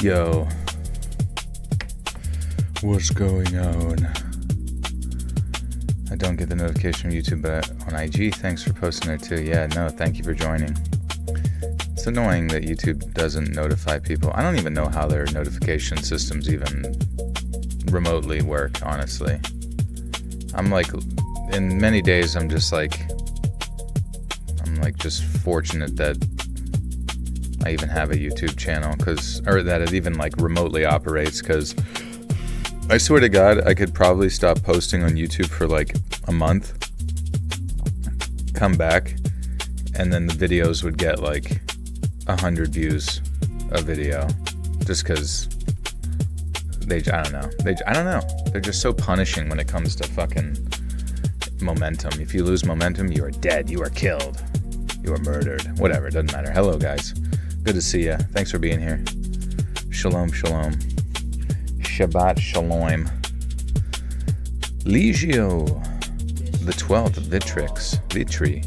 Yo, what's going on? I don't get the notification from YouTube, but on IG, thanks for posting there too. Yeah, no, thank you for joining. It's annoying that YouTube doesn't notify people. I don't even know how their notification systems even remotely work, honestly. I'm like, in many days, I'm just fortunate that I even have a YouTube channel, or that it even like remotely operates, because I swear to God, I could probably stop posting on YouTube for like a month, come back, and then the videos would get like 100 views a video, just because I don't know. They're just so punishing when it comes to fucking momentum. If you lose momentum, you are dead. You are killed. You are murdered. Whatever, it doesn't matter. Hello, guys. Good to see you. Thanks for being here. Shalom, shalom. Shabbat shalom. Legio, the 12th Vitri.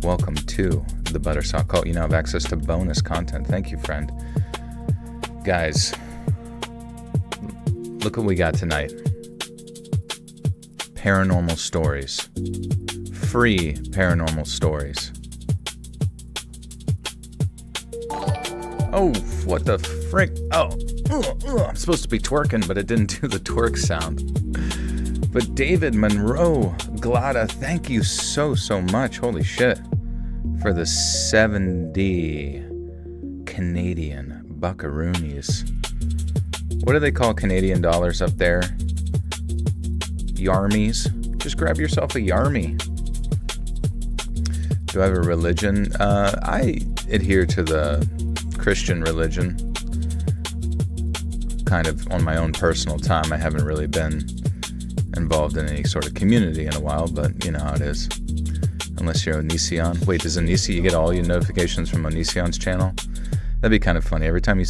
Welcome to the Buttersock Cult. You now have access to bonus content. Thank you, friend. Guys, look what we got tonight. Paranormal stories. Free paranormal stories. Oh, what the frick? Oh, I'm supposed to be twerking, but it didn't do the twerk sound. But David Monroe Glada, thank you so much. Holy shit. For the 70 Canadian buckaroonies. What do they call Canadian dollars up there? Yarmies. Just grab yourself a yarmie. Do I have a religion? I adhere to the Christian religion. Kind of on my own personal time. I haven't really been involved in any sort of community in a while, but you know how it is. Unless you're Onision. Wait, does Onision, you get all your notifications from Onision's channel? That'd be kind of funny. Every time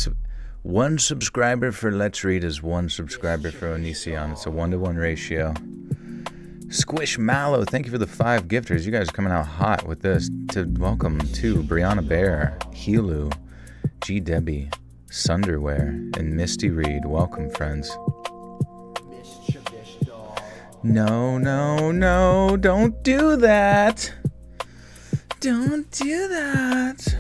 one subscriber for Let's Read is one subscriber for Onision. It's a 1-to-1 ratio. Squish Mallow, thank you for the 5 gifters. You guys are coming out hot with this. Welcome to Brianna Bear, Helu, G. Debbie, Sunderwear, and Misty Reed. Welcome, friends. No, don't do that. Don't do that.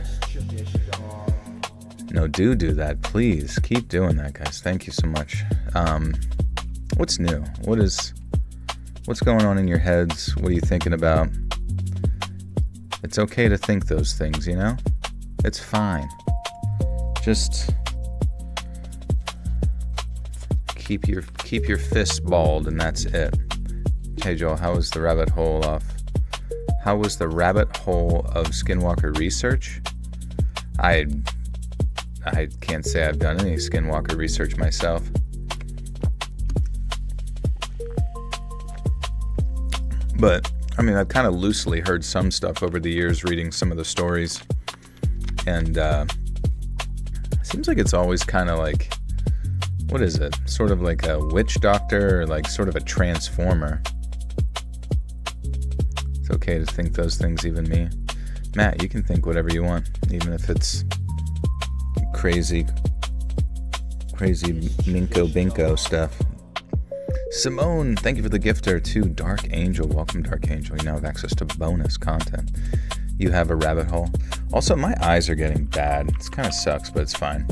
No, do that, please. Keep doing that, guys. Thank you so much. What's new? What's going on in your heads? What are you thinking about? It's okay to think those things, you know? It's fine. Just keep your fists balled, and that's it. Hey Joel, how was the rabbit hole of Skinwalker research? I can't say I've done any Skinwalker research myself. But, I mean, I've kind of loosely heard some stuff over the years, reading some of the stories. And, it seems like it's always kind of like, what is it? Sort of like a witch doctor, or like sort of a transformer. It's okay to think those things, even me. Matt, you can think whatever you want, even if it's crazy Minko Binko stuff. Simone, thank you for the gifter to Dark Angel. Welcome, Dark Angel. You now have access to bonus content. You have a rabbit hole. Also, my eyes are getting bad. It kind of sucks, but it's fine.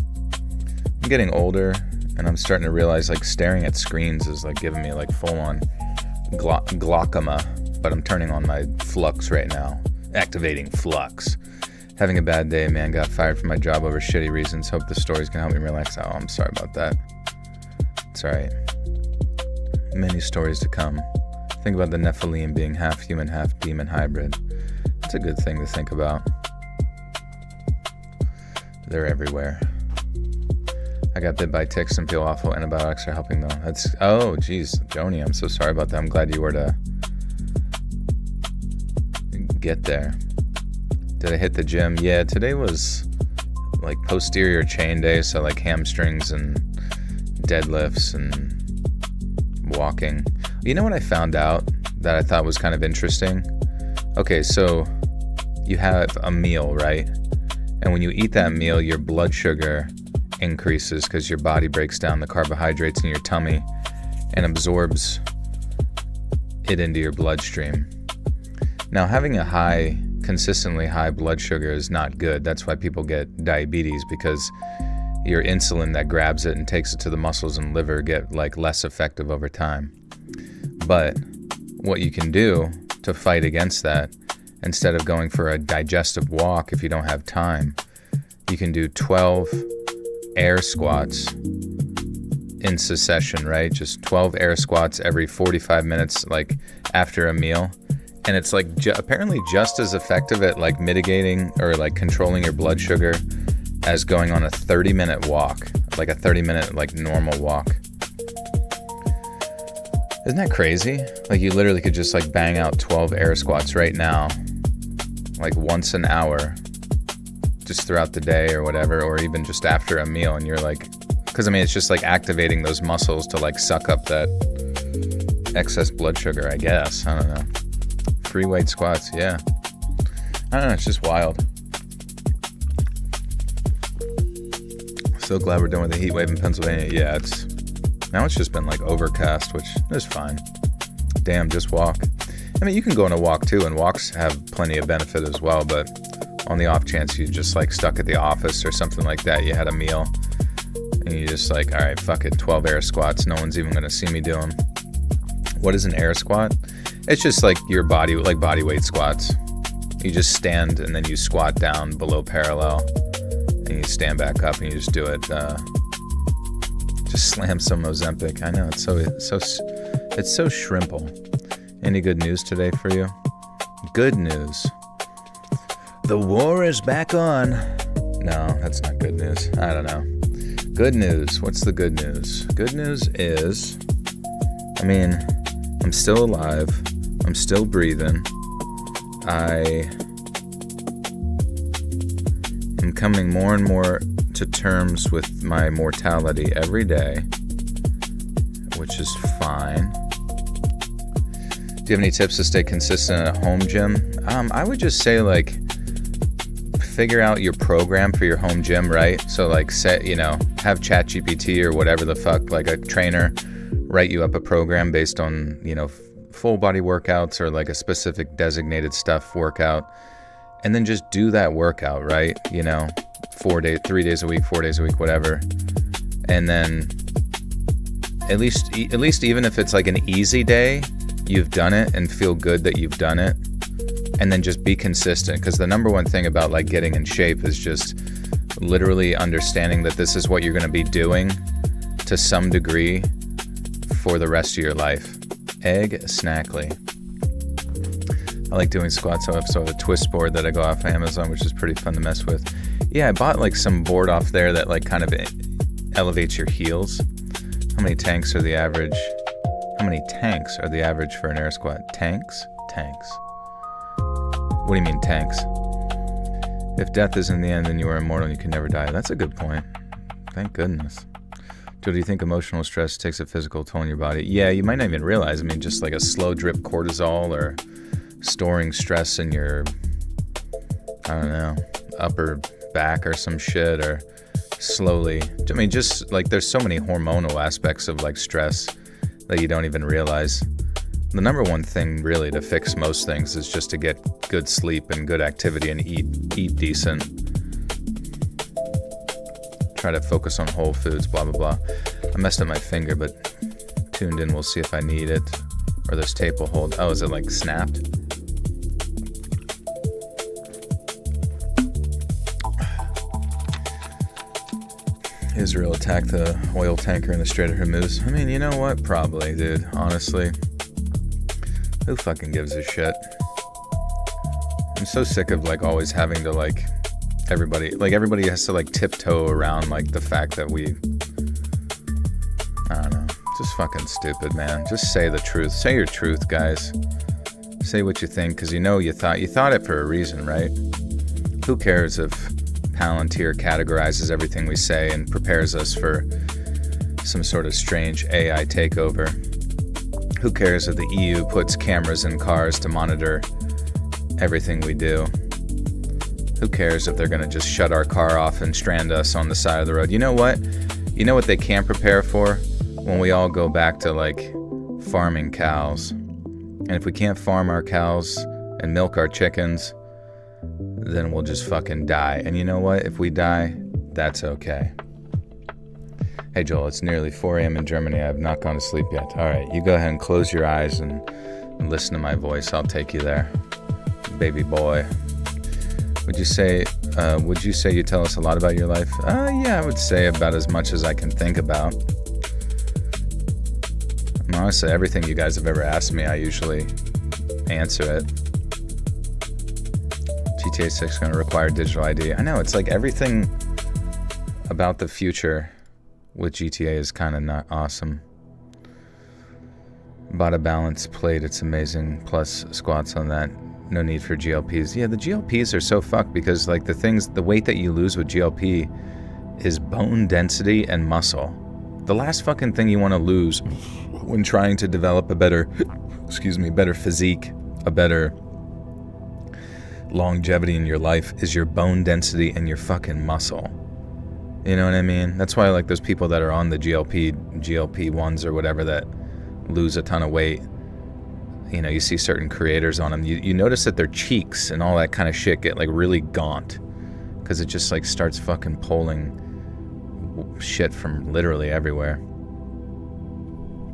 I'm getting older, and I'm starting to realize like staring at screens is like giving me like full-on glaucoma. But I'm turning on my flux right now. Activating flux. Having a bad day, man. Got fired from my job over shitty reasons. Hope the stories can help me relax. Oh, I'm sorry about that. It's alright. Many stories to come. Think about the Nephilim being half human, half demon hybrid. That's a good thing to think about. They're everywhere. I got bit by ticks and feel awful. Antibiotics are helping though. Oh, geez, Joni, I'm so sorry about that. I'm glad you were to get there. Did I hit the gym? Yeah, today was like posterior chain day, so like hamstrings and deadlifts and walking. You know what I found out that I thought was kind of interesting? Okay, so you have a meal, right? And when you eat that meal, your blood sugar increases because your body breaks down the carbohydrates in your tummy and absorbs it into your bloodstream. Now, having a consistently high blood sugar is not good. That's why people get diabetes, because your insulin that grabs it and takes it to the muscles and liver get like less effective over time. But what you can do to fight against that, instead of going for a digestive walk if you don't have time, you can do 12 air squats in succession, right? Just 12 air squats every 45 minutes, like after a meal. And it's like apparently just as effective at like mitigating or like controlling your blood sugar as going on a 30-minute walk, like a 30-minute like normal walk. Isn't that crazy? Like you literally could just like bang out 12 air squats right now, like once an hour, just throughout the day or whatever, or even just after a meal. And you're like, because I mean, it's just like activating those muscles to like suck up that excess blood sugar, I guess. I don't know. Free weight squats, yeah. I don't know, it's just wild. So glad we're done with the heat wave in Pennsylvania. Yeah, now it's just been like overcast, which is fine. Damn, just walk. I mean, you can go on a walk too, and walks have plenty of benefit as well, but on the off chance you just like stuck at the office or something like that, you had a meal, and you just like, all right, fuck it, 12 air squats, no one's even gonna see me do them. What is an air squat? It's just like your body weight squats. You just stand and then you squat down below parallel, and you stand back up and you just do it. Just slam some Ozempic. I know, it's so shrimple. Any good news today for you? Good news. The war is back on. No, that's not good news. I don't know. Good news. What's the good news? Good news is, I mean, I'm still alive. I'm still breathing. I am coming more and more to terms with my mortality every day, which is fine. Do you have any tips to stay consistent at home gym? I would just say like figure out your program for your home gym, right? So like have ChatGPT or whatever the fuck, like a trainer write you up a program based on, full body workouts or like a specific designated stuff workout, and then just do that workout, right? 3 days a week, 4 days a week, whatever. And then at least even if it's like an easy day, you've done it and feel good that you've done it. And then just be consistent, because the number one thing about like getting in shape is just literally understanding that this is what you're going to be doing to some degree for the rest of your life. Egg Snackly. I like doing squats. So I have a twist board that I got off Amazon, which is pretty fun to mess with. Yeah, I bought like some board off there that like kind of elevates your heels. How many tanks are the average for an air squat? Tanks. What do you mean tanks? If death is in the end, then you are immortal and you can never die. That's a good point. Thank goodness. So do you think emotional stress takes a physical toll on your body? Yeah, you might not even realize. I mean, just like a slow drip cortisol or storing stress in your, upper back or some shit, or slowly. I mean, just like there's so many hormonal aspects of like stress that you don't even realize. The number one thing really to fix most things is just to get good sleep and good activity and eat decent. Try to focus on whole foods, blah, blah, blah. I messed up my finger, but tuned in. We'll see if I need it or this tape will hold. Oh, is it like snapped? Israel attacked the oil tanker in the Strait of Hormuz. I mean, you know what? Probably, dude. Honestly. Who fucking gives a shit? I'm so sick of like always having to like everybody has to like tiptoe around like the fact that I don't know, just fucking stupid, man. Just say the truth. Say your truth, guys. Say what you think, because you thought it for a reason, right? Who cares if Palantir categorizes everything we say and prepares us for some sort of strange AI takeover? Who cares if the EU puts cameras in cars to monitor everything we do? Who cares if they're going to just shut our car off and strand us on the side of the road? You know what? You know what they can't prepare for? When we all go back to, like, farming cows. And if we can't farm our cows and milk our chickens, then we'll just fucking die. And you know what? If we die, that's okay. Hey, Joel, it's nearly 4 a.m. in Germany. I have not gone to sleep yet. All right, you go ahead and close your eyes and listen to my voice. I'll take you there. Baby boy. Would you say you tell us a lot about your life? Yeah, I would say about as much as I can think about. And honestly, everything you guys have ever asked me, I usually answer it. GTA 6 is going to require digital ID. I know, it's like everything about the future with GTA is kind of not awesome. Bought a balance plate, it's amazing. Plus squats on that. No need for GLPs. Yeah, the GLPs are so fucked because like the weight that you lose with GLP is bone density and muscle. The last fucking thing you want to lose when trying to develop a better physique, a better longevity in your life is your bone density and your fucking muscle. You know what I mean? That's why like those people that are on the GLP-1s or whatever that lose a ton of weight, you know, you see certain creators on them, you notice that their cheeks and all that kind of shit get like really gaunt because it just like starts fucking pulling shit from literally everywhere.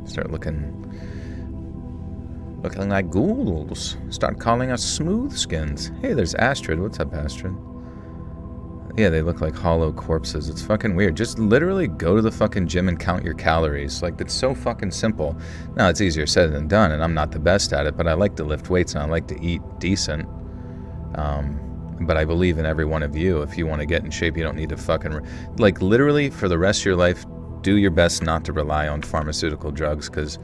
Start looking like ghouls. Start calling us smooth skins. Hey, there's Astrid. What's up, Astrid? Yeah, they look like hollow corpses. It's fucking weird. Just literally go to the fucking gym and count your calories. Like, it's so fucking simple. Now, it's easier said than done, and I'm not the best at it, but I like to lift weights and I like to eat decent. But I believe in every one of you. If you want to get in shape, you don't need to fucking... Like, literally, for the rest of your life, do your best not to rely on pharmaceutical drugs, because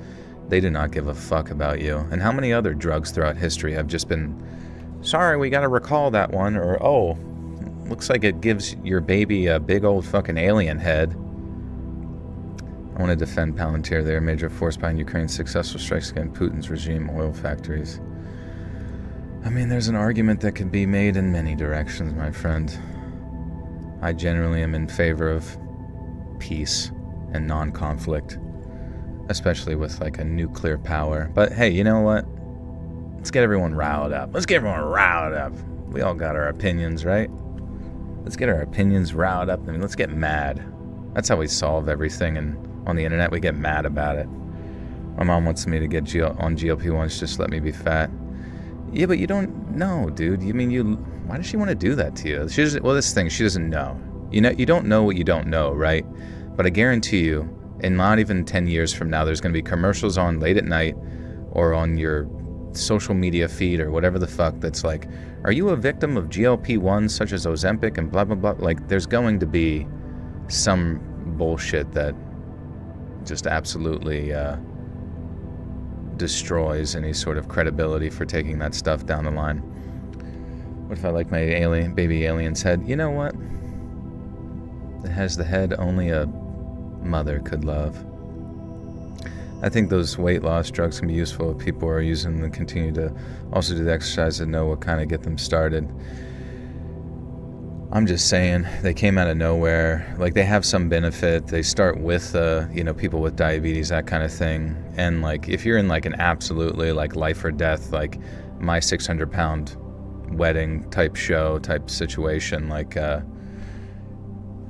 they do not give a fuck about you. And how many other drugs throughout history have just been, sorry, we gotta recall that one, or, oh, looks like it gives your baby a big old fucking alien head. I want to defend Palantir. They are a major force behind Ukraine's successful strikes against Putin's regime oil factories. I mean, there's an argument that could be made in many directions, my friend. I generally am in favor of peace and non-conflict, especially with like a nuclear power. But hey, you know what? Let's get everyone riled up. Let's get everyone riled up. We all got our opinions, right? Let's get our opinions riled up. I mean, let's get mad. That's how we solve everything, and on the internet, we get mad about it. My mom wants me to get on GLP-1s, just let me be fat. Yeah, but you don't know, dude. Why does she want to do that to you? She doesn't know. You know, you don't know what you don't know, right? But I guarantee you, in not even 10 years from now, there's going to be commercials on late at night or on your social media feed or whatever the fuck that's like, are you a victim of GLP-1s such as Ozempic and blah, blah, blah? Like, there's going to be some bullshit that just absolutely destroys any sort of credibility for taking that stuff down the line. What if I like my baby alien's head? You know what? It has the head only a mother could love. I think those weight loss drugs can be useful if people are using them and continue to also do the exercise and know what kind of get them started. I'm just saying, they came out of nowhere. Like, they have some benefit. They start with, people with diabetes, that kind of thing. And, like, if you're in, like, an absolutely, like, life or death, like, my 600-pound wedding type show type situation, like,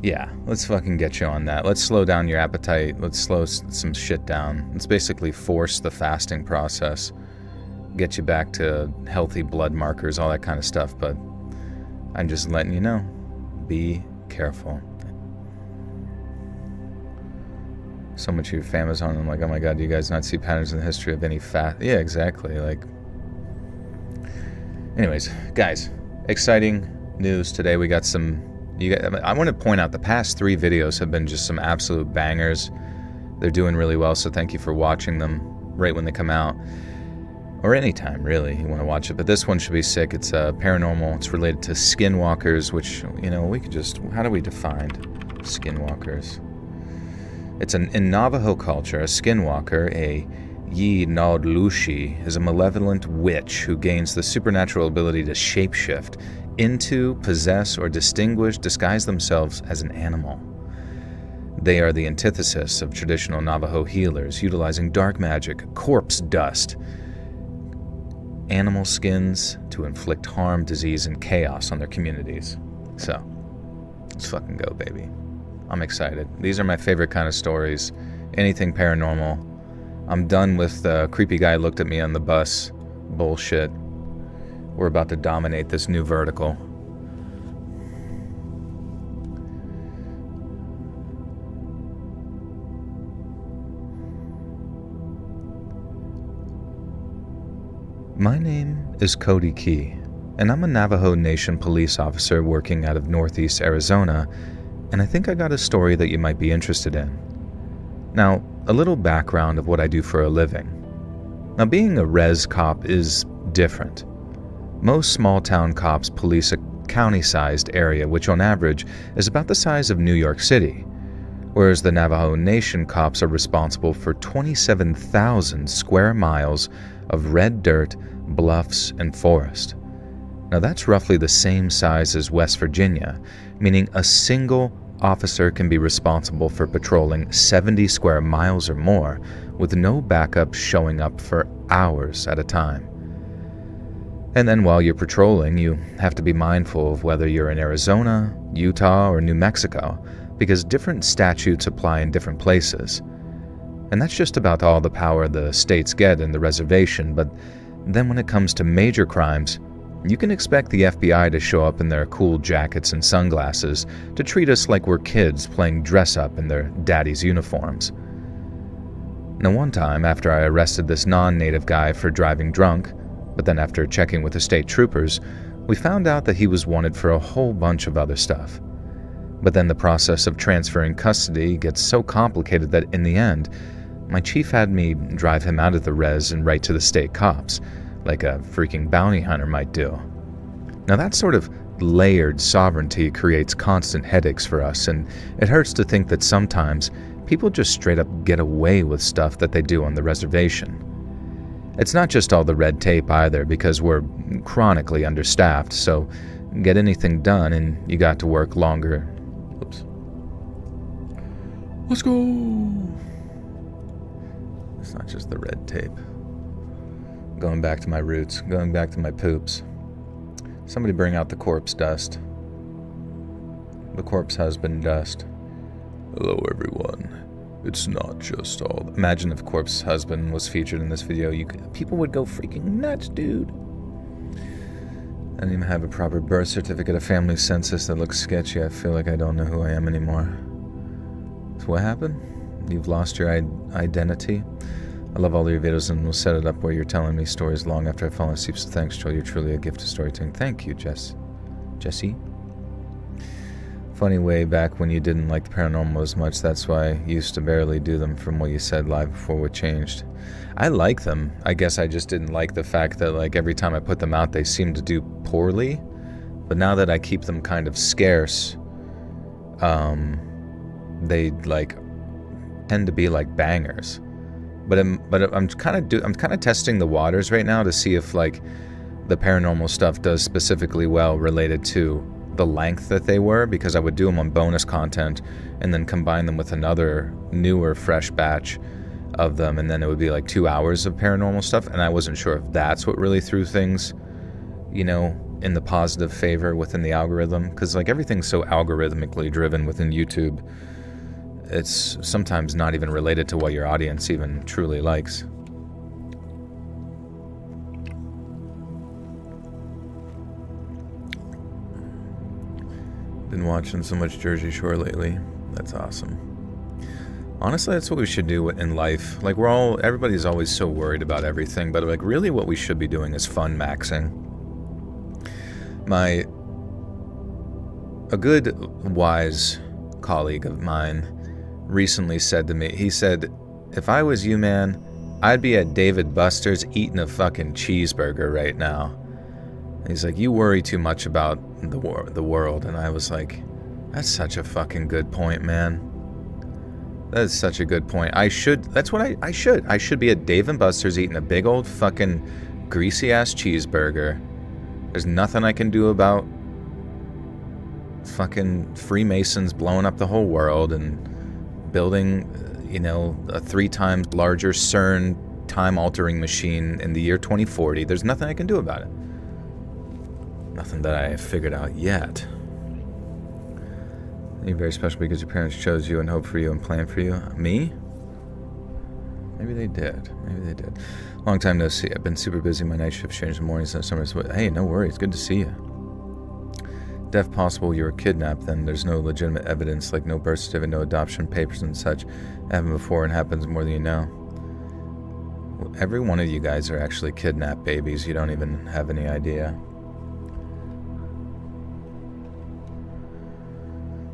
yeah, let's fucking get you on that. Let's slow down your appetite. Let's slow some shit down. Let's basically force the fasting process. Get you back to healthy blood markers, all that kind of stuff. But I'm just letting you know. Be careful. So much of your family's on. I'm like, oh my god, do you guys not see patterns in the history of any fat? Yeah, exactly. Like, anyways, guys, exciting news today. We got some... I want to point out the past 3 videos have been just some absolute bangers. They're doing really well, so thank you for watching them right when they come out. Or anytime, really, you want to watch it. But this one should be sick. It's paranormal. It's related to skinwalkers, which, we could just... How do we define skinwalkers? It's in Navajo culture, a skinwalker, a Yi Nodlushi, is a malevolent witch who gains the supernatural ability to shapeshift into, possess, or disguise themselves as an animal. They are the antithesis of traditional Navajo healers, utilizing dark magic, corpse dust, animal skins to inflict harm, disease, and chaos on their communities. So, let's fucking go, baby. I'm excited. These are my favorite kind of stories. Anything paranormal. I'm done with the creepy guy looked at me on the bus bullshit. We're about to dominate this new vertical. My name is Cody Key, and I'm a Navajo Nation police officer working out of Northeast Arizona, and I think I got a story that you might be interested in. Now, a little background of what I do for a living. Now, being a res cop is different. Most small-town cops police a county-sized area, which on average is about the size of New York City, whereas the Navajo Nation cops are responsible for 27,000 square miles of red dirt, bluffs, and forest. Now that's roughly the same size as West Virginia, meaning a single officer can be responsible for patrolling 70 square miles or more with no backup showing up for hours at a time. And then while you're patrolling, you have to be mindful of whether you're in Arizona, Utah, or New Mexico, because different statutes apply in different places. And that's just about all the power the states get in the reservation, but then when it comes to major crimes, you can expect the FBI to show up in their cool jackets and sunglasses to treat us like we're kids playing dress-up in their daddy's uniforms. Now one time, after I arrested this non-native guy for driving drunk, but then after checking with the state troopers, we found out that he was wanted for a whole bunch of other stuff. But then the process of transferring custody gets so complicated that in the end, my chief had me drive him out of the res and right to the state cops, like a freaking bounty hunter might do. Now that sort of layered sovereignty creates constant headaches for us, and it hurts to think that sometimes people just straight up get away with stuff that they do on the reservation. It's not just all the red tape either, because we're chronically understaffed, so get anything done and you got to work longer. Oops. Let's go! It's not just the red tape. Going back to my roots, going back to my poops. Somebody bring out the corpse dust. The corpse husband dust. Hello everyone. It's not just all... Imagine if corpse husband was featured in this video. People would go freaking nuts, dude. I didn't even have a proper birth certificate, a family census that looks sketchy. I feel like I don't know who I am anymore. So what happened? You've lost your identity? I love all your videos and we'll set it up where you're telling me stories long after I've fallen asleep, so thanks, Joel. You're truly a gift to storytelling. Thank you, Jesse. Funny, way back when you didn't like the paranormal as much, that's why you used to barely do them from what you said live before what changed. I like them. I guess I just didn't like the fact that like every time I put them out they seemed to do poorly. But now that I keep them kind of scarce, they like tend to be like bangers. But I'm kind of testing the waters right now to see if like the paranormal stuff does specifically well related to the length that they were, because I would do them on bonus content and then combine them with another newer fresh batch of them, and then it would be like 2 hours of paranormal stuff, and I wasn't sure if that's what really threw things, you know, in the positive favor within the algorithm, because like everything's so algorithmically driven within YouTube. It's sometimes not even related to what your audience even truly likes. Been watching so much Jersey Shore lately. That's awesome. Honestly, that's what we should do in life. Like everybody's always so worried about everything, but like really what we should be doing is fun maxing. A good, wise colleague of mine recently said to me, he said, if I was you, man, I'd be at David Buster's eating a fucking cheeseburger right now. He's like, you worry too much about the world. And I was like, that's such a fucking good point, man. That is such a good point. I should be at Dave & Buster's eating a big old fucking greasy ass cheeseburger. There's nothing I can do about fucking Freemasons blowing up the whole world and building, a 3 times larger CERN time-altering machine in the year 2040. There's nothing I can do about it. Nothing that I have figured out yet. You're very special because your parents chose you and hoped for you and planned for you. Me? Maybe they did. Long time no see. I've been super busy. My night shift changed in the mornings and summers. Hey, no worries. Good to see you. If possible you were kidnapped, then there's no legitimate evidence, like no birth certificate, no adoption papers and such. Happened before and happens more than you know. Well, every one of you guys are actually kidnapped babies. You don't even have any idea.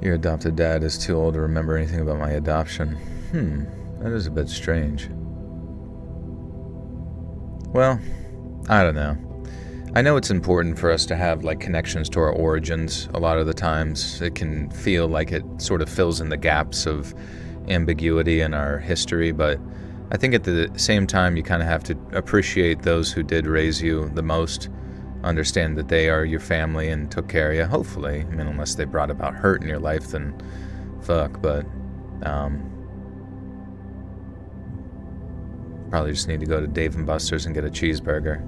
Your adopted dad is too old to remember anything about my adoption. That is a bit strange. Well, I don't know. I know it's important for us to have connections to our origins. A lot of the times it can feel like it sort of fills in the gaps of ambiguity in our history, but I think at the same time you kind of have to appreciate those who did raise you the most, understand that they are your family and took care of you, hopefully. I mean, unless they brought about hurt in your life, then fuck, but probably just need to go to Dave & Buster's and get a cheeseburger.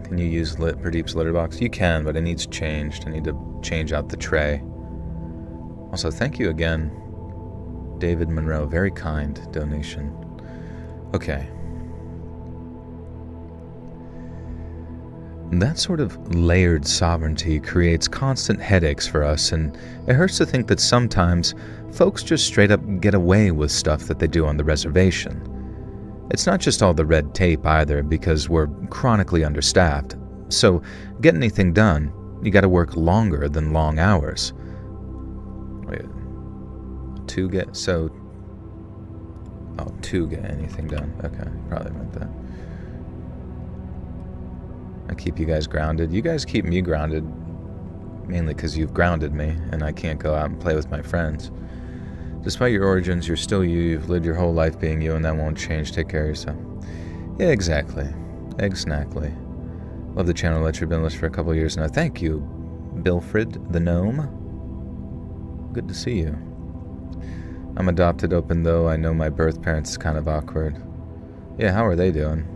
Can you use Pradeep's litter box? You can, but it needs changed. I need to change out the tray. Also, thank you again, David Monroe. Very kind donation. Okay. That sort of layered sovereignty creates constant headaches for us, and it hurts to think that sometimes folks just straight up get away with stuff that they do on the reservation. It's not just all the red tape either, because we're chronically understaffed. So, get anything done, you gotta work longer than long hours. Wait, to get anything done. Okay, probably meant that. I keep you guys grounded. You guys keep me grounded, mainly because you've grounded me, and I can't go out and play with my friends. Despite your origins, you're still you. You've lived your whole life being you, and that won't change. Take care of yourself. Yeah, exactly. Exactly. Love the channel. Let you been with us for a couple of years now. Thank you, Bilfred the Gnome. Good to see you. I'm adopted, open though. I know my birth parents is kind of awkward. Yeah, how are they doing?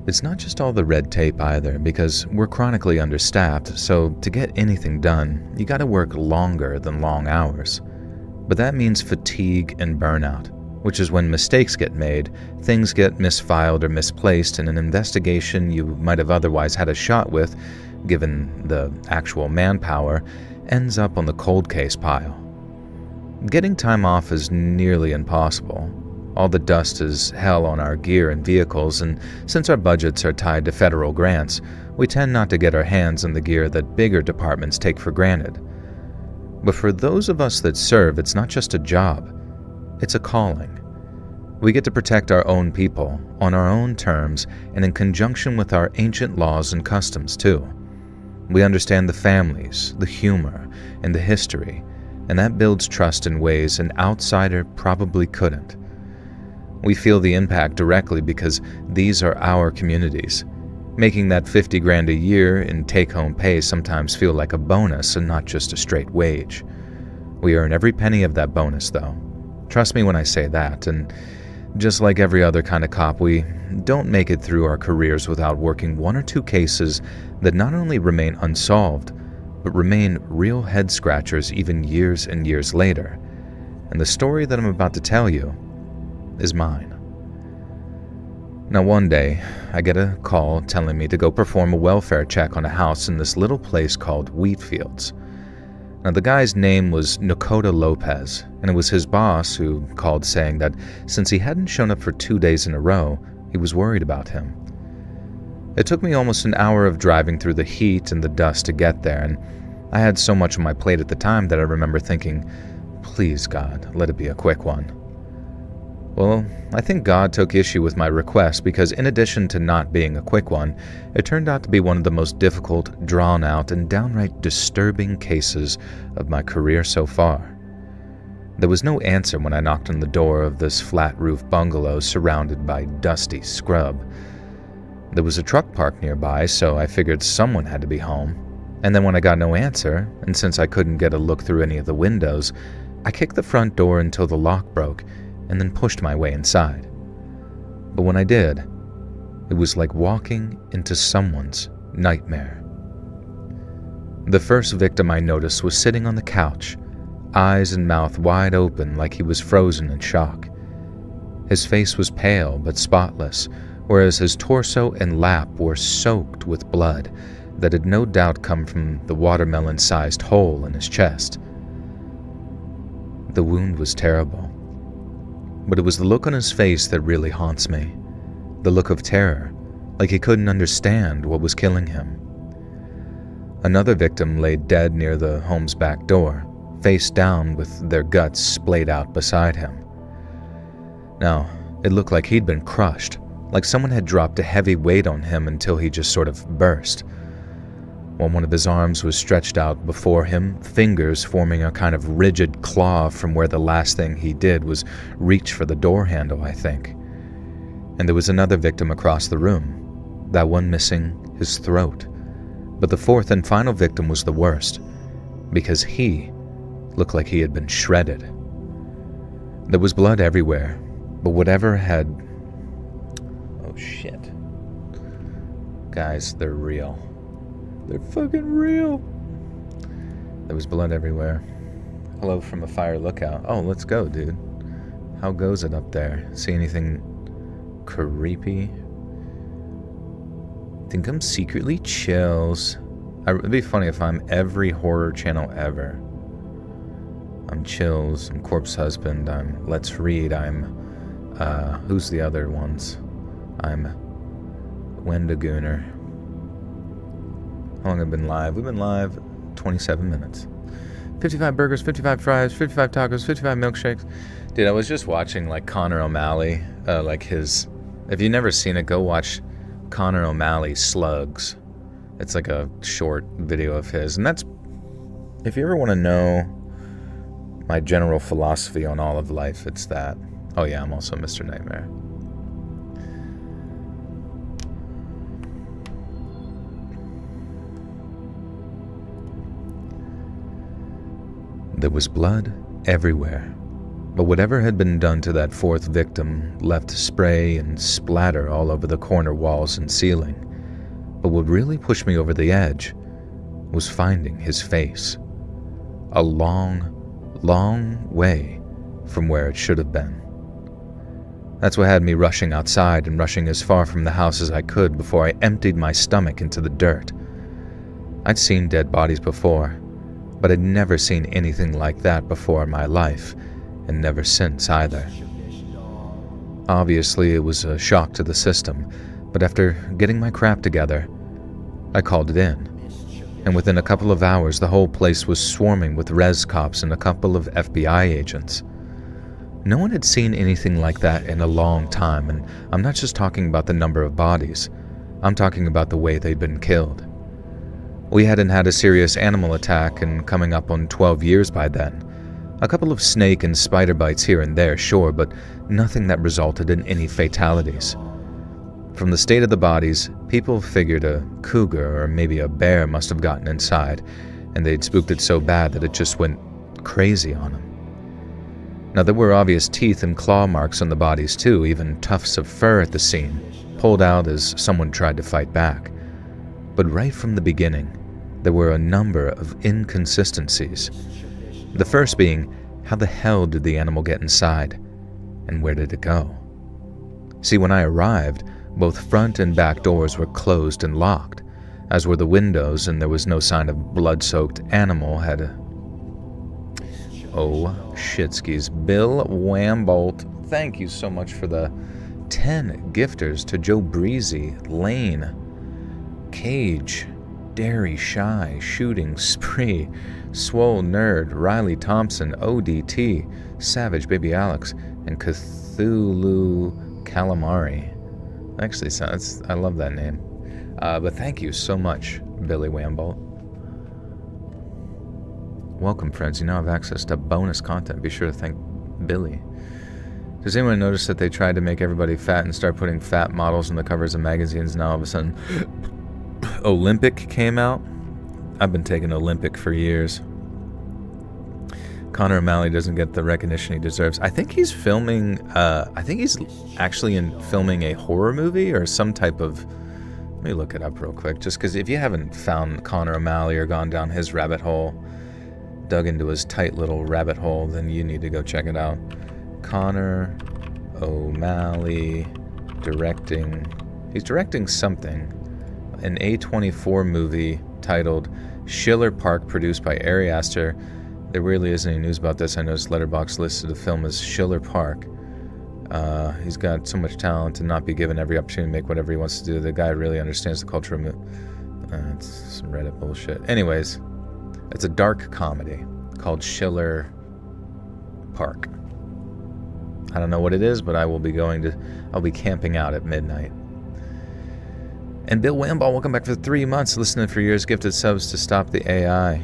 It's not just all the red tape either, because we're chronically understaffed, so to get anything done, you gotta work longer than long hours. But that means fatigue and burnout, which is when mistakes get made, things get misfiled or misplaced, and an investigation you might have otherwise had a shot with, given the actual manpower, ends up on the cold case pile. Getting time off is nearly impossible. All the dust is hell on our gear and vehicles, and since our budgets are tied to federal grants, we tend not to get our hands on the gear that bigger departments take for granted. But for those of us that serve, it's not just a job, it's a calling. We get to protect our own people, on our own terms, and in conjunction with our ancient laws and customs too. We understand the families, the humor, and the history, and that builds trust in ways an outsider probably couldn't. We feel the impact directly because these are our communities, making that 50 grand a year in take-home pay sometimes feel like a bonus and not just a straight wage. We earn every penny of that bonus though. Trust me when I say that, and just like every other kind of cop, we don't make it through our careers without working 1 or 2 cases that not only remain unsolved, but remain real head-scratchers even years and years later. And the story that I'm about to tell you is mine. Now one day, I get a call telling me to go perform a welfare check on a house in this little place called Wheatfields. Now the guy's name was Nakota Lopez, and it was his boss who called saying that since he hadn't shown up for 2 days in a row, he was worried about him. It took me almost an hour of driving through the heat and the dust to get there, and I had so much on my plate at the time that I remember thinking, please God, let it be a quick one. Well, I think God took issue with my request because in addition to not being a quick one, it turned out to be one of the most difficult, drawn-out, and downright disturbing cases of my career so far. There was no answer when I knocked on the door of this flat-roof bungalow surrounded by dusty scrub. There was a truck parked nearby, so I figured someone had to be home. And then when I got no answer, and since I couldn't get a look through any of the windows, I kicked the front door until the lock broke, and then pushed my way inside. But when I did, it was like walking into someone's nightmare. The first victim I noticed was sitting on the couch, eyes and mouth wide open like he was frozen in shock. His face was pale but spotless, whereas his torso and lap were soaked with blood that had no doubt come from the watermelon-sized hole in his chest. The wound was terrible, but it was the look on his face that really haunts me. The look of terror, like he couldn't understand what was killing him. Another victim lay dead near the home's back door, face down with their guts splayed out beside him. Now, it looked like he'd been crushed, like someone had dropped a heavy weight on him until he just sort of burst. While one of his arms was stretched out before him, fingers forming a kind of rigid claw from where the last thing he did was reach for the door handle, I think. And there was another victim across the room, that one missing his throat. But the fourth and final victim was the worst, because he looked like he had been shredded. There was blood everywhere, but whatever had... Oh shit. Guys, they're real. They're fucking real. There was blood everywhere. Hello from a fire lookout. Oh, let's go, dude. How goes it up there? See anything creepy? Think I'm secretly chills. It'd be funny if I'm every horror channel ever. I'm Chills, I'm Corpse Husband, I'm Let's Read, I'm, who's the other ones? I'm Wendagooner. How long have I been live? We've been live 27 minutes. 55 burgers, 55 fries, 55 tacos, 55 milkshakes. Dude, I was just watching, like, Connor O'Malley, like his... If you've never seen it, go watch Connor O'Malley Slugs. It's like a short video of his. And that's... If you ever want to know my general philosophy on all of life, it's that. Oh yeah, I'm also Mr. Nightmare. There was blood everywhere, but whatever had been done to that fourth victim left spray and splatter all over the corner walls and ceiling. But what really pushed me over the edge was finding his face. A long, long way from where it should have been. That's what had me rushing outside and rushing as far from the house as I could before I emptied my stomach into the dirt. I'd seen dead bodies before, but I'd never seen anything like that before in my life, and never since either. Obviously, it was a shock to the system, but after getting my crap together, I called it in. And within a couple of hours, the whole place was swarming with res cops and a couple of FBI agents. No one had seen anything like that in a long time, and I'm not just talking about the number of bodies. I'm talking about the way they'd been killed. We hadn't had a serious animal attack in coming up on 12 years by then. A couple of snake and spider bites here and there, sure, but nothing that resulted in any fatalities. From the state of the bodies, people figured a cougar or maybe a bear must have gotten inside, and they'd spooked it so bad that it just went crazy on them. Now, there were obvious teeth and claw marks on the bodies too, even tufts of fur at the scene, pulled out as someone tried to fight back. But right from the beginning, there were a number of inconsistencies. The first being, how the hell did the animal get inside, and where did it go? See, when I arrived, both front and back doors were closed and locked, as were the windows, and there was no sign of blood-soaked animal had a... Oh, shitskis. Bill Wambolt, thank you so much for the 10 gifters to Joe Breezy, Lane, Cage, Dairy Shy, Shooting Spree, Swole Nerd, Riley Thompson, ODT, Savage Baby Alex, and Cthulhu Calamari. Actually, I love that name. But thank you so much, Billy Wambolt. Welcome, friends. You now have access to bonus content. Be sure to thank Billy. Does anyone notice that they tried to make everybody fat and start putting fat models on the covers of magazines? Now all of a sudden, Olympic came out. I've been taking Olympic for years. Connor O'Malley doesn't get the recognition he deserves. I think he's filming, filming a horror movie or some type of, let me look it up real quick, just because if you haven't found Connor O'Malley or gone down his rabbit hole, dug into his tight little rabbit hole, then you need to go check it out. Connor O'Malley he's directing something, an A24 movie titled Schiller Park, produced by Ari Aster. There really isn't any news about this. I noticed Letterboxd listed the film as Schiller Park. He's got so much talent to not be given every opportunity to make whatever he wants to do. The guy really understands the culture of it's some Reddit bullshit. Anyways, it's a dark comedy called Schiller Park. I don't know what it is, but I'll be camping out at midnight. And Bill Wamball, welcome back for 3 months, listening for years, gifted subs to Stop the AI.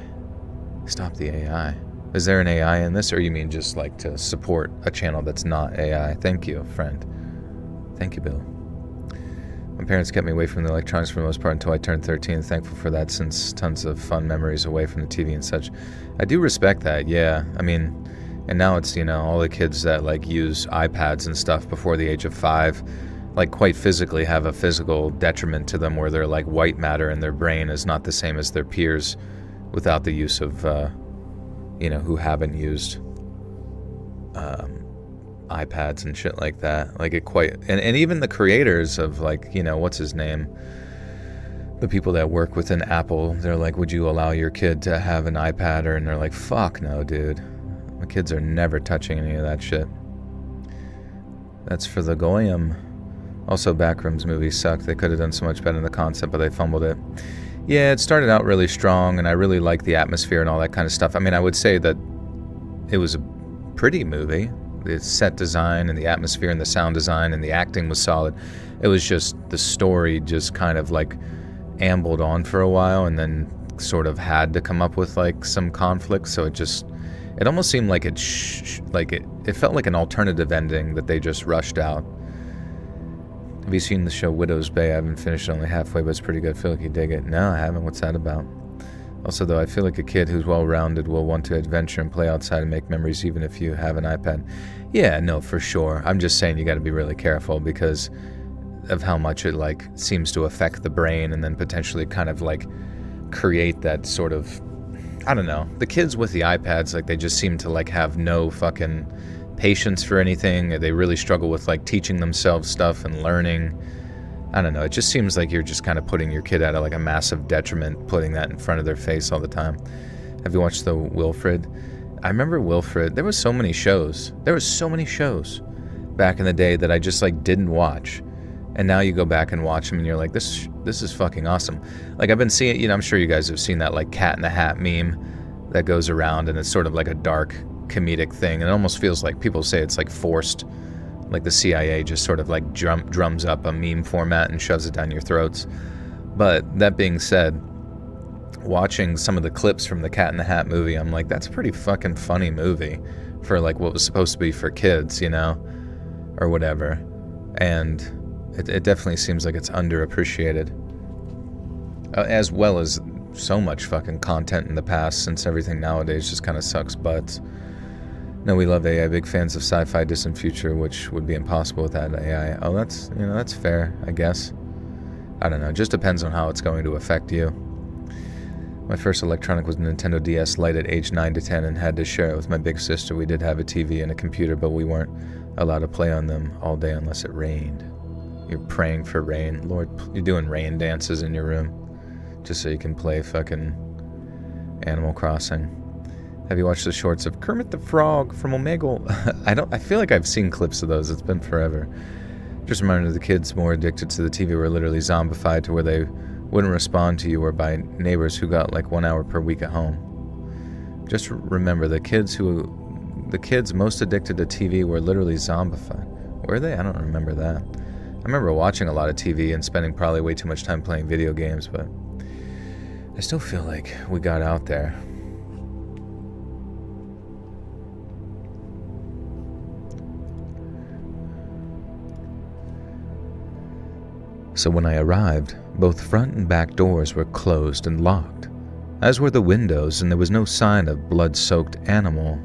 Stop the AI. Is there an AI in this, or you mean just like to support a channel that's not AI? Thank you, friend. Thank you, Bill. My parents kept me away from the electronics for the most part until I turned 13. Thankful for that, since tons of fun memories away from the TV and such. I do respect that, yeah. I mean, and now it's, all the kids that like use iPads and stuff before the age of 5, like quite physically have a physical detriment to them where their like white matter in their brain is not the same as their peers without the use of, who haven't used iPads and shit like that. Like and even the creators of like, what's his name? The people that work within Apple, they're like, would you allow your kid to have an iPad? And they're like, fuck no, dude. My kids are never touching any of that shit. That's for the Goyim. Also, Backrooms movies suck. They could have done so much better in the concept, but they fumbled it. Yeah, it started out really strong, and I really liked the atmosphere and all that kind of stuff. I mean, I would say that it was a pretty movie. The set design and the atmosphere and the sound design and the acting was solid. It was just the story just kind of like ambled on for a while and then sort of had to come up with like some conflict. So it almost seemed like it felt like an alternative ending that they just rushed out. Have you seen the show Widow's Bay? I haven't finished it, only halfway, but it's pretty good. I feel like you dig it. No, I haven't. What's that about? Also, though, I feel like a kid who's well-rounded will want to adventure and play outside and make memories even if you have an iPad. Yeah, no, for sure. I'm just saying you got to be really careful because of how much it like seems to affect the brain and then potentially kind of like create that sort of, I don't know. The kids with the iPads, like they just seem to like have no fucking patience for anything. They really struggle with like teaching themselves stuff and learning. I don't know. It just seems like you're just kind of putting your kid at like a massive detriment, putting that in front of their face all the time. Have you watched the Wilfred? I remember Wilfred. There were so many shows back in the day that I just like didn't watch. And now you go back and watch them and you're like, this is fucking awesome. Like I've been seeing, I'm sure you guys have seen that like Cat in the Hat meme that goes around and it's sort of like a dark comedic thing. And it almost feels like people say it's like forced. Like the CIA just sort of like drums up a meme format and shoves it down your throats. But that being said, watching some of the clips from the Cat in the Hat movie, I'm like, that's a pretty fucking funny movie for like what was supposed to be for kids, or whatever. And it definitely seems like it's underappreciated. As well as so much fucking content in the past, since everything nowadays just kind of sucks butts. No, we love AI. Big fans of sci-fi distant future, which would be impossible without AI. Oh, that's fair, I guess. I don't know. It just depends on how it's going to affect you. My first electronic was a Nintendo DS Lite at age 9 to 10 and had to share it with my big sister. We did have a TV and a computer, but we weren't allowed to play on them all day unless it rained. You're praying for rain. Lord, you're doing rain dances in your room just so you can play fucking Animal Crossing. Have you watched the shorts of Kermit the Frog from Omegle? I feel like I've seen clips of those. It's been forever. Just a reminder, the kids more addicted to the TV were literally zombified to where they wouldn't respond to you or by neighbors who got like 1 hour per week at home. Just remember, the kids most addicted to TV were literally zombified. Were they? I don't remember that. I remember watching a lot of TV and spending probably way too much time playing video games, but I still feel like we got out there. So when I arrived, both front and back doors were closed and locked, as were the windows, and there was no sign of blood-soaked animal.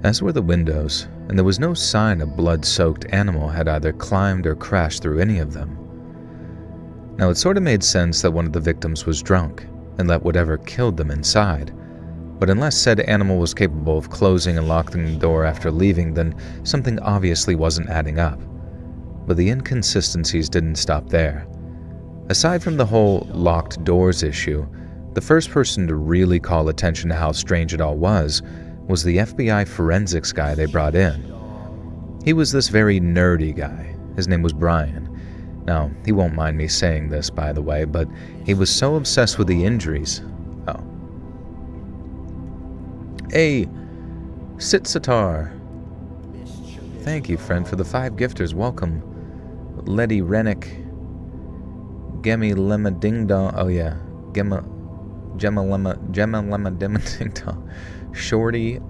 As were the windows, and there was no sign a blood-soaked animal had either climbed or crashed through any of them. Now it sort of made sense that one of the victims was drunk and let whatever killed them inside, but unless said animal was capable of closing and locking the door after leaving, then something obviously wasn't adding up. But the inconsistencies didn't stop there. Aside from the whole locked doors issue, the first person to really call attention to how strange it all was the FBI forensics guy they brought in. He was this very nerdy guy. His name was Brian. Now, he won't mind me saying this, by the way, but he was so obsessed with the injuries. Oh. Hey, Sitsitar. Thank you, friend, for the 5 gifters. Welcome. Letty Rennick. Gemmy Lemma Ding Dong. Oh, yeah. Gemma Lemma Ding Dong. Shorty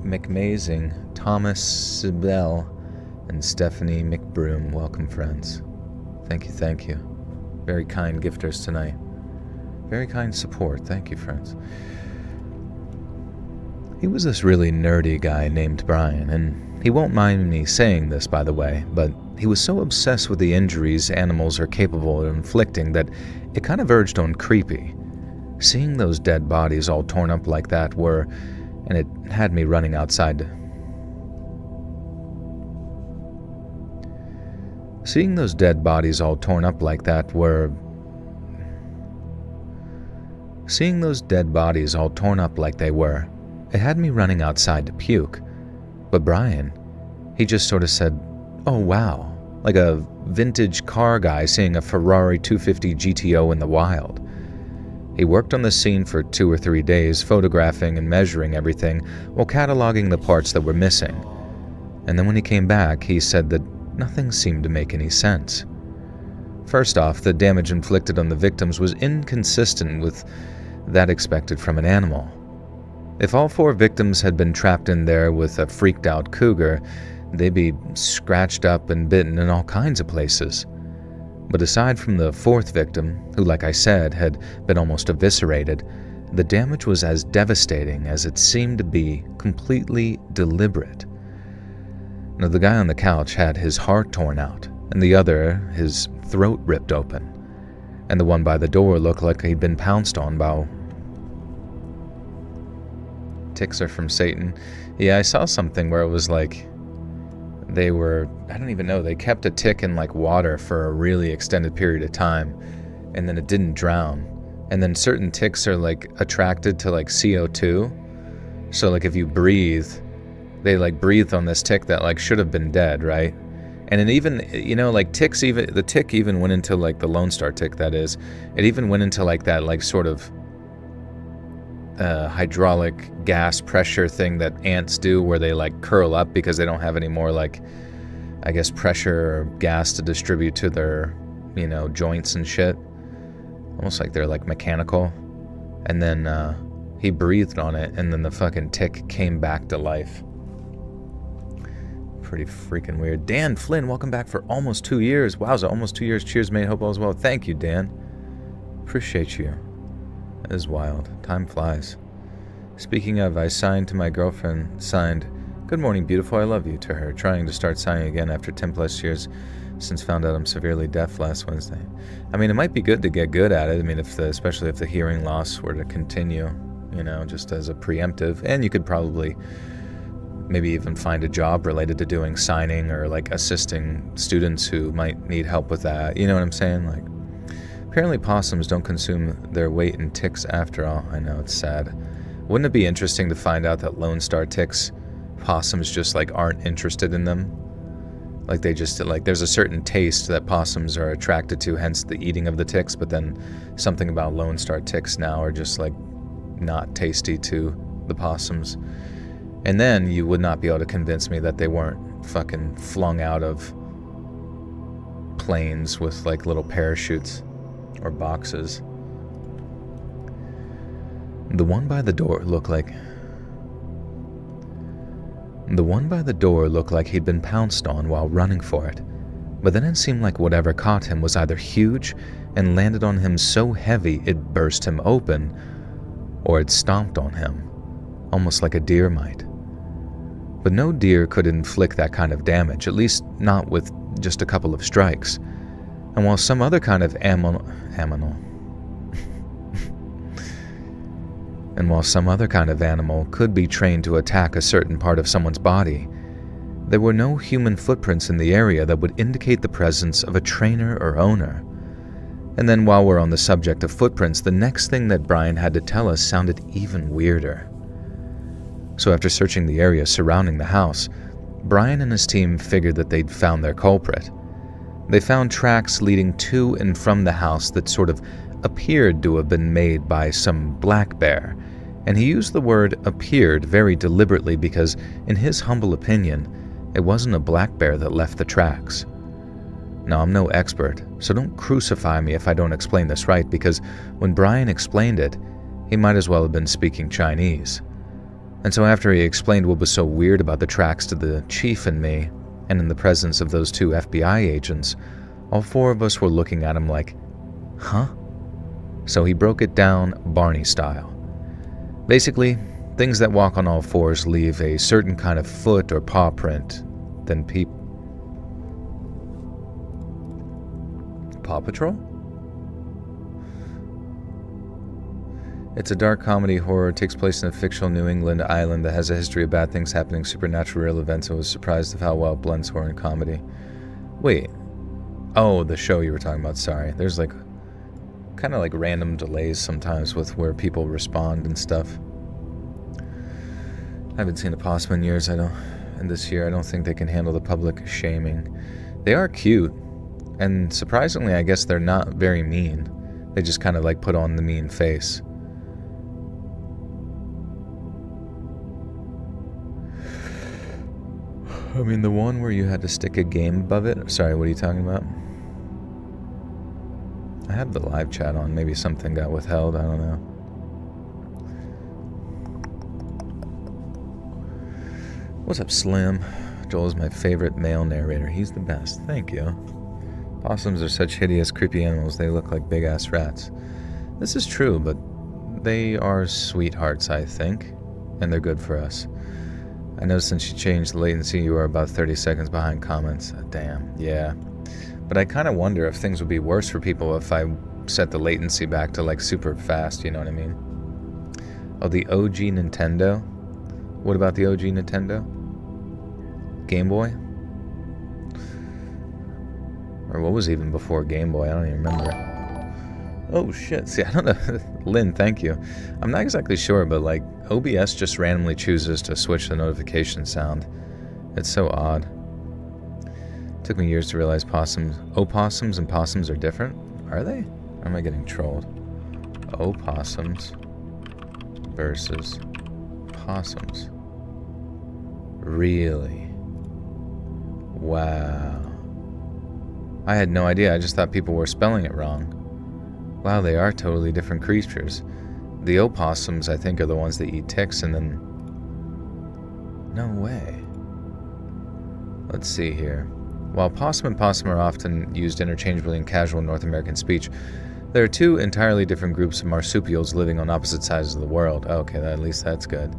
McMazing. Thomas Sibel. And Stephanie McBroom. Welcome, friends. Thank you. Very kind gifters tonight. Very kind support. Thank you, friends. He was this really nerdy guy named Brian, and he won't mind me saying this, by the way, but he was so obsessed with the injuries animals are capable of inflicting that it kind of verged on creepy. Seeing those dead bodies all torn up like that and it had me running outside Seeing those dead bodies all torn up like that they were, it had me running outside to puke. But Brian, he just sort of said, "Oh wow," like a vintage car guy seeing a Ferrari 250 GTO in the wild. He worked on the scene for 2 or 3 days, photographing and measuring everything while cataloging the parts that were missing. And then when he came back, he said that nothing seemed to make any sense. First off, the damage inflicted on the victims was inconsistent with that expected from an animal. If all 4 victims had been trapped in there with a freaked-out cougar, they'd be scratched up and bitten in all kinds of places. But aside from the 4th victim, who, like I said, had been almost eviscerated, the damage was as devastating as it seemed to be completely deliberate. Now, the guy on the couch had his heart torn out, and the other, his throat ripped open. And the one by the door looked like he'd been pounced on by... Ticks are from Satan. Yeah, I saw something where it was like they were, I don't even know, they kept a tick in like water for a really extended period of time, and then it didn't drown. And then certain ticks are like attracted to like CO2. So like if you breathe, they like breathed on this tick that like should have been dead, right? And it even, you know, like ticks, even the tick even went into like the Lone Star tick, that is, it even went into like that like sort of hydraulic gas pressure thing that ants do, where they like curl up because they don't have any more like, I guess, pressure or gas to distribute to their, you know, joints and shit. Almost like they're like mechanical. And then he breathed on it, and then the fucking tick came back to life. Pretty freaking weird. Dan Flynn, welcome back for almost 2 years. Wowza, almost 2 years. Cheers, mate. Hope all is well. Thank you, Dan. Appreciate you. That is wild. Time flies. Speaking of, I signed to my girlfriend, signed, "Good morning, beautiful, I love you," to her, trying to start signing again after 10 plus years since found out I'm severely deaf last Wednesday. I mean, it might be good to get good at it. I mean, especially if the hearing loss were to continue, you know, just as a preemptive. And you could probably maybe even find a job related to doing signing or like assisting students who might need help with that. You know what I'm saying? Like, apparently possums don't consume their weight in ticks after all. I know, it's sad. Wouldn't it be interesting to find out that Lone Star ticks, possums just like aren't interested in them? Like they just, like there's a certain taste that possums are attracted to, hence the eating of the ticks, but then something about Lone Star ticks now are just like not tasty to the possums. And then you would not be able to convince me that they weren't fucking flung out of planes with like little parachutes or boxes. The one by the door looked like The one by the door looked like he'd been pounced on while running for it, but then it seemed like whatever caught him was either huge and landed on him so heavy it burst him open, or it stomped on him, almost like a deer might. But no deer could inflict that kind of damage, at least not with just a couple of strikes. And while some other kind of animal could be trained to attack a certain part of someone's body, there were no human footprints in the area that would indicate the presence of a trainer or owner. And then while we're on the subject of footprints, the next thing that Brian had to tell us sounded even weirder. So after searching the area surrounding the house, Brian and his team figured that they'd found their culprit. They found tracks leading to and from the house that sort of appeared to have been made by some black bear, and he used the word appeared very deliberately because, in his humble opinion, it wasn't a black bear that left the tracks. Now, I'm no expert, so don't crucify me if I don't explain this right, because when Brian explained it, he might as well have been speaking Chinese. And so after he explained what was so weird about the tracks to the chief and me, and in the presence of those 2 FBI agents, all 4 of us were looking at him like, huh? So he broke it down Barney style. Basically, things that walk on all 4s leave a certain kind of foot or paw print than people. Paw Patrol? It's a dark comedy horror. It takes place in a fictional New England island that has a history of bad things happening, supernatural real events, and was surprised of how well it blends horror and comedy. Wait. Oh, the show you were talking about, sorry. There's like kind of like random delays sometimes with where people respond and stuff. I haven't seen a possum in years, and this year I don't think they can handle the public shaming. They are cute, and surprisingly I guess they're not very mean. They just kind of like put on the mean face. I mean, the one where you had to stick a game above it? Sorry, what are you talking about? I had the live chat on. Maybe something got withheld. I don't know. What's up, Slim? Joel is my favorite male narrator. He's the best. Thank you. Possums are such hideous, creepy animals. They look like big-ass rats. This is true, but they are sweethearts, I think. And they're good for us. I know since you changed the latency, you are about 30 seconds behind comments. Damn, yeah. But I kind of wonder if things would be worse for people if I set the latency back to like super fast, you know what I mean? Oh, the OG Nintendo? What about the OG Nintendo? Game Boy? Or what was even before Game Boy? I don't even remember. Oh shit, see, I don't know. Lynn, thank you. I'm not exactly sure, but like OBS just randomly chooses to switch the notification sound. It's so odd. Took me years to realize opossums and possums are different. Are they? Or am I getting trolled? Opossums versus possums. Really? Wow. I had no idea. I just thought people were spelling it wrong. Wow, they are totally different creatures. The opossums, I think, are the ones that eat ticks, and then... No way. Let's see here. While possum and possum are often used interchangeably in casual North American speech, there are 2 entirely different groups of marsupials living on opposite sides of the world. Okay, at least that's good.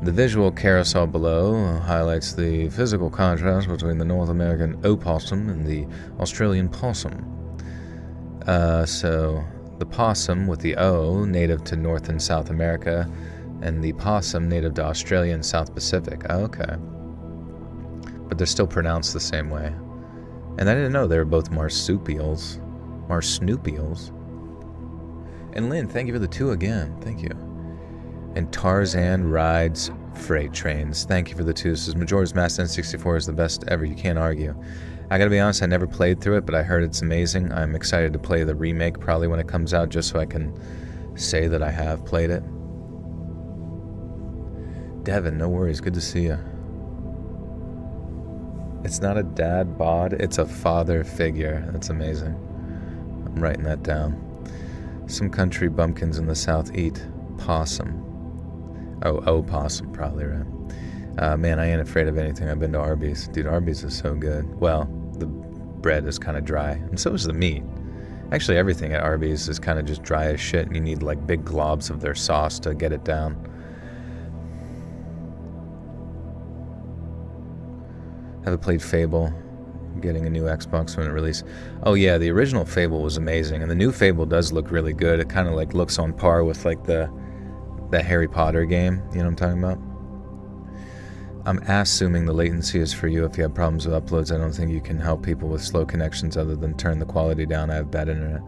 The visual carousel below highlights the physical contrast between the North American opossum and the Australian possum. So the possum with the O, native to North and South America, and the possum, native to Australia and South Pacific. Okay. But they're still pronounced the same way. And I didn't know they were both marsupials. Marsnoopials. And Lynn, thank you for the 2 again. Thank you. And Tarzan rides freight trains. Thank you for the 2. This is Majora's Mask N64 is the best ever. You can't argue. I gotta be honest, I never played through it, but I heard it's amazing. I'm excited to play the remake probably when it comes out, just so I can say that I have played it. Devin, no worries. Good to see you. It's not a dad bod, it's a father figure. That's amazing. I'm writing that down. Some country bumpkins in the south eat possum. Oh, opossum, probably, right? Man, I ain't afraid of anything. I've been to Arby's. Dude, Arby's is so good. Well, the bread is kind of dry, and so is the meat. Actually, everything at Arby's is kind of just dry as shit, and you need like big globs of their sauce to get it down. Haven't played Fable. Getting a new Xbox when it released. Oh yeah, the original Fable was amazing, and the new Fable does look really good. It kind of like looks on par with like the Harry Potter game. You know what I'm talking about? I'm assuming the latency is for you. If you have problems with uploads, I don't think you can help people with slow connections other than turn the quality down. I have bad internet.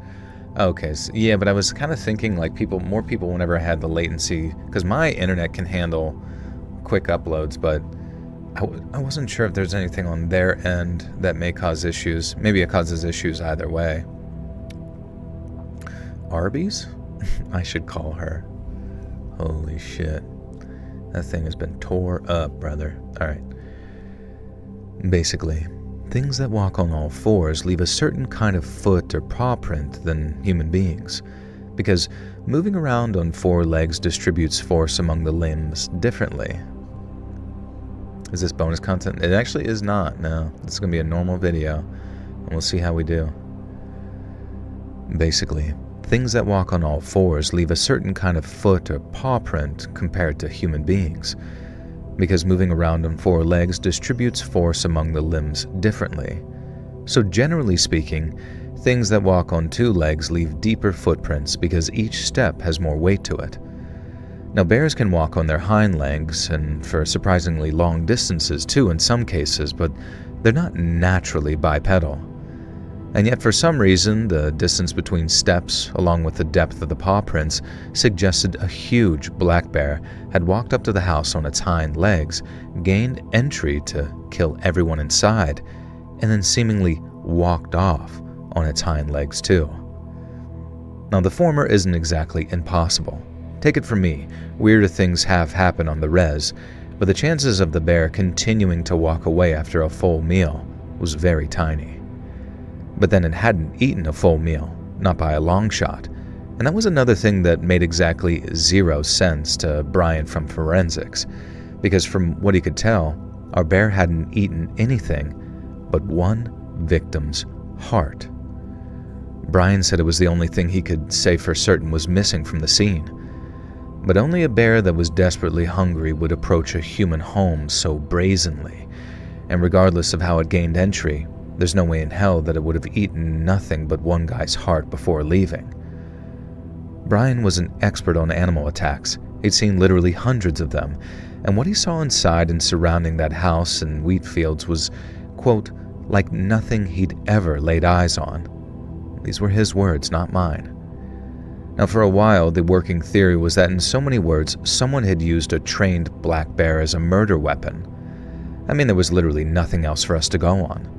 Okay, so, yeah, but I was kind of thinking like more people whenever I had the latency, because my internet can handle quick uploads, but I wasn't sure if there's anything on their end that may cause issues. Maybe it causes issues either way. Arby's? I should call her. Holy shit. That thing has been tore up, brother. Alright. Basically, things that walk on all fours leave a certain kind of foot or paw print than human beings, because moving around on four legs distributes force among the limbs differently. Is this bonus content? It actually is not, no. This is going to be a normal video, and we'll see how we do. Basically, things that walk on all fours leave a certain kind of foot or paw print compared to human beings, because moving around on four legs distributes force among the limbs differently. So generally speaking, things that walk on two legs leave deeper footprints because each step has more weight to it. Now, bears can walk on their hind legs, and for surprisingly long distances too in some cases, but they're not naturally bipedal. And yet for some reason, the distance between steps, along with the depth of the paw prints, suggested a huge black bear had walked up to the house on its hind legs, gained entry to kill everyone inside, and then seemingly walked off on its hind legs too. Now, the former isn't exactly impossible. Take it from me, weirder things have happened on the res, but the chances of the bear continuing to walk away after a full meal was very tiny. But then it hadn't eaten a full meal, not by a long shot, and that was another thing that made exactly zero sense to Brian from forensics, because from what he could tell, our bear hadn't eaten anything but one victim's heart. Brian said it was the only thing he could say for certain was missing from the scene. But only a bear that was desperately hungry would approach a human home so brazenly, and regardless of how it gained entry, there's no way in hell that it would have eaten nothing but one guy's heart before leaving. Brian was an expert on animal attacks. He'd seen literally hundreds of them, and what he saw inside and surrounding that house and wheat fields was, quote, like nothing he'd ever laid eyes on. These were his words, not mine. Now, for a while, the working theory was that in so many words, someone had used a trained black bear as a murder weapon. I mean, there was literally nothing else for us to go on.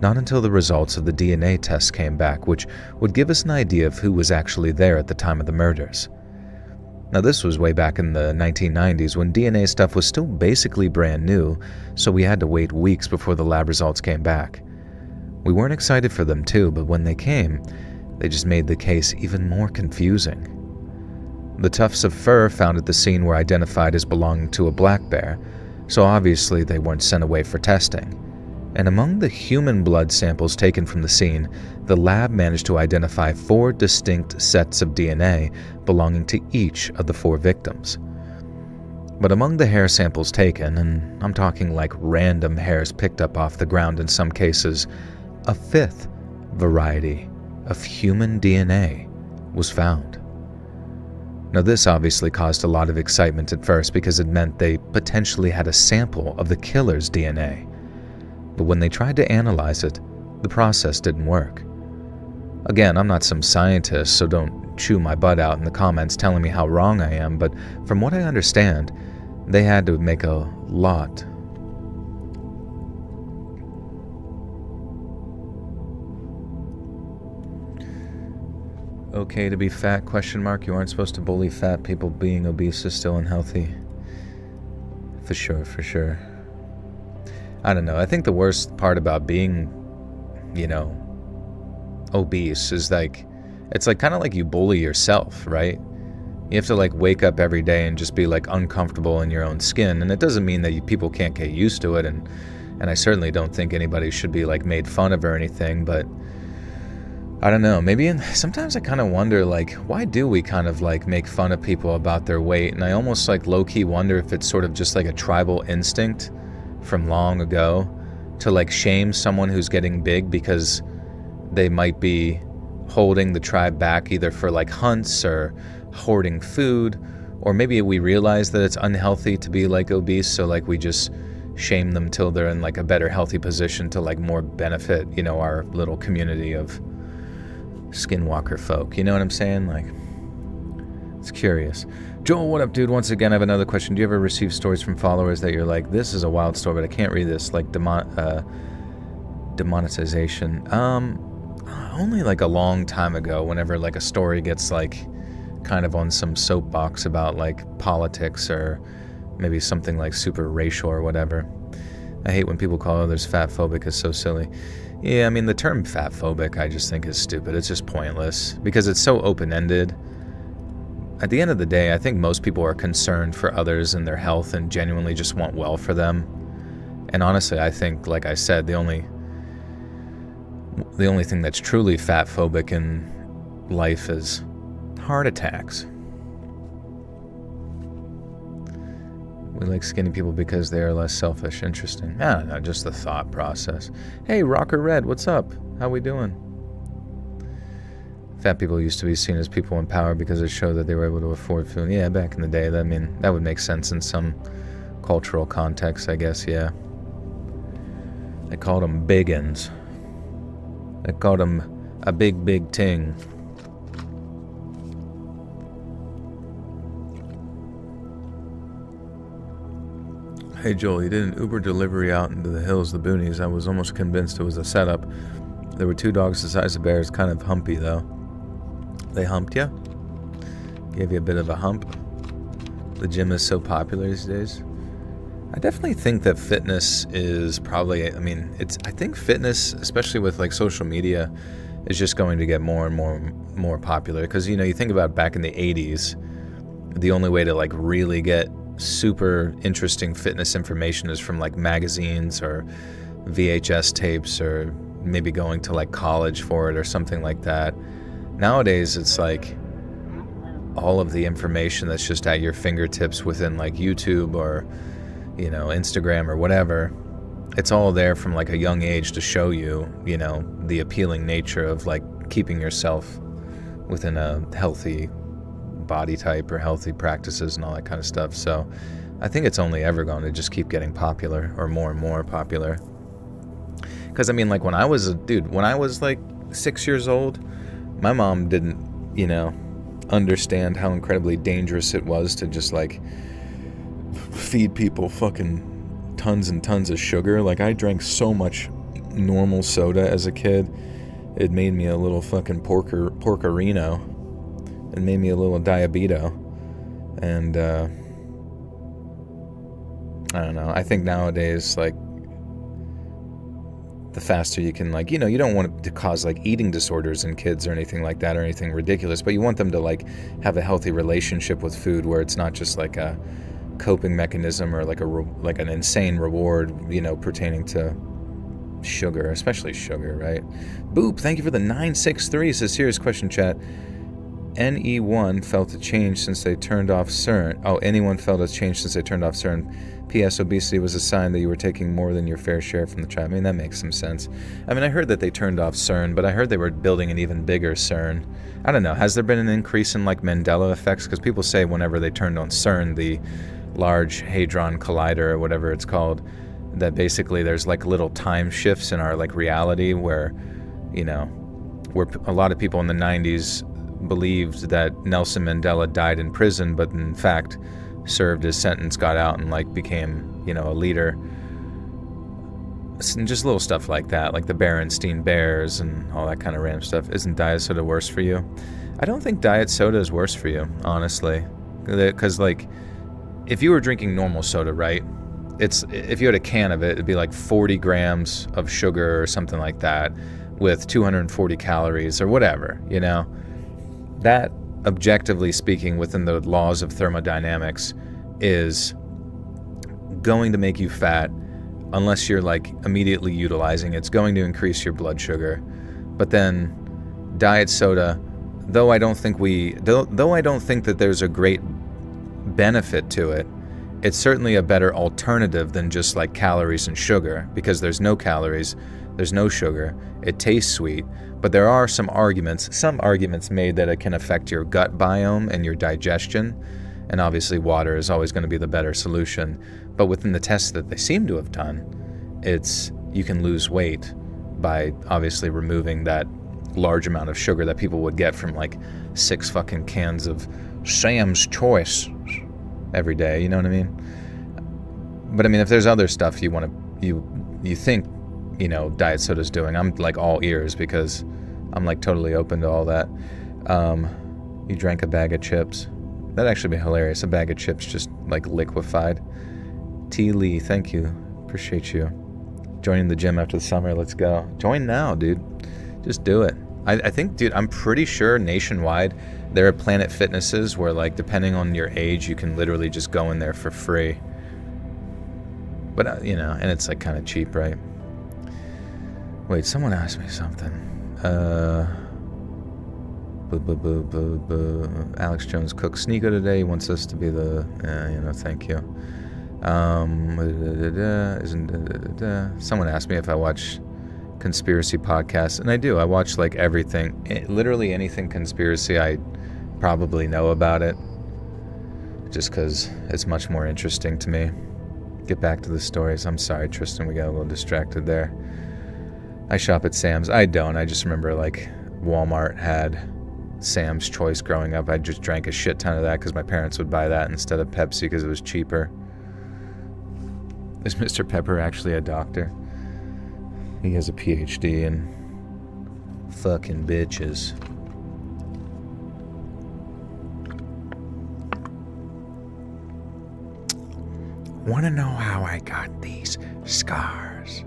Not until the results of the DNA tests came back, which would give us an idea of who was actually there at the time of the murders. Now, this was way back in the 1990s when DNA stuff was still basically brand new, so we had to wait weeks before the lab results came back. We weren't excited for them too, but when they came, they just made the case even more confusing. The tufts of fur found at the scene were identified as belonging to a black bear, so obviously they weren't sent away for testing. And among the human blood samples taken from the scene, the lab managed to identify 4 distinct sets of DNA belonging to each of the 4 victims. But among the hair samples taken, and I'm talking like random hairs picked up off the ground in some cases, a 5th variety of human DNA was found. Now, this obviously caused a lot of excitement at first because it meant they potentially had a sample of the killer's DNA. But when they tried to analyze it, the process didn't work. Again, I'm not some scientist, so don't chew my butt out in the comments telling me how wrong I am, but from what I understand, they had to make a lot. Okay to be fat, question mark? You aren't supposed to bully fat people. Being obese is still unhealthy. For sure, for sure. I don't know. I think the worst part about being, obese is like, it's like kind of like you bully yourself, right? You have to like wake up every day and just be like uncomfortable in your own skin. And it doesn't mean that people can't get used to it. And I certainly don't think anybody should be like made fun of or anything, but I don't know, maybe sometimes I kind of wonder, like, why do we kind of like make fun of people about their weight? And I almost like low-key wonder if it's sort of just like a tribal instinct from long ago to like shame someone who's getting big because they might be holding the tribe back either for like hunts or hoarding food, or maybe we realize that it's unhealthy to be like obese, so like we just shame them till they're in like a better healthy position to like more benefit, you know, our little community of skinwalker folk. You know what I'm saying? Like, it's curious. Joel, what up, dude? Once again, I have another question. Do you ever receive stories from followers that you're like, this is a wild story, but I can't read this, like demonetization? Only like a long time ago, whenever like a story gets like kind of on some soapbox about like politics or maybe something like super racial or whatever. I hate when people call others fat phobic. It's so silly. Yeah, I mean, the term fat phobic I just think is stupid. It's just pointless because it's so open-ended. At the end of the day, I think most people are concerned for others and their health and genuinely just want well for them. And honestly, I think, like I said, the only thing that's truly fat phobic in life is heart attacks. We like skinny people because they are less selfish. Interesting. I don't know, just the thought process. Hey, Rocker Red, what's up? How we doing? Fat people used to be seen as people in power because it showed that they were able to afford food. Yeah, back in the day, I mean, that would make sense in some cultural context, I guess, yeah. They called them biggins. They called them a big ting. Hey Joel, you did an Uber delivery out into the hills, the boonies. I was almost convinced it was a setup. There were 2 dogs the size of bears, kind of humpy though. They humped you? Gave you a bit of a hump? The gym is so popular these days. I definitely think that fitness is probably, I think fitness, especially with like social media, is just going to get more and more popular. Because, you know, you think about back in the 80s, the only way to like really get super interesting fitness information is from like magazines or VHS tapes or maybe going to like college for it or something like that. Nowadays it's like all of the information that's just at your fingertips within like YouTube or, you know, Instagram or whatever. It's all there from like a young age to show you, you know, the appealing nature of like keeping yourself within a healthy body type or healthy practices and all that kind of stuff. So I think it's only ever going to just keep getting popular or more and more popular. Because I mean, like when I was like 6 years old, my mom didn't, you know, understand how incredibly dangerous it was to just like feed people fucking tons and tons of sugar. Like I drank so much normal soda as a kid, it made me a little fucking porkerino. It made me a little diabeto. And I don't know, I think nowadays, like, the faster you can, like, you know, you don't want it to cause like eating disorders in kids or anything like that or anything ridiculous, but you want them to like have a healthy relationship with food where it's not just like a coping mechanism or like an insane reward, you know, pertaining to sugar, especially sugar, right? Boop, thank you for the 963. It's a serious question, chat. NE1 felt a change since they turned off CERN. Oh, anyone felt a change since they turned off CERN. P.S. Obesity was a sign that you were taking more than your fair share from the tribe. I mean, that makes some sense. I mean, I heard that they turned off CERN, but I heard they were building an even bigger CERN. I don't know. Has there been an increase in, like, Mandela effects? Because people say whenever they turned on CERN, the Large Hadron Collider or whatever it's called, that basically there's, like, little time shifts in our, like, reality where, you know, where a lot of people in the 90s believed that Nelson Mandela died in prison, but in fact served his sentence, got out, and like became, you know, a leader. And just little stuff like that, like the Berenstein Bears and all that kind of random stuff. Isn't diet soda worse for you? I don't think diet soda is worse for you, honestly, because like if you were drinking normal soda, right, it's, if you had a can of it, it'd be like 40 grams of sugar or something like that with 240 calories or whatever, you know. That objectively speaking, within the laws of thermodynamics, is going to make you fat unless you're like immediately utilizing it. It's going to increase your blood sugar. But then diet soda, though I don't think that there's a great benefit to it, it's certainly a better alternative than just like calories and sugar, because there's no calories, there's no sugar, it tastes sweet. But there are some arguments made that it can affect your gut biome and your digestion, and obviously water is always going to be the better solution. But within the tests that they seem to have done, you can lose weight by obviously removing that large amount of sugar that people would get from like 6 fucking cans of Sam's Choice every day, you know what I mean? But I mean, if there's other stuff you think, you know, diet soda's doing, I'm like all ears, because I'm like totally open to all that. You drank a bag of chips. That'd actually be hilarious. A bag of chips just like liquefied. T. Lee, thank you. Appreciate you. Joining the gym after the summer. Let's go. Join now, dude. Just do it. I think, dude, I'm pretty sure nationwide there are Planet Fitnesses where, like, depending on your age, you can literally just go in there for free. But, you know, and it's like kind of cheap, right? Wait, someone asked me something. Alex Jones cooks Sneeko today. He wants us to be the, you know, thank you. Someone asked me if I watch conspiracy podcasts, and I do. I watch like everything, literally anything conspiracy. I probably know about it, just because it's much more interesting to me. Get back to the stories. I'm sorry, Tristan, we got a little distracted there. I shop at Sam's. I don't. I just remember like Walmart had Sam's Choice growing up. I just drank a shit ton of that because my parents would buy that instead of Pepsi because it was cheaper. Is Mr. Pepper actually a doctor? He has a PhD in fucking bitches. Want to know how I got these scars?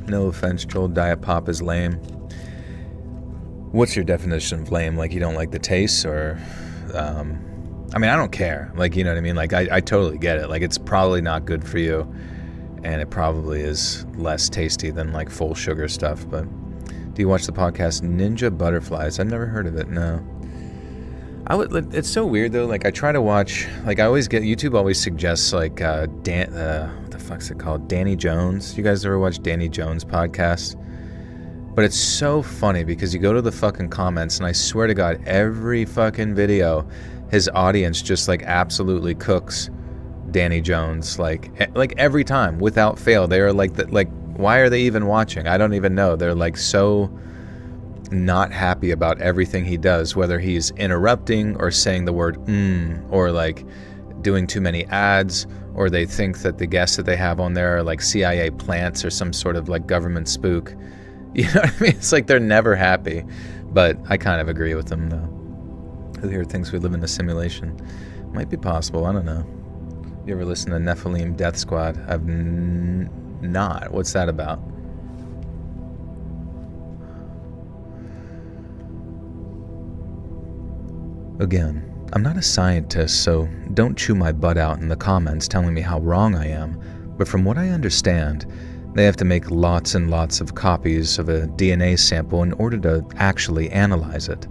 No offense, Joel. Diet Pop is lame. What's your definition of lame? Like, you don't like the taste, or... I mean, I don't care. Like, you know what I mean? Like, I totally get it. Like, it's probably not good for you, and it probably is less tasty than, like, full sugar stuff. But do you watch the podcast Ninja Butterflies? I've never heard of it, no. It's so weird, though. Like, I try to watch... Like, I always get... YouTube always suggests, like, what the fuck's it called? Danny Jones. You guys ever watch Danny Jones' podcast? But it's so funny because you go to the fucking comments, and I swear to God, every fucking video... his audience just like absolutely cooks Danny Jones, like every time without fail. They are like, why are they even watching? I don't even know. They're like so not happy about everything he does, whether he's interrupting or saying the word or like doing too many ads, or they think that the guests that they have on there are like CIA plants or some sort of like government spook. You know what I mean? It's like they're never happy. But I kind of agree with them though. Who here thinks we live in a simulation? Might be possible, I don't know. You ever listen to Nephilim Death Squad? I've not. What's that about? Again, I'm not a scientist, so don't chew my butt out in the comments telling me how wrong I am, but from what I understand, they have to make lots and lots of copies of a DNA sample in order to actually analyze it.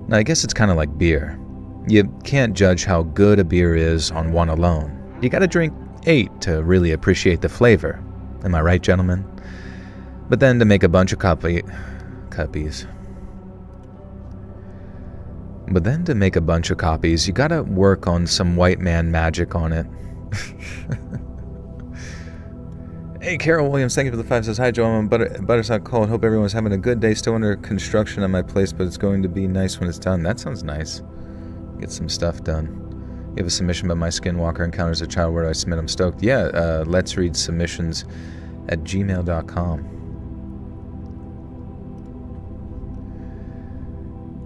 Now, I guess it's kind of like beer. You can't judge how good a beer is on one alone. You gotta drink 8 to really appreciate the flavor. Am I right, gentlemen? But then to make a bunch of copies... But then to make a bunch of copies, you gotta work on some white man magic on it. Hey, Carol Williams, thank you for the 5 says, hi, Joel, I'm Butterside Cold. Hope everyone's having a good day. Still under construction on my place, but it's going to be nice when it's done. That sounds nice. Get some stuff done. You have a submission about my Skinwalker encounters a child. Where do I submit? I'm stoked. Yeah, let's read submissions at gmail.com.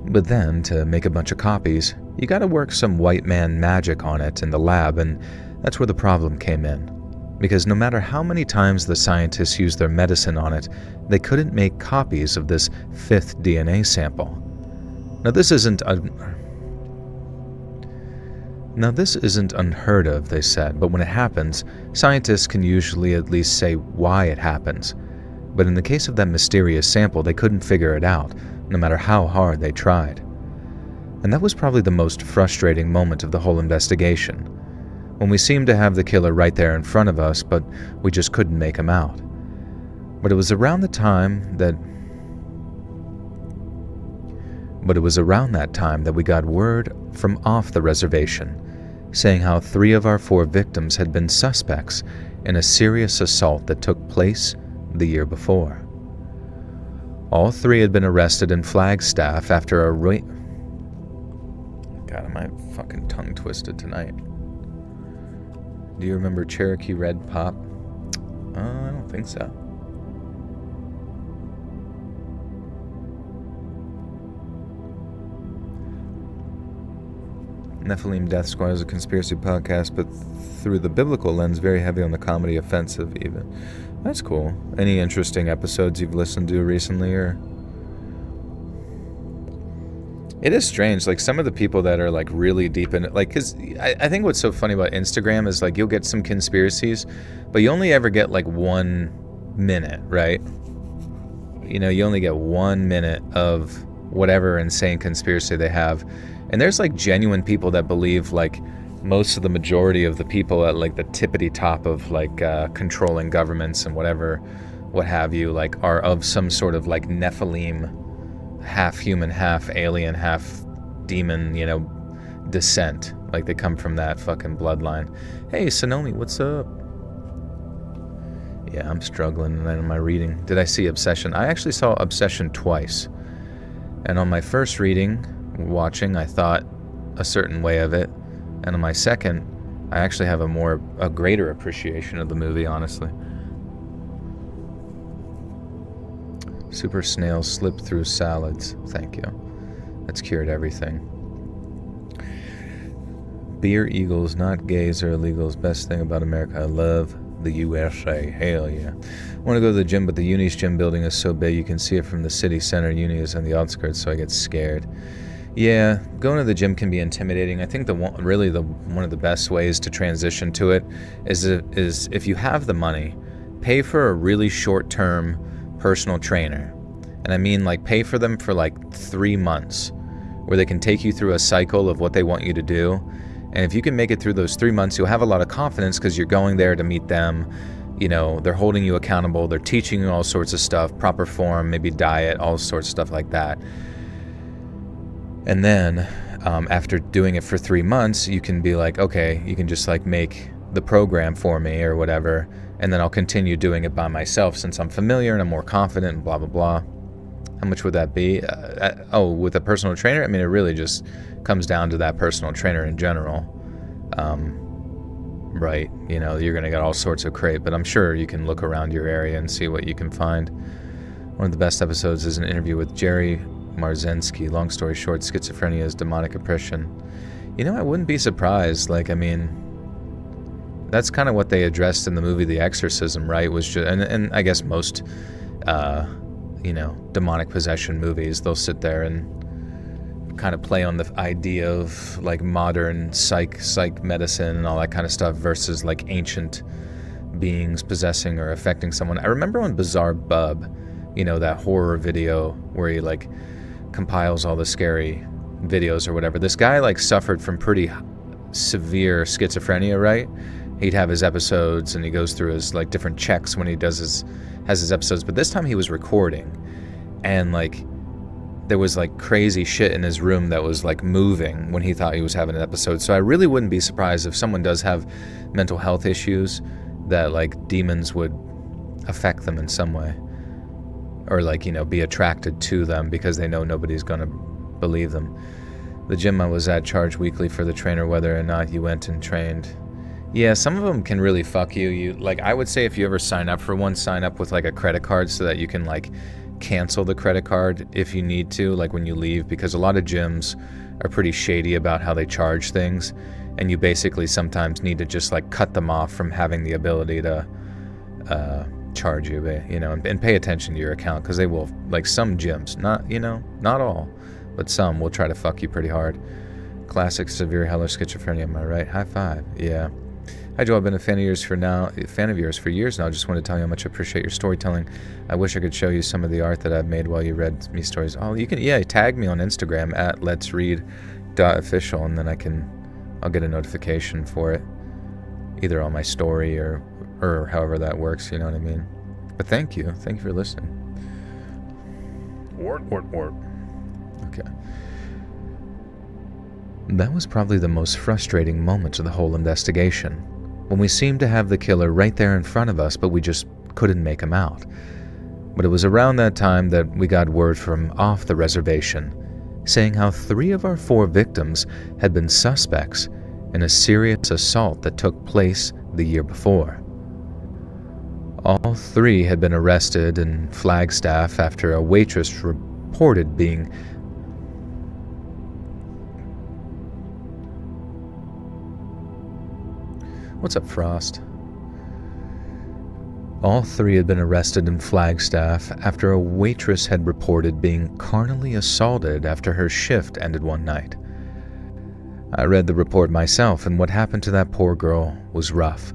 But then, to make a bunch of copies, you gotta work some white man magic on it in the lab, and that's where the problem came in. because no matter how many times the scientists used their medicine on it, they couldn't make copies of this 5th DNA sample. Now this isn't unheard of, they said, but when it happens, scientists can usually at least say why it happens. But in the case of that mysterious sample, they couldn't figure it out, no matter how hard they tried. And that was probably the most frustrating moment of the whole investigation, when we seemed to have the killer right there in front of us, but we just couldn't make him out. But it was around that time that we got word from off the reservation, saying how 3 of our 4 victims had been suspects in a serious assault that took place the year before. All 3 had been arrested in Flagstaff after a God, am I fucking tongue twisted tonight? Do you remember Cherokee Red Pop? I don't think so. Nephilim Death Squad is a conspiracy podcast, but through the biblical lens, very heavy on the comedy, offensive even. That's cool. Any interesting episodes you've listened to recently, or? It is strange, like some of the people that are like really deep in it, like, because I think what's so funny about Instagram is like you'll get some conspiracies, but you only ever get like 1 minute, right? You know, you only get 1 minute of whatever insane conspiracy they have. And there's like genuine people that believe like most of the majority of the people at like the tippity top of like controlling governments and whatever, what have you, like are of some sort of like Nephilim, half human, half alien, half demon, you know, descent. Like they come from that fucking bloodline. Hey, Sonomi, what's up? Yeah, I'm struggling tonight in my reading. Did I see Obsession? I actually saw Obsession twice. And on my first watching, I thought a certain way of it. And on my second, I actually have a greater appreciation of the movie, honestly. Super snails slip through salads. Thank you. That's cured everything. Beer eagles, not gays or illegals. Best thing about America. I love the USA. Hell yeah. I want to go to the gym, but the Uni's gym building is so big you can see it from the city center. Uni is on the outskirts, so I get scared. Yeah, going to the gym can be intimidating. I think one of the best ways to transition to it is if you have the money, pay for a really short-term personal trainer. And I mean like pay for them for like 3 months where they can take you through a cycle of what they want you to do. And if you can make it through those 3 months, you'll have a lot of confidence because you're going there to meet them. You know, they're holding you accountable. They're teaching you all sorts of stuff, proper form, maybe diet, all sorts of stuff like that. And then after doing it for 3 months, you can be like, okay, you can just like make the program for me or whatever. And then I'll continue doing it by myself since I'm familiar and I'm more confident and blah, blah, blah. How much would that be? With a personal trainer? I mean, it really just comes down to that personal trainer in general. Right, you know, you're going to get all sorts of crate, but I'm sure you can look around your area and see what you can find. One of the best episodes is an interview with Jerry Marzensky. Long story short, schizophrenia is demonic oppression. You know, I wouldn't be surprised. Like, I mean, that's kind of what they addressed in the movie The Exorcism, right? Was just, and I guess most, demonic possession movies, they'll sit there and kind of play on the idea of like modern psych medicine and all that kind of stuff versus like ancient beings possessing or affecting someone. I remember on Bizarre Bub, you know, that horror video where he like compiles all the scary videos or whatever. This guy like suffered from pretty severe schizophrenia, right? He'd have his episodes and he goes through his like different checks when he has his episodes, but this time he was recording and like there was like crazy shit in his room that was like moving when he thought he was having an episode. So I really wouldn't be surprised if someone does have mental health issues that like demons would affect them in some way, or like, you know, be attracted to them because they know nobody's gonna believe them. The gym I was at charged weekly for the trainer whether or not you went and trained. Yeah, some of them can really fuck you. You like, I would say if you ever sign up for one, sign up with like a credit card so that you can like cancel the credit card if you need to, like when you leave, because a lot of gyms are pretty shady about how they charge things, and you basically sometimes need to just like cut them off from having the ability to charge you, and pay attention to your account, because they will, like some gyms, not all, but some will try to fuck you pretty hard. Classic severe Heller schizophrenia, am I right? High five. Yeah. Hi Joel, I've been a fan of yours for years now. Just want to tell you how much I appreciate your storytelling. I wish I could show you some of the art that I've made while you read me stories. Oh, you can, tag me on Instagram at letsread.official, and then I'll get a notification for it, either on my story or however that works, you know what I mean? But thank you for listening. Wart. Okay. That was probably the most frustrating moment of the whole investigation, when we seemed to have the killer right there in front of us, but we just couldn't make him out. But it was around that time that we got word from off the reservation, saying how 3 of our 4 victims had been suspects in a serious assault that took place the year before. All 3 had been arrested in Flagstaff after a waitress reported being What's up, Frost? All 3 had been arrested in Flagstaff after a waitress had reported being carnally assaulted after her shift ended one night. I read the report myself, and what happened to that poor girl was rough.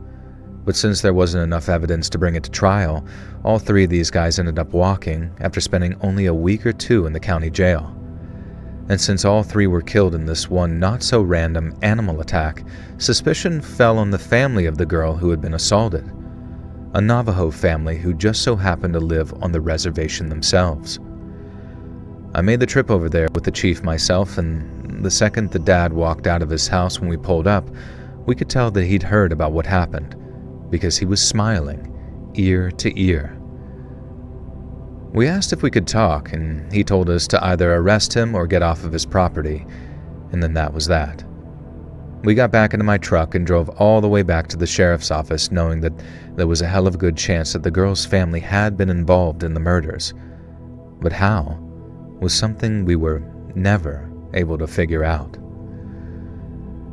But since there wasn't enough evidence to bring it to trial, all 3 of these guys ended up walking after spending only a week or 2 in the county jail. And since all 3 were killed in this one not-so-random animal attack, suspicion fell on the family of the girl who had been assaulted, a Navajo family who just so happened to live on the reservation themselves. I made the trip over there with the chief myself, and the second the dad walked out of his house when we pulled up, we could tell that he'd heard about what happened, because he was smiling, ear to ear. We asked if we could talk, and he told us to either arrest him or get off of his property, and then that was that. We got back into my truck and drove all the way back to the sheriff's office, knowing that there was a hell of a good chance that the girl's family had been involved in the murders. But how was something we were never able to figure out.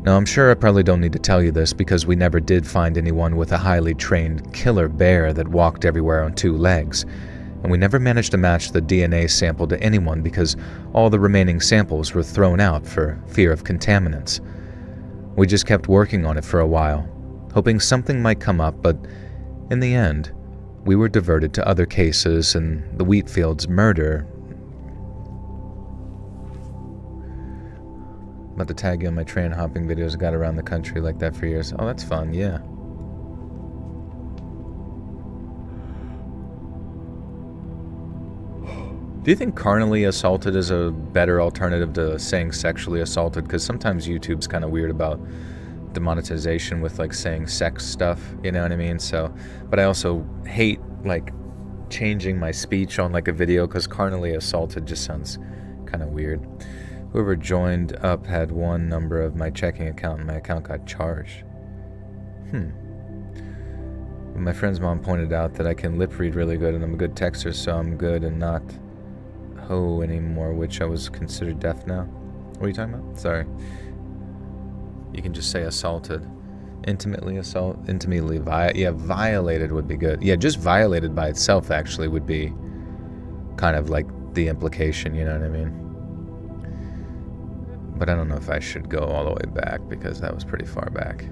Now, I'm sure I probably don't need to tell you this, because we never did find anyone with a highly trained killer bear that walked everywhere on 2 legs, and we never managed to match the DNA sample to anyone because all the remaining samples were thrown out for fear of contaminants. We just kept working on it for a while, hoping something might come up, but in the end, we were diverted to other cases, and the Wheatfields murder. About to tag you on my train hopping videos. I got around the country like that for years. Oh, that's fun, yeah. Do you think carnally assaulted is a better alternative to saying sexually assaulted? Because sometimes YouTube's kind of weird about demonetization with like saying sex stuff, you know what I mean? So, but I also hate like changing my speech on like a video, because carnally assaulted just sounds kind of weird. Whoever joined up had one number of my checking account, and my account got charged. My friend's mom pointed out that I can lip read really good, and I'm a good texter, so I'm good and not ho anymore, which I was considered deaf now. What are you talking about? Sorry. You can just say assaulted. Violated would be good. Yeah, just violated by itself actually would be kind of like the implication, you know what I mean? But I don't know if I should go all the way back, because that was pretty far back.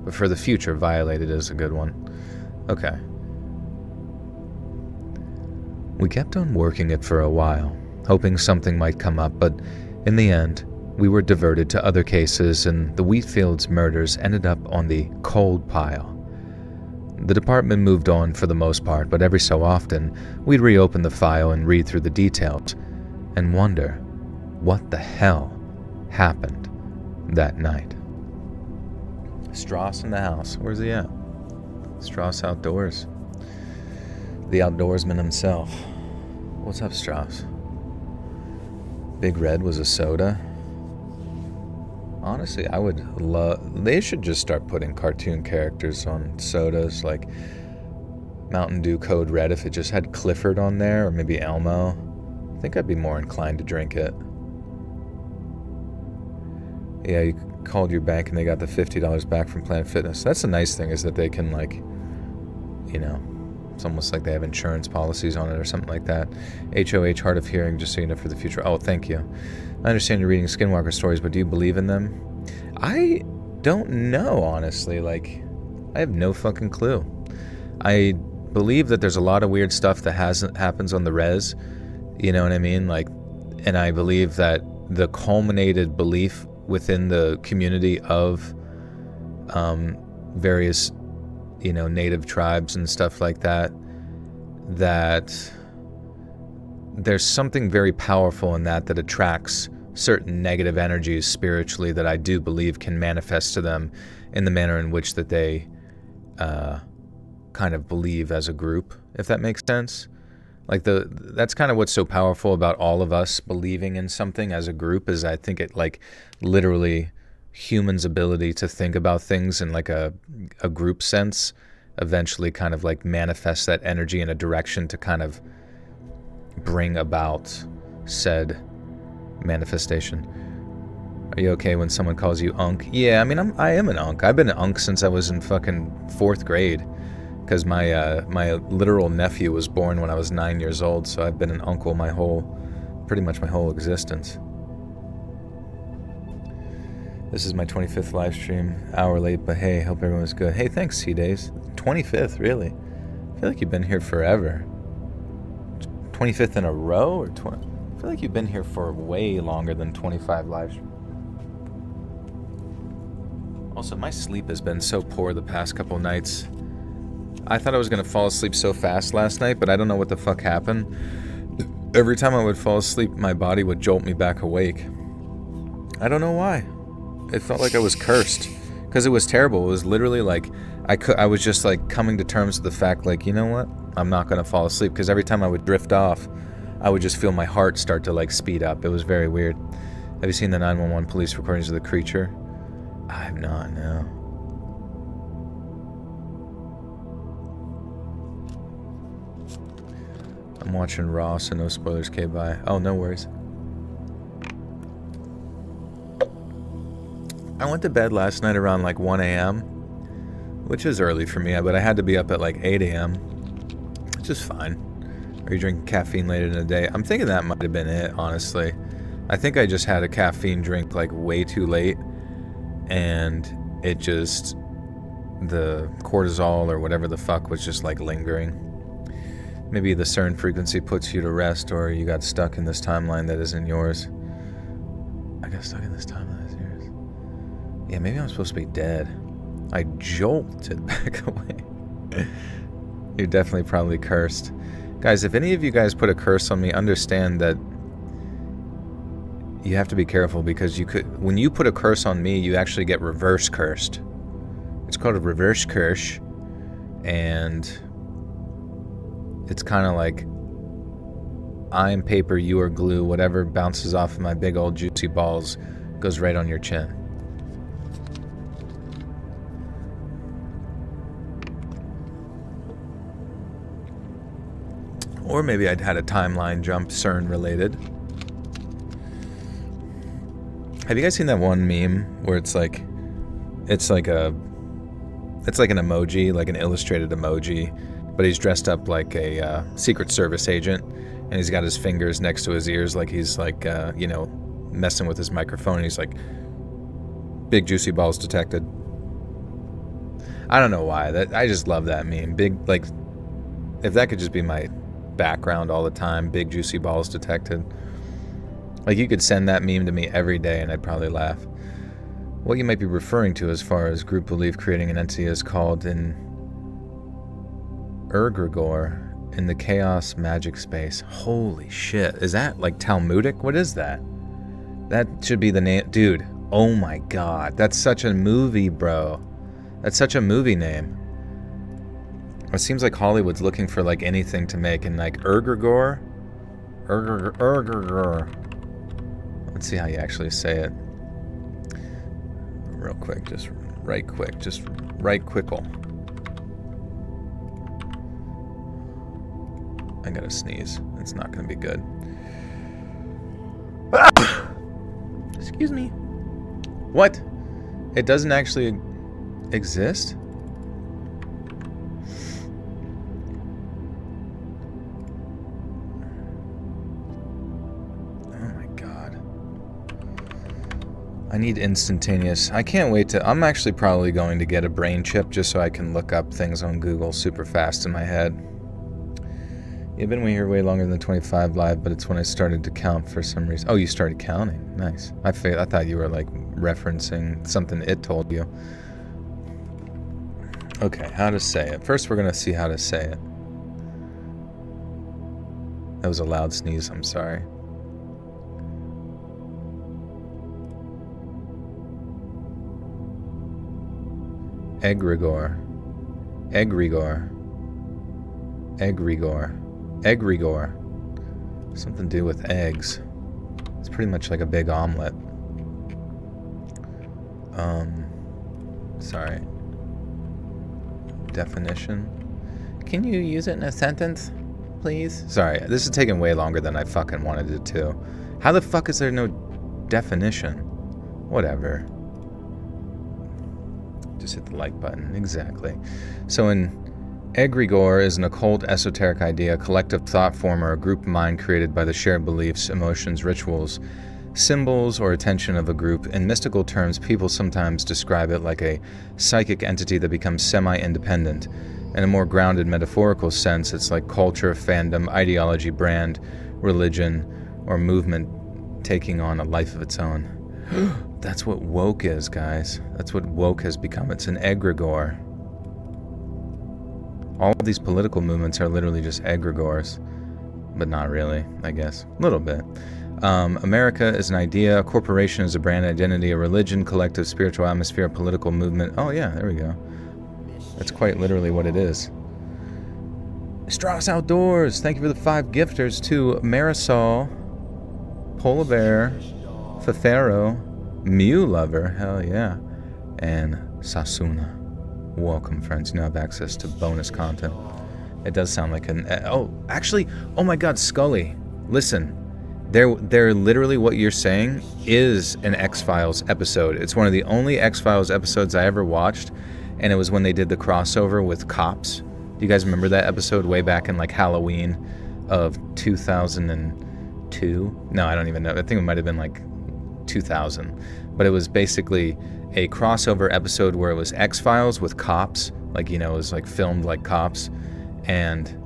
But for the future, violated is a good one. Okay. We kept on working it for a while, hoping something might come up, but in the end, we were diverted to other cases, and the Wheatfields murders ended up on the cold pile. The department moved on for the most part, but every so often, we'd reopen the file and read through the details, and wonder what the hell happened that night. Strauss in the house. Where's he at? Strauss outdoors. The outdoorsman himself. What's up, Strauss? Big Red was a soda. Honestly, I would love... They should just start putting cartoon characters on sodas, like Mountain Dew Code Red. If it just had Clifford on there, or maybe Elmo, I think I'd be more inclined to drink it. Yeah, you called your bank and they got the $50 back from Planet Fitness. That's the nice thing, is that they can, like, you know, it's almost like they have insurance policies on it or something like that. HOH, hard of hearing, just so you know for the future. Oh, thank you. I understand you're reading Skinwalker stories, but do you believe in them? I don't know, honestly. Like, I have no fucking clue. I believe that there's a lot of weird stuff that happens on the res. You know what I mean? Like, and I believe that the culminated belief within the community of various, you know, native tribes and stuff like that, that there's something very powerful in that attracts certain negative energies spiritually that I do believe can manifest to them in the manner in which that they kind of believe as a group, if that makes sense. Like, that's kind of what's so powerful about all of us believing in something as a group, is I think it, like, literally humans' ability to think about things in like a group sense eventually kind of like manifests that energy in a direction to kind of bring about said manifestation. Are you okay when someone calls you Unk? Yeah, I mean, I am an Unk. I've been an Unk since I was in fucking 4th grade. Because my literal nephew was born when I was 9 years old, so I've been an uncle pretty much my whole existence. This is my 25th live stream, hour late, but hey, hope everyone's good. Hey, thanks, C-Days. 25th, really? I feel like you've been here forever. 25th in a row, or 20? I feel like you've been here for way longer than 25 live streams. Also, my sleep has been so poor the past couple nights. I thought I was going to fall asleep so fast last night, but I don't know what the fuck happened. Every time I would fall asleep, my body would jolt me back awake. I don't know why. It felt like I was cursed. Because it was terrible. It was literally like, I was just like coming to terms with the fact, like, you know what? I'm not going to fall asleep. Because every time I would drift off, I would just feel my heart start to like speed up. It was very weird. Have you seen the 911 police recordings of the creature? I have not, no. I'm watching Raw, so no spoilers, K-bye. Oh, no worries. I went to bed last night around like 1 a.m., which is early for me, but I had to be up at like 8 a.m., which is fine. Are you drinking caffeine later in the day? I'm thinking that might have been it, honestly. I think I just had a caffeine drink like way too late, and it just, the cortisol or whatever the fuck was just like lingering. Maybe the CERN frequency puts you to rest, or you got stuck in this timeline that isn't yours. I got stuck in this timeline that isn't yours. Yeah, maybe I'm supposed to be dead. I jolted back away. You're definitely probably cursed. Guys, if any of you guys put a curse on me, understand that you have to be careful, because you could, when you put a curse on me, you actually get reverse cursed. It's called a reverse curse, and it's kind of like, I am paper, you are glue. Whatever bounces off of my big old juicy balls goes right on your chin. Or maybe I'd had a timeline jump, CERN related. Have you guys seen that one meme where it's like an emoji, like an illustrated emoji, but he's dressed up like a Secret Service agent, and he's got his fingers next to his ears like he's like, you know, messing with his microphone, and he's like, big juicy balls detected. I don't know why. I just love that meme. Big, like, if that could just be my background all the time, big juicy balls detected. Like, you could send that meme to me every day and I'd probably laugh. What you might be referring to as far as group belief creating an entity is called in Egregore in the chaos magic space. Holy shit. Is that like Talmudic? What is that? That should be the name. Dude, oh my god. That's such a movie, bro. That's such a movie name. It seems like Hollywood's looking for like anything to make, and like Egregore? Egregore. Let's see how you actually say it. Real quick, just right quickle. I gotta sneeze. It's not gonna be good. Excuse me. What? It doesn't actually exist? I need instantaneous. I can't wait to... I'm actually probably going to get a brain chip just so I can look up things on Google super fast in my head. You've been here way longer than 25 live, but it's when I started to count for some reason. Oh, you started counting. Nice. I thought you were like referencing something it told you. Okay, how to say it. First, we're going to see how to say it. That was a loud sneeze. I'm sorry. Egregore. Egregore. Egregore. Egregore. Something to do with eggs. It's pretty much like a big omelet. Sorry. Definition. Can you use it in a sentence, please? Sorry, this is taking way longer than I fucking wanted it to. How the fuck is there no definition? Whatever. Just hit the like button. Exactly. So an egregore is an occult esoteric idea, a collective thought form, or a group mind created by the shared beliefs, emotions, rituals, symbols, or attention of a group. In mystical terms, people sometimes describe it like a psychic entity that becomes semi-independent. In a more grounded metaphorical sense, it's like culture, fandom, ideology, brand, religion, or movement taking on a life of its own. That's what woke is, guys. That's what woke has become. It's an egregore. All of these political movements are literally just egregores. But not really, I guess. A little bit. America is an idea. A corporation is a brand identity. A religion, collective, spiritual atmosphere, political movement. Oh yeah, there we go. That's quite literally what it is. Strauss Outdoors. Thank you for the 5 gifters to Marisol, Polar Bear, Fafero, Mew Lover, hell yeah, and Sasuna. Welcome, friends. You now have access to bonus content. It does sound like an... Oh, actually, oh my god, Scully. Listen, they're literally what you're saying is an X-Files episode. It's one of the only X-Files episodes I ever watched, and it was when they did the crossover with Cops. Do you guys remember that episode way back in like Halloween of 2002? No, I don't even know. I think it might have been like 2000. But it was basically a crossover episode where it was X-Files with Cops. Like, you know, it was like filmed like Cops. And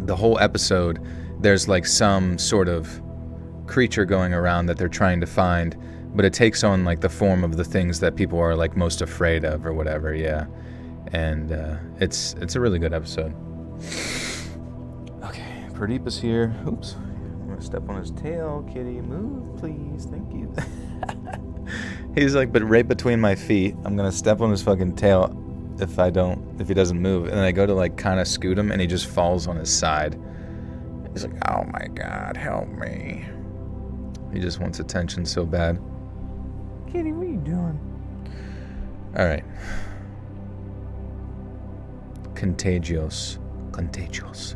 the whole episode, there's like some sort of creature going around that they're trying to find, but it takes on like the form of the things that people are like most afraid of or whatever, yeah. And it's a really good episode. Okay, Pradeep is here. Oops, I'm gonna step on his tail. Kitty, move, please. Thank you. He's like, but right between my feet. I'm gonna step on his fucking tail if he doesn't move. And then I go to like kind of scoot him, and he just falls on his side. He's like, oh my god, help me. He just wants attention so bad. Kitty, what are you doing? Alright. Contagious. Contagious.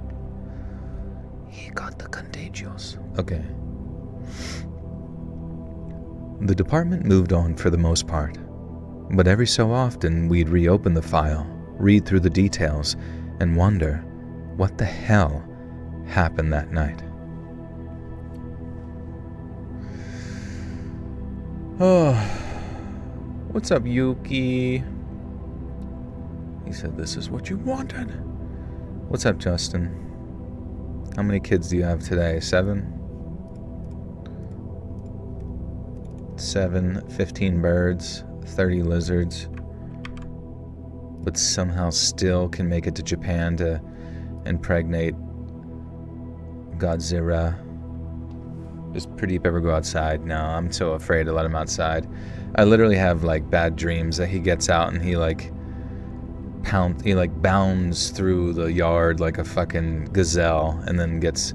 He got the contagious. Okay. The department moved on for the most part, but every so often we'd reopen the file, read through the details, and wonder what the hell happened that night. Oh, what's up, Yuki? He said this is what you wanted. What's up, Justin? How many kids do you have today? 7? 15 birds, 30 lizards, but somehow still can make it to Japan to impregnate Godzilla. Does Pradeep ever go outside? No, I'm so afraid to let him outside. I literally have like bad dreams that he gets out and he bounds through the yard like a fucking gazelle and then gets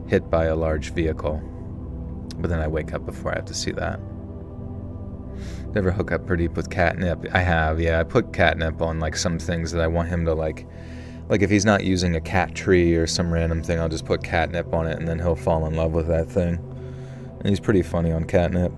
hit by a large vehicle. But then I wake up before I have to see that. Never hook up Pradeep with catnip. I have, yeah. I put catnip on like some things that I want him to like if he's not using a cat tree or some random thing, I'll just put catnip on it and then he'll fall in love with that thing. And he's pretty funny on catnip.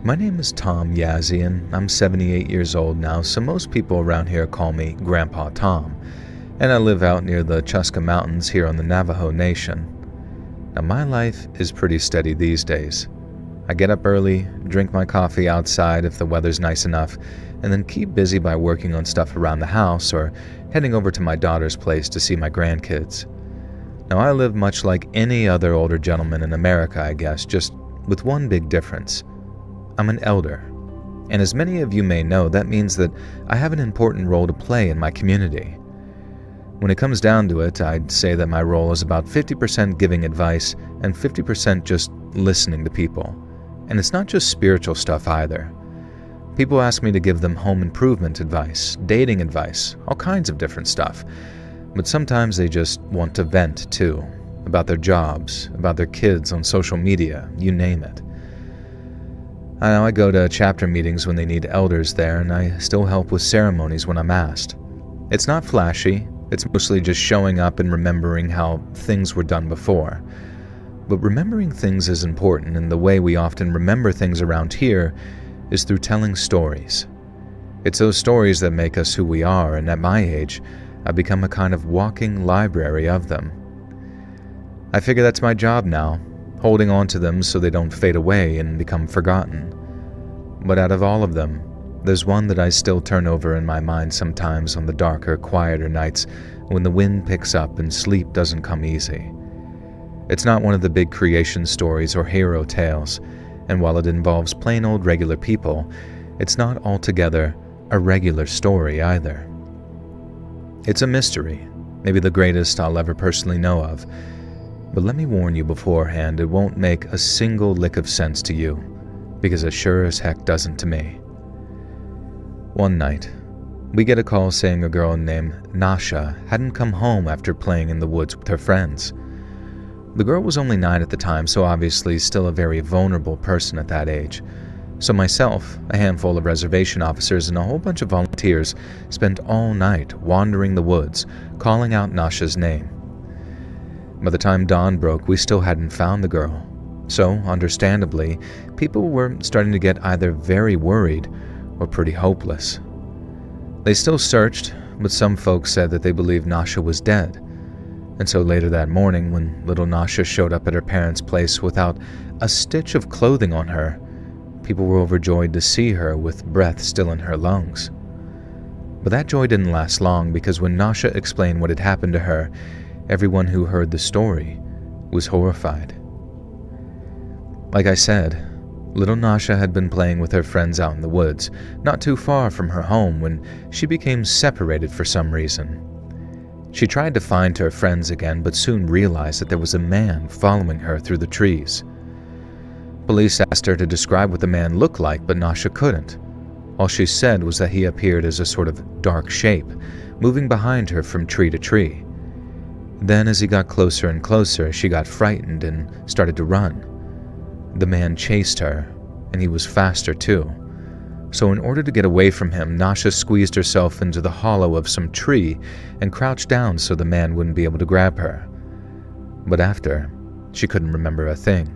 My name is Tom Yazian. I'm 78 years old now, so most people around here call me Grandpa Tom, and I live out near the Chuska Mountains here on the Navajo Nation. Now, my life is pretty steady these days. I get up early, drink my coffee outside if the weather's nice enough, and then keep busy by working on stuff around the house or heading over to my daughter's place to see my grandkids. Now, I live much like any other older gentleman in America, I guess, just with one big difference. I'm an elder, and as many of you may know, that means that I have an important role to play in my community. When it comes down to it, I'd say that my role is about 50% giving advice and 50% just listening to people. And it's not just spiritual stuff either. People ask me to give them home improvement advice, dating advice, all kinds of different stuff. But sometimes they just want to vent too, about their jobs, about their kids on social media, you name it. I know I go to chapter meetings when they need elders there, and I still help with ceremonies when I'm asked. It's not flashy, it's mostly just showing up and remembering how things were done before. But remembering things is important, and the way we often remember things around here is through telling stories. It's those stories that make us who we are, and at my age, I've become a kind of walking library of them. I figure that's my job now, holding on to them so they don't fade away and become forgotten. But out of all of them, there's one that I still turn over in my mind sometimes on the darker, quieter nights when the wind picks up and sleep doesn't come easy. It's not one of the big creation stories or hero tales, and while it involves plain old regular people, it's not altogether a regular story either. It's a mystery, maybe the greatest I'll ever personally know of, but let me warn you beforehand, it won't make a single lick of sense to you, because it sure as heck doesn't to me. One night, we get a call saying a girl named Nasha hadn't come home after playing in the woods with her friends. The girl was only 9 at the time, so obviously still a very vulnerable person at that age. So myself, a handful of reservation officers, and a whole bunch of volunteers spent all night wandering the woods, calling out Nasha's name. By the time dawn broke, we still hadn't found the girl. So, understandably, people were starting to get either very worried or pretty hopeless. They still searched, but some folks said that they believed Nasha was dead. And so later that morning, when little Nasha showed up at her parents' place without a stitch of clothing on her, people were overjoyed to see her with breath still in her lungs. But that joy didn't last long, because when Nasha explained what had happened to her, everyone who heard the story was horrified. Like I said, little Nasha had been playing with her friends out in the woods, not too far from her home, when she became separated for some reason. She tried to find her friends again, but soon realized that there was a man following her through the trees. Police asked her to describe what the man looked like, but Nasha couldn't. All she said was that he appeared as a sort of dark shape, moving behind her from tree to tree. Then, as he got closer and closer, she got frightened and started to run. The man chased her, and he was faster too. So in order to get away from him, Nasha squeezed herself into the hollow of some tree and crouched down so the man wouldn't be able to grab her. But after, she couldn't remember a thing.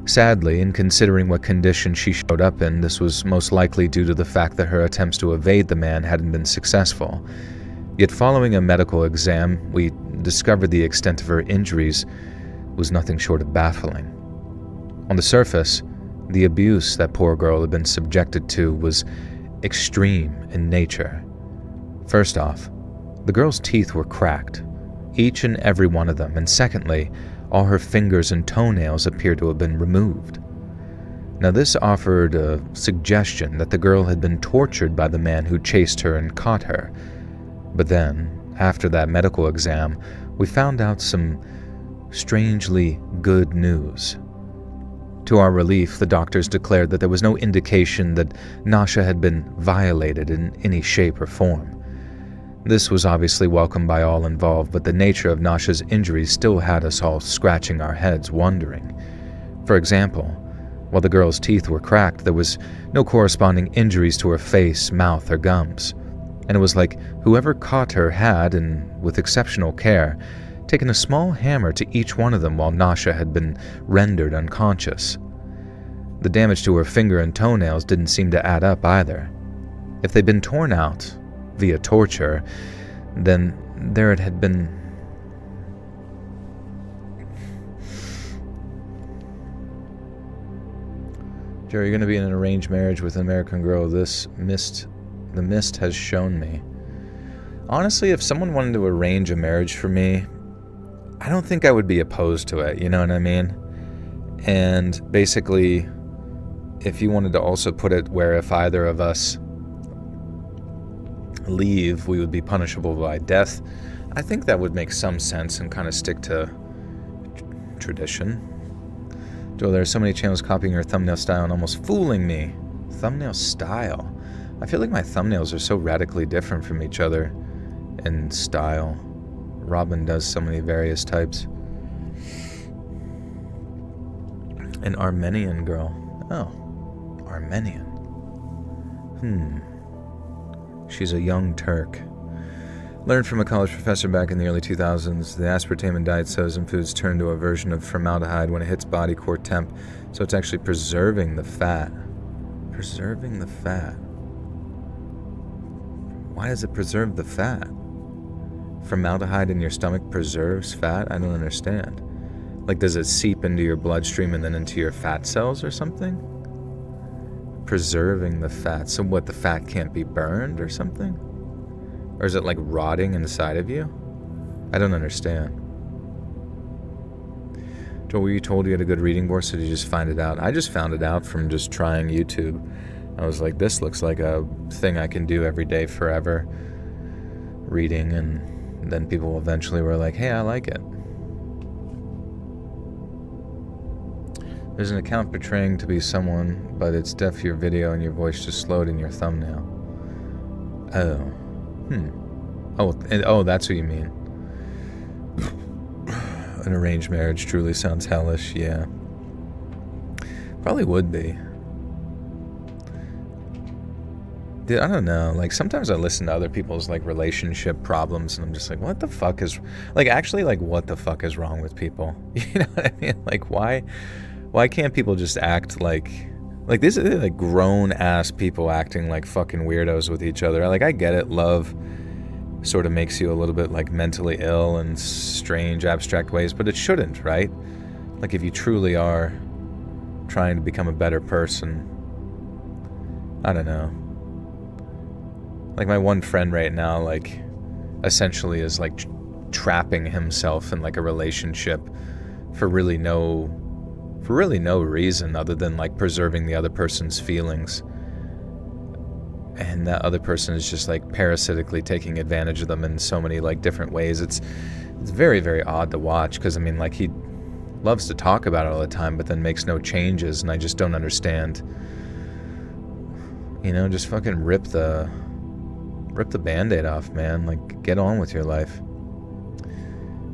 Sadly, in considering what condition she showed up in, this was most likely due to the fact that her attempts to evade the man hadn't been successful. Yet following a medical exam, we discovered the extent of her injuries was nothing short of baffling. On the surface, the abuse that poor girl had been subjected to was extreme in nature. First off, the girl's teeth were cracked, each and every one of them, and secondly, all her fingers and toenails appeared to have been removed. Now this offered a suggestion that the girl had been tortured by the man who chased her and caught her. But then, after that medical exam, we found out some strangely good news. To our relief, the doctors declared that there was no indication that Nasha had been violated in any shape or form. This was obviously welcomed by all involved, but the nature of Nasha's injuries still had us all scratching our heads, wondering. For example, while the girl's teeth were cracked, there was no corresponding injuries to her face, mouth, or gums. And it was like whoever caught her had, and with exceptional care, taken a small hammer to each one of them while Nasha had been rendered unconscious. The damage to her finger and toenails didn't seem to add up either. If they'd been torn out via torture, then there it had been... Joe, you're going to be in an arranged marriage with an American girl. The mist has shown me. Honestly, if someone wanted to arrange a marriage for me, I don't think I would be opposed to it, you know what I mean? And basically, if you wanted to also put it where if either of us leave, we would be punishable by death, I think that would make some sense and kind of stick to tradition. Joel, there are so many channels copying your thumbnail style and almost fooling me. Thumbnail style? I feel like my thumbnails are so radically different from each other in style. Robin does so many various types. An Armenian girl. Oh, Armenian. She's a young Turk. Learned from a college professor back in the early 2000s, the aspartame in diet sodas and foods turn to a version of formaldehyde when it hits body core temp, so it's actually preserving the fat. Preserving the fat. Why does it preserve the fat? Formaldehyde in your stomach preserves fat? I don't understand. Like, does it seep into your bloodstream and then into your fat cells or something? Preserving the fat. So what, the fat can't be burned or something? Or is it like rotting inside of you? I don't understand. Joel, were you told you had a good reading voice, or did you just find it out? I just found it out from just trying YouTube. I was like, this looks like a thing I can do every day forever. Reading, and then people eventually were like, hey, I like it. There's an account portraying to be someone, but it's deaf your video and your voice just slowed in your thumbnail. Oh. Oh, that's what you mean. An arranged marriage truly sounds hellish, yeah. Probably would be. Dude, I don't know. Like, sometimes I listen to other people's, like, relationship problems, and I'm just like, what the fuck is... Like, actually, like, what the fuck is wrong with people? You know what I mean? Like, why can't people just act like this is like grown-ass people acting like fucking weirdos with each other? Like, I get it. Love sort of makes you a little bit, like, mentally ill in strange, abstract ways, but it shouldn't, right? Like, if you truly are trying to become a better person, I don't know. Like, my one friend right now, like, essentially is, like, trapping himself in, like, a relationship for really no reason other than, like, preserving the other person's feelings. And that other person is just, like, parasitically taking advantage of them in so many, like, different ways. It's very, very odd to watch, because, I mean, like, he loves to talk about it all the time, but then makes no changes, and I just don't understand. You know, just fucking rip the Band-Aid off, man. Like, get on with your life.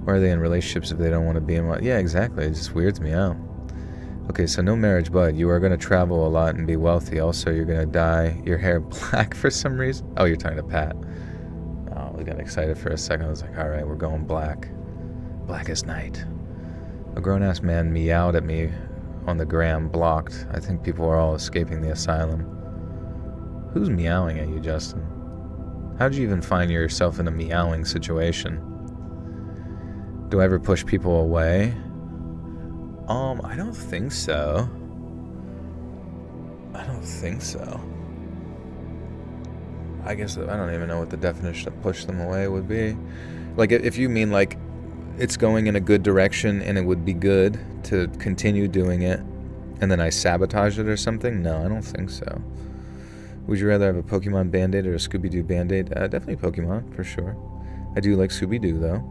Why are they in relationships if they don't want to be in one? Yeah, exactly. It just weirds me out. Okay, so no marriage, but you are going to travel a lot and be wealthy. Also, you're going to dye your hair black for some reason. Oh, you're talking to Pat. Oh, we got excited for a second. I was like, all right, we're going black. Black as night. A grown-ass man meowed at me on the gram, blocked. I think people are all escaping the asylum. Who's meowing at you, Justin? How'd you even find yourself in a meowing situation? Do I ever push people away? I don't think so. I guess I don't even know what the definition of push them away would be. Like, if you mean, like, it's going in a good direction and it would be good to continue doing it, and then I sabotage it or something? No, I don't think so. Would you rather have a Pokemon Band-Aid or a Scooby-Doo Band-Aid? Definitely Pokemon, for sure. I do like Scooby-Doo, though.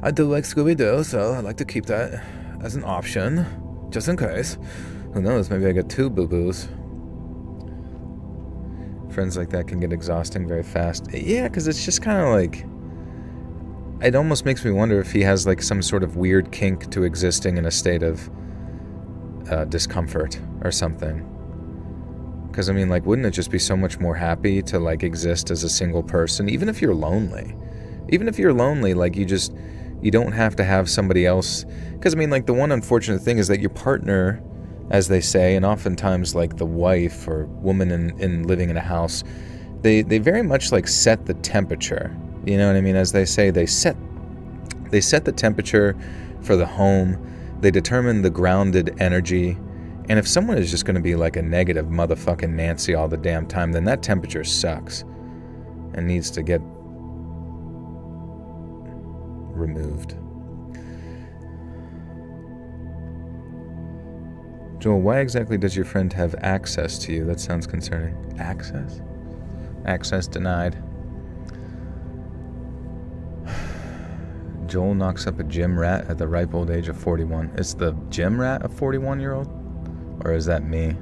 I do like Scooby-Doo, so I'd like to keep that as an option, just in case. Who knows, maybe I get 2 boo-boos. Friends like that can get exhausting very fast. Yeah, because it's just kind of like... It almost makes me wonder if he has, like, some sort of weird kink to existing in a state of discomfort or something. Because, I mean, like, wouldn't it just be so much more happy to, like, exist as a single person, even if you're lonely? Even if you're lonely, like, you don't have to have somebody else. Because, I mean, like, the one unfortunate thing is that your partner as they say, and oftentimes like the wife or woman in living in a house, they very much like set the temperature. You know what I mean? As they say, they set the temperature for the home. They determine the grounded energy. And if someone is just going to be like a negative motherfucking Nancy all the damn time, then that temperature sucks and needs to get removed. Joel, why exactly does your friend have access to you? That sounds concerning. Access? Access denied. Joel knocks up a gym rat at the ripe old age of 41. Is the gym rat a 41-year-old? Or is that me?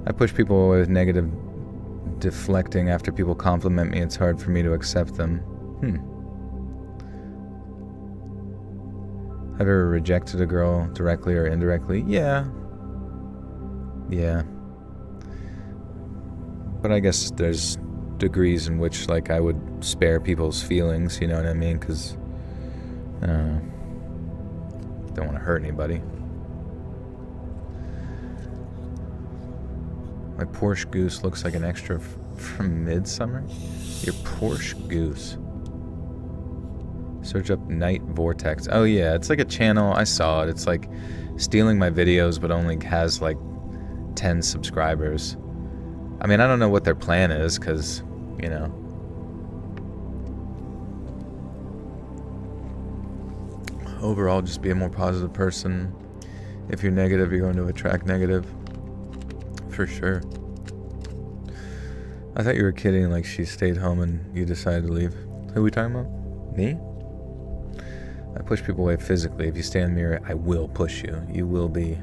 I push people away with negative deflecting. After people compliment me, it's hard for me to accept them. Have you ever rejected a girl directly or indirectly? Yeah. But I guess there's degrees in which, like, I would spare people's feelings, you know what I mean? Because, I don't know. Don't want to hurt anybody. My Porsche Goose looks like an extra from Midsummer? Your Porsche Goose. Search up Night Vortex. Oh yeah, it's like a channel. I saw it. It's like stealing my videos, but only has like 10 subscribers. I mean, I don't know what their plan is, because, you know. Overall, just be a more positive person. If you're negative, you're going to attract negative. For sure. I thought you were kidding, like she stayed home and you decided to leave. Who are we talking about? Me? I push people away physically. If you stand in the mirror, I will push you. You will be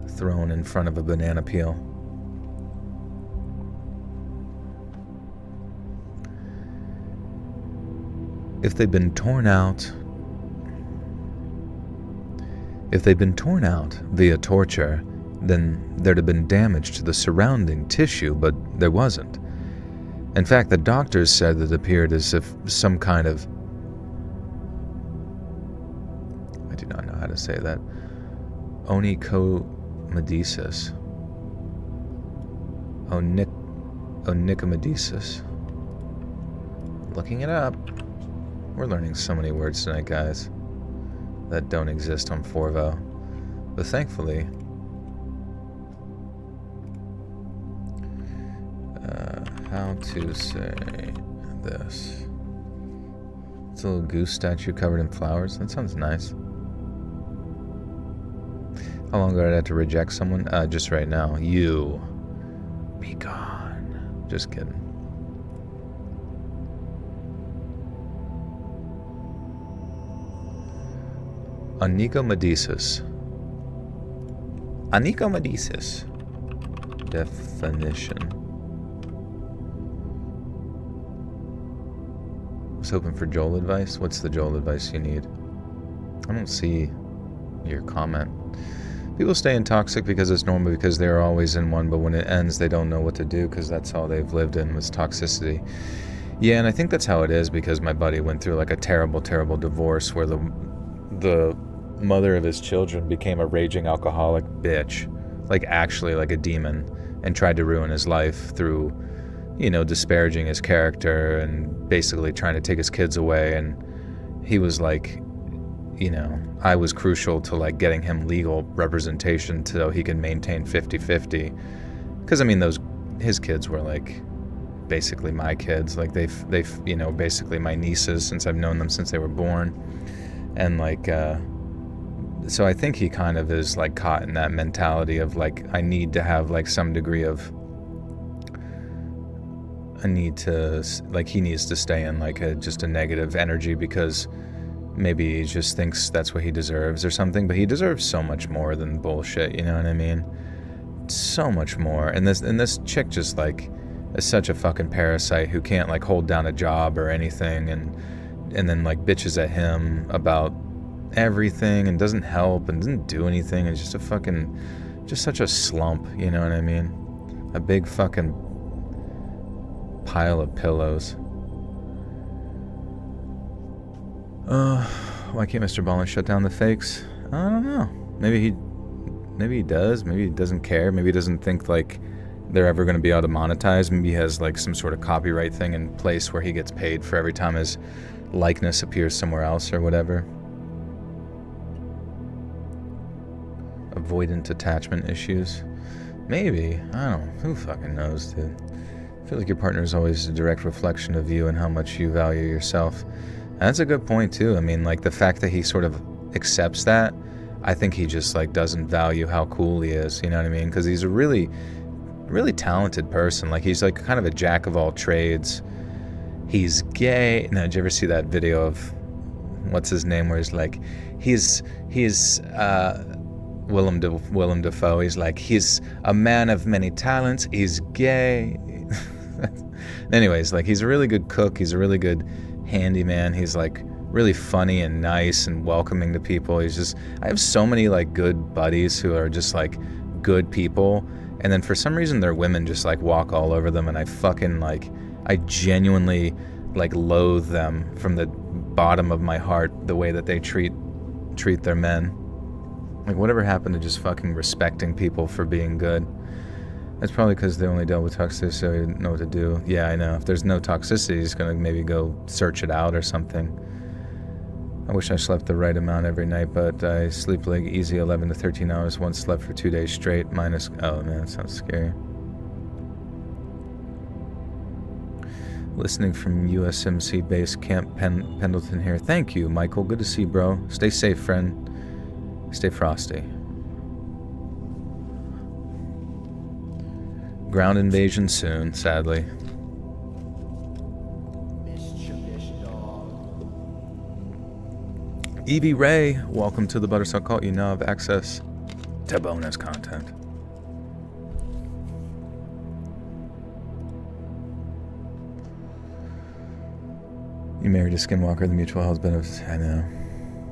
thrown in front of a banana peel. If they've been torn out via torture, then there'd have been damage to the surrounding tissue, but there wasn't. In fact, the doctors said that it appeared as if some kind of... I do not know how to say that. Onychomedisis. Onychomedisis. Looking it up. We're learning so many words tonight, guys, that don't exist on Forvo. But thankfully... how to say this. It's a little goose statue covered in flowers. That sounds nice. How long ago did I have to reject someone? Just right now. You. Be gone. Just kidding. Onychomedisis. Onychomedisis. Definition. I was hoping for Joel advice. What's the Joel advice you need? I don't see your comment. People stay in toxic because it's normal, because they're always in one, but when it ends, they don't know what to do because that's all they've lived in was toxicity. Yeah, and I think that's how it is, because my buddy went through like a terrible, terrible divorce where the mother of his children became a raging alcoholic bitch, like actually like a demon, and tried to ruin his life through, you know, disparaging his character and basically trying to take his kids away. And he was like, you know, I was crucial to like getting him legal representation so he can maintain 50-50. Because I mean, his kids were like basically my kids. Like they've you know, basically my nieces, since I've known them since they were born. And like, so I think he kind of is like caught in that mentality of like, I need to have like some degree of, he needs to stay in like just a negative energy, because maybe he just thinks that's what he deserves or something. But he deserves so much more than bullshit, you know what I mean? So much more. And this chick just like is such a fucking parasite who can't like hold down a job or anything, and then like bitches at him about everything and doesn't help and doesn't do anything. It's just just such a slump, you know what I mean? A big fucking pile of pillows. Why can't Mr. Ballin shut down the fakes? I don't know. Maybe Maybe he does. Maybe he doesn't care. Maybe he doesn't think like they're ever going to be able to monetize. Maybe he has like some sort of copyright thing in place where he gets paid for every time his likeness appears somewhere else or whatever. Avoidant attachment issues. Maybe. I don't know. Who fucking knows, dude? I feel like your partner is always a direct reflection of you and how much you value yourself. That's a good point too. I mean, like the fact that he sort of accepts that, I think he just like doesn't value how cool he is, you know what I mean? Because he's a really talented person. Like he's like kind of a jack of all trades. He's gay. Now, did you ever see that video of what's his name where he's like he's Willem Dafoe. He's like, he's a man of many talents. He's gay. Anyways, like he's a really good cook. He's a really good handyman. He's like really funny and nice and welcoming to people. He's just, I have so many like good buddies who are just like good people. And then for some reason their women just like walk all over them. And I fucking like, I genuinely like loathe them from the bottom of my heart, the way that they treat their men. Like whatever happened to just fucking respecting people for being good? That's probably because they only dealt with toxicity, so they didn't know what to do. Yeah, I know. If there's no toxicity, he's going to maybe go search it out or something. I wish I slept the right amount every night, but I sleep like easy 11 to 13 hours. Once slept for 2 days straight, minus... Oh, man, that sounds scary. Listening from USMC Base Camp Pendleton here. Thank you, Michael. Good to see you, bro. Stay safe, friend. Stay frosty. Ground invasion soon, sadly. Evie Ray, welcome to the Buttersalt Cult. You now have access to bonus content. You married a Skinwalker, the mutual health benefits. I know.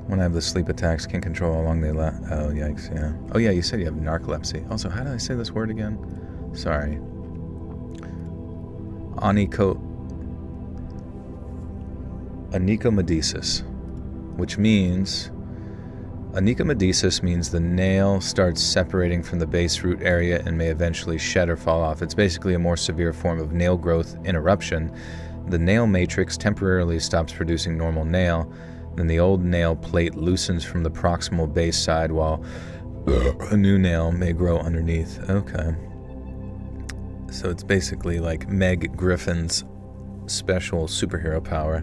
When I have the sleep attacks, can't control how long they last. Oh, yikes, yeah. Oh, yeah, you said you have narcolepsy. Also, how did I say this word again? Sorry. Onychomedisis, which means... Onychomedisis means the nail starts separating from the base root area and may eventually shed or fall off. It's basically a more severe form of nail growth interruption. The nail matrix temporarily stops producing normal nail, then the old nail plate loosens from the proximal base side while a new nail may grow underneath. Okay. So it's basically like Meg Griffin's special superhero power.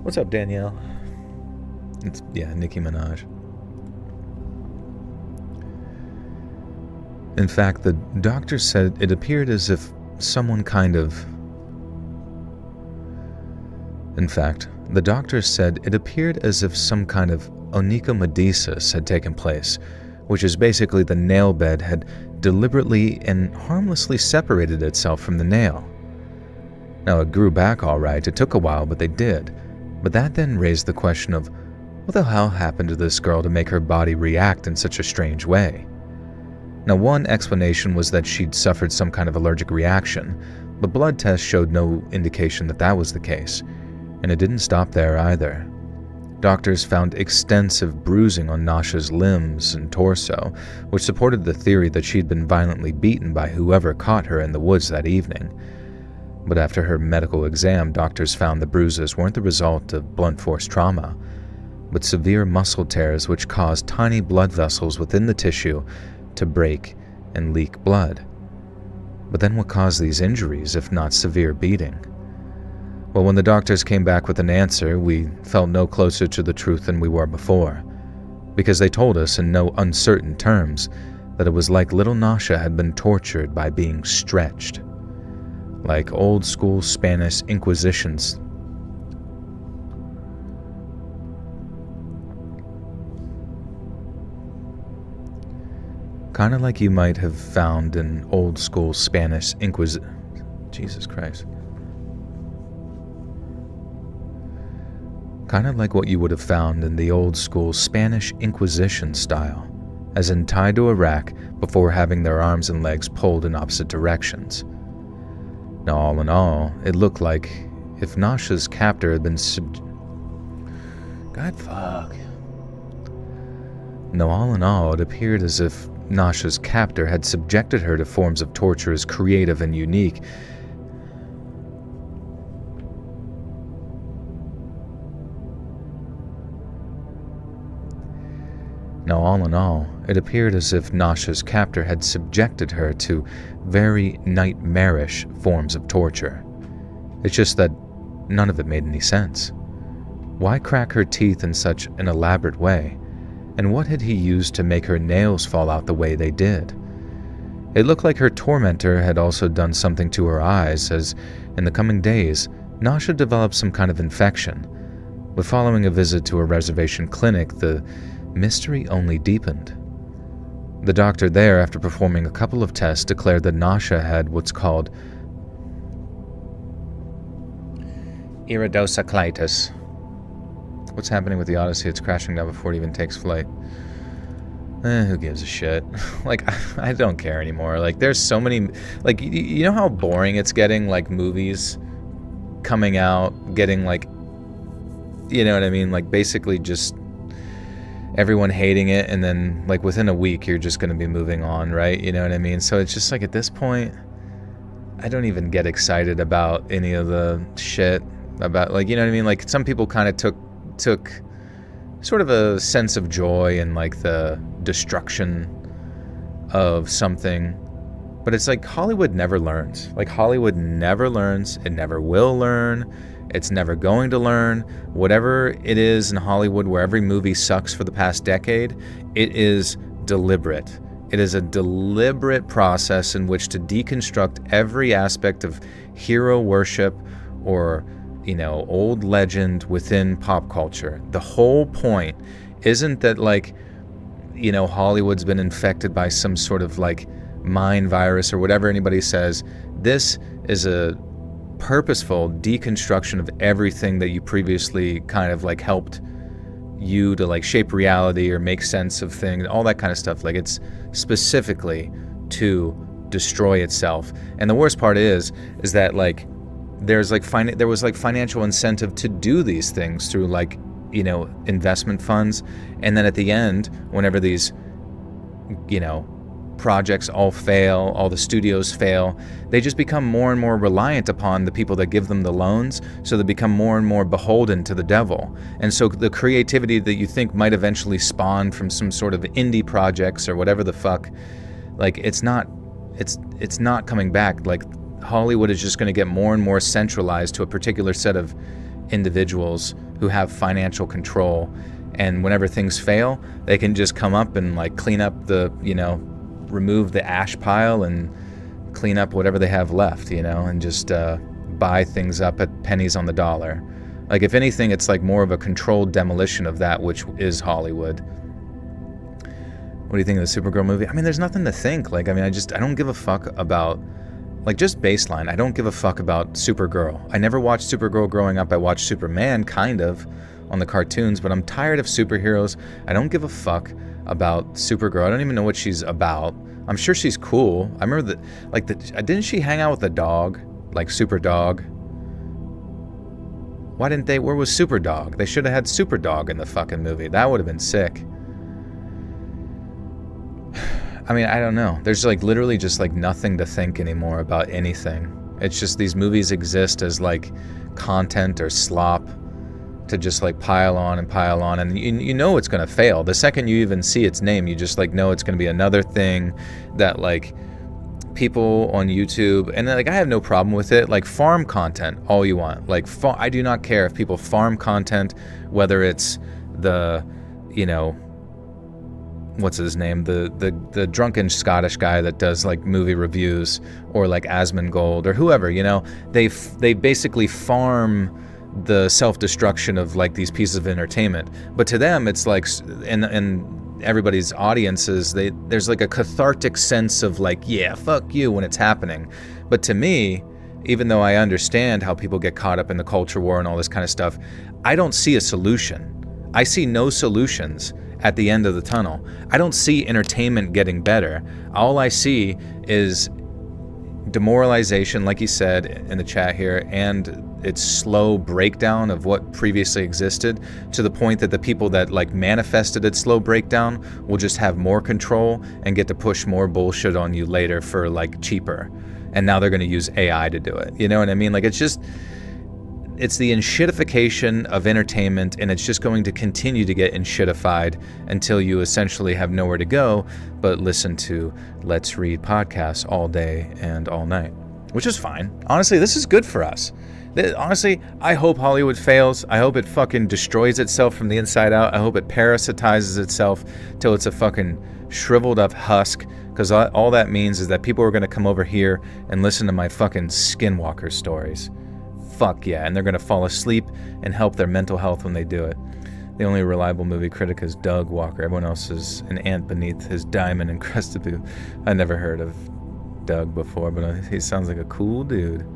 What's up, Danielle? It's, yeah, Nicki Minaj. In fact, the doctor said it appeared as if someone kind of... In fact, the doctor said it appeared as if some kind of onychomedisis had taken place, which is basically the nail bed had deliberately and harmlessly separated itself from the nail. Now, it grew back all right. It took a while, but they did. But that then raised the question of, what the hell happened to this girl to make her body react in such a strange way? Now, one explanation was that she'd suffered some kind of allergic reaction, but blood tests showed no indication that that was the case. And it didn't stop there either. Doctors found extensive bruising on Nasha's limbs and torso, which supported the theory that she'd been violently beaten by whoever caught her in the woods that evening. But after her medical exam, doctors found the bruises weren't the result of blunt force trauma, but severe muscle tears which caused tiny blood vessels within the tissue to break and leak blood. But then what caused these injuries, if not severe beating? Well, when the doctors came back with an answer, we felt no closer to the truth than we were before, because they told us in no uncertain terms that it was like little Nasha had been tortured by being stretched, like old school Spanish Inquisitions. Kind of like you might have found in old school Spanish Jesus Christ. Kind of like what you would have found in the old school Spanish Inquisition style, as in tied to a rack before having their arms and legs pulled in opposite directions. Now, all in all, it looked like if Nasha's captor had been No, all in all, it appeared as if Nasha's captor had subjected her to forms of torture as creative and unique. Now, all in all, it appeared as if Nasha's captor had subjected her to very nightmarish forms of torture. It's just that none of it made any sense. Why crack her teeth in such an elaborate way? And what had he used to make her nails fall out the way they did? It looked like her tormentor had also done something to her eyes, as in the coming days, Nasha developed some kind of infection. But following a visit to a reservation clinic, the mystery only deepened. The doctor there, after performing a couple of tests, declared that Nasha had what's called iridocyclitis. What's happening with the Odyssey? It's crashing down before it even takes flight. Who gives a shit? Like, I don't care anymore. Like, there's so many... Like, you know how boring it's getting? Like, movies coming out, getting, like... You know what I mean? Like, basically just... everyone hating it, and then, like, within a week, you're just going to be moving on, right? You know what I mean? So it's just, like, at this point, I don't even get excited about any of the shit about, like, you know what I mean? Like, some people kind of took sort of a sense of joy in, like, the destruction of something. But it's like Hollywood never learns. Like, Hollywood never learns. It never will learn. It's never going to learn. Whatever it is in Hollywood where every movie sucks for the past decade, it is deliberate. It is a deliberate process in which to deconstruct every aspect of hero worship or, you know, old legend within pop culture. The whole point isn't that, like, you know, Hollywood's been infected by some sort of, like, mind virus or whatever anybody says. This is a purposeful deconstruction of everything that you previously kind of, like, helped you to, like, shape reality or make sense of things, all that kind of stuff. Like, it's specifically to destroy itself. And the worst part is that, like, there was like financial incentive to do these things through, like, you know, investment funds. And then at the end, whenever these, you know, projects all fail, all the studios fail, they just become more and more reliant upon the people that give them the loans, so they become more and more beholden to the devil. And so the creativity that you think might eventually spawn from some sort of indie projects or whatever the fuck, like, it's not coming back. Like, Hollywood is just going to get more and more centralized to a particular set of individuals who have financial control, and whenever things fail, they can just come up and, like, clean up the, you know, remove the ash pile and clean up whatever they have left, you know, and just buy things up at pennies on the dollar. Like, if anything, it's like more of a controlled demolition of that which is Hollywood. What do you think of the Supergirl movie? I mean, there's nothing to think. Like, I mean, I don't give a fuck about, like, just baseline. I don't give a fuck about Supergirl. I never watched Supergirl growing up. I watched Superman, kind of, on the cartoons, but I'm tired of superheroes. I don't give a fuck about Supergirl. I don't even know what she's about. I'm sure she's cool. I remember that, like, didn't she hang out with the dog? Like, Super Dog? Why didn't they? Where was Super Dog? They should have had Super Dog in the fucking movie. That would have been sick. I mean, I don't know. There's, like, literally just, like, nothing to think anymore about anything. It's just these movies exist as, like, content or slop to just, like, pile on, and you know it's gonna fail. The second you even see its name, you just, like, know it's gonna be another thing that, like, people on YouTube, and, like, I have no problem with it. Like, farm content all you want. Like, I do not care if people farm content, whether it's the, you know, what's his name, the drunken Scottish guy that does, like, movie reviews, or, like, Asmongold or whoever, you know, they basically farm the self-destruction of, like, these pieces of entertainment. But to them, it's like, and everybody's audiences, there's, like, a cathartic sense of, like, yeah, fuck you when it's happening. But to me, even though I understand how people get caught up in the culture war and all this kind of stuff, I don't see a solution. I see no solutions at the end of the tunnel. I don't see entertainment getting better. All I see is demoralization, like you said in the chat here, and its slow breakdown of what previously existed, to the point that the people that like manifested its slow breakdown will just have more control and get to push more bullshit on you later for like cheaper. And now they're going to use AI to do it. You know what I mean? Like, it's the enshittification of entertainment, and it's just going to continue to get enshittified until you essentially have nowhere to go but listen to Let's Read podcasts all day and all night, which is fine. Honestly, this is good for us. Honestly, I hope Hollywood fails. I hope it fucking destroys itself from the inside out. I hope it parasitizes itself till it's a fucking shriveled up husk, because all that means is that people are going to come over here and listen to my fucking Skinwalker stories. Fuck yeah, and they're going to fall asleep and help their mental health when they do it. The only reliable movie critic is Doug Walker. Everyone else is an ant beneath his diamond encrusted boot. I never heard of Doug before, but he sounds like a cool dude.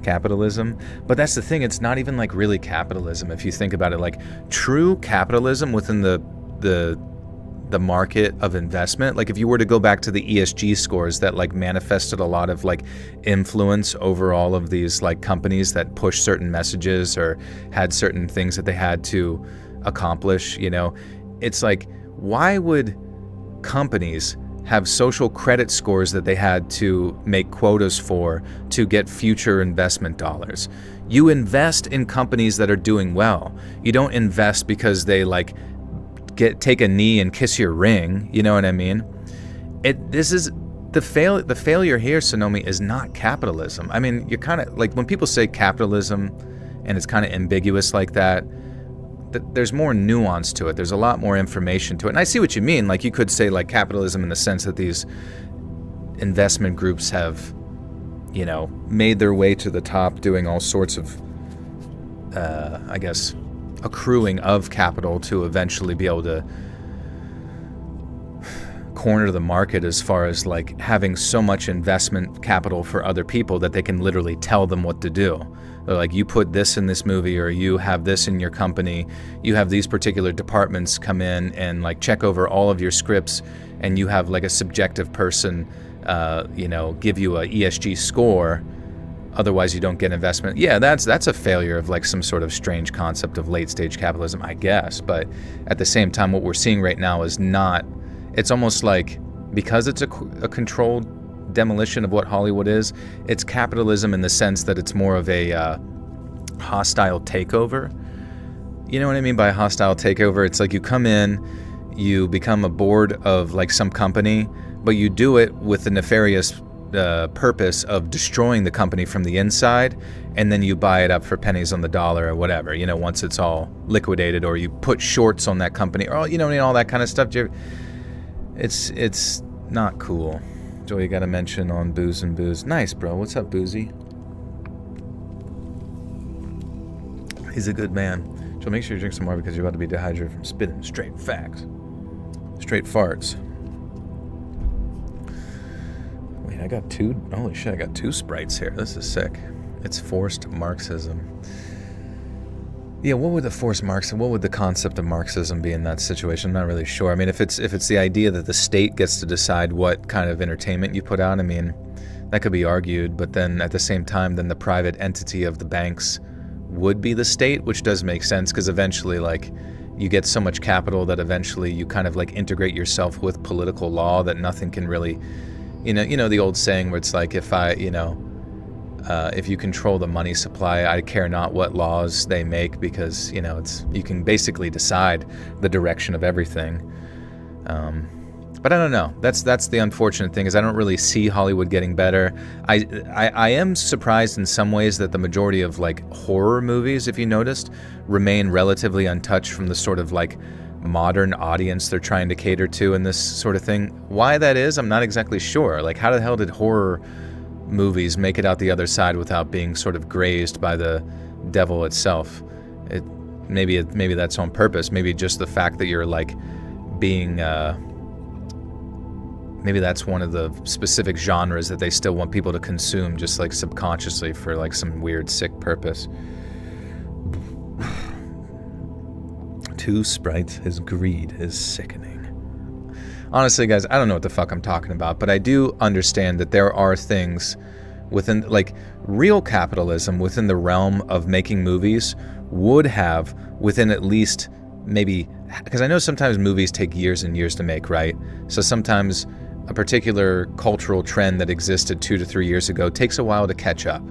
Capitalism, but that's the thing, it's not even like really capitalism if you think about it. Like, true capitalism within the market of investment, like if you were to go back to the ESG scores that like manifested a lot of like influence over all of these like companies that push certain messages or had certain things that they had to accomplish, you know, it's like, why would companies have social credit scores that they had to make quotas for to get future investment dollars? You invest in companies that are doing well. You don't invest because they like take a knee and kiss your ring. You know what I mean? This is the failure here, Sonomi, is not capitalism. I mean, you're kind of like, when people say capitalism and it's kind of ambiguous like that, there's more nuance to it. There's a lot more information to it. And I see what you mean. Like, you could say like capitalism in the sense that these investment groups have, you know, made their way to the top doing all sorts of, I guess, accruing of capital to eventually be able to corner the market as far as like having so much investment capital for other people that they can literally tell them what to do. They're like, you put this in this movie, or you have this in your company, you have these particular departments come in and like check over all of your scripts, and you have like a subjective person, you know, give you a ESG score, otherwise you don't get investment. Yeah, that's a failure of like some sort of strange concept of late stage capitalism, I guess. But at the same time, what we're seeing right now is not, it's almost like, because it's a controlled demolition of what Hollywood is, it's capitalism in the sense that it's more of a hostile takeover. You know what I mean by hostile takeover? It's like you come in, you become a board of like some company, but you do it with the nefarious purpose of destroying the company from the inside, and then you buy it up for pennies on the dollar or whatever, you know, once it's all liquidated, or you put shorts on that company, or, you know, all that kind of stuff. It's not cool. Joey, you got a mention on Booze and Booze. Nice, bro. What's up, Boozy? He's a good man. Joe, make sure you drink some more because you're about to be dehydrated from spitting straight facts. Straight farts. Wait, I got two? Holy shit, I got two Sprites here. This is sick. It's forced Marxism. Yeah, what would the concept of Marxism be in that situation? I'm not really sure. I mean, if it's the idea that the state gets to decide what kind of entertainment you put out, I mean, that could be argued, but then at the same time, then the private entity of the banks would be the state, which does make sense, because eventually, like, you get so much capital that eventually you kind of like integrate yourself with political law that nothing can really, you know the old saying where it's like, if you control the money supply, I care not what laws they make, because, you know, you can basically decide the direction of everything. But I don't know. That's the unfortunate thing, is I don't really see Hollywood getting better. I am surprised in some ways that the majority of like horror movies, if you noticed, remain relatively untouched from the sort of like modern audience they're trying to cater to in this sort of thing. Why that is, I'm not exactly sure. Like, how the hell did horror movies make it out the other side without being sort of grazed by the devil itself? Maybe that's on purpose. Maybe just the fact that you're like being maybe that's one of the specific genres that they still want people to consume, just like subconsciously for like some weird sick purpose. Two Sprites, his greed is sickening. Honestly, guys, I don't know what the fuck I'm talking about, but I do understand that there are things within, like, real capitalism within the realm of making movies would have, within at least maybe, because I know sometimes movies take years and years to make, right? So sometimes a particular cultural trend that existed 2 to 3 years ago takes a while to catch up,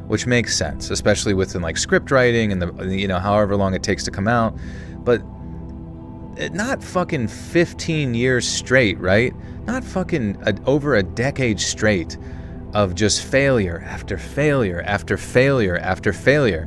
which makes sense, especially within like script writing and the, you know, however long it takes to come out. But not fucking 15 years straight, right? Not fucking over a decade straight of just failure after failure after failure after failure.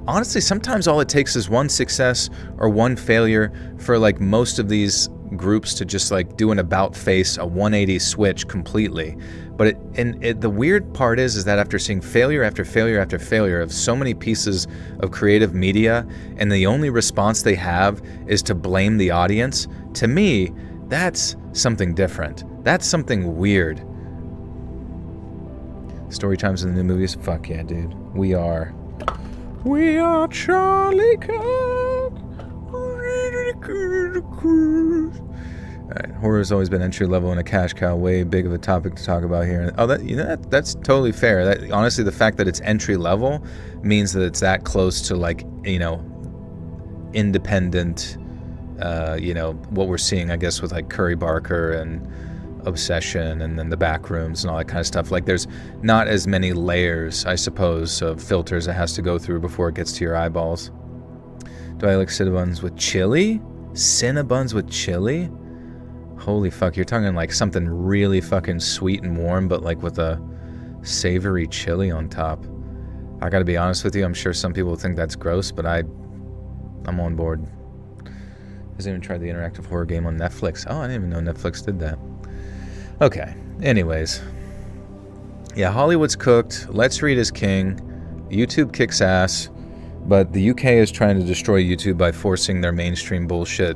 Honestly, sometimes all it takes is one success or one failure for like most of these groups to just like do an about face, a 180 switch completely. But the weird part is that after seeing failure after failure after failure of so many pieces of creative media, and the only response they have is to blame the audience, to me, that's something different. That's something weird. Story times in the new movies? Fuck yeah, dude. We are Charlie Cook. Alright, horror's always been entry level and a cash cow, way big of a topic to talk about here. Oh, that's totally fair. That, honestly, the fact that it's entry level means that it's that close to, like, you know, independent, you know, what we're seeing, I guess, with like Curry Barker and Obsession and then the back rooms and all that kind of stuff. Like, there's not as many layers, I suppose, of filters it has to go through before it gets to your eyeballs. Do I like Cinnabons with chili? Cinnabons with chili? Holy fuck, you're talking like something really fucking sweet and warm, but like with a savory chili on top. I gotta be honest with you, I'm sure some people think that's gross, but I'm on board. Hasn't even tried the interactive horror game on Netflix. Oh, I didn't even know Netflix did that. Okay, anyways. Yeah, Hollywood's cooked. Let's Read is king. YouTube kicks ass. But the UK is trying to destroy YouTube by forcing their mainstream bullshit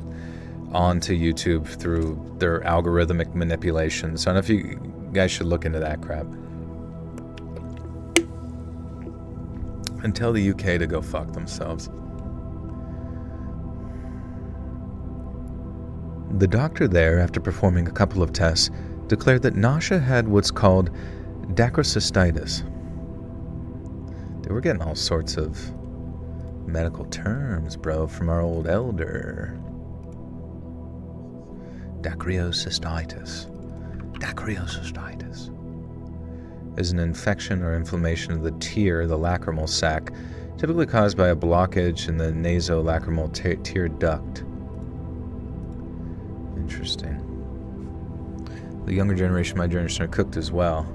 onto YouTube through their algorithmic manipulation. So I don't know if you guys should look into that crap. And tell the UK to go fuck themselves. The doctor there, after performing a couple of tests, declared that Nasha had what's called dacrocystitis. Dude, we're getting all sorts of medical terms, bro, from our old elder. Dacryocystitis. Dacryocystitis is an infection or inflammation of the tear, the lacrimal sac, typically caused by a blockage in the nasolacrimal tear duct. Interesting. The younger generation, my generation, are cooked as well.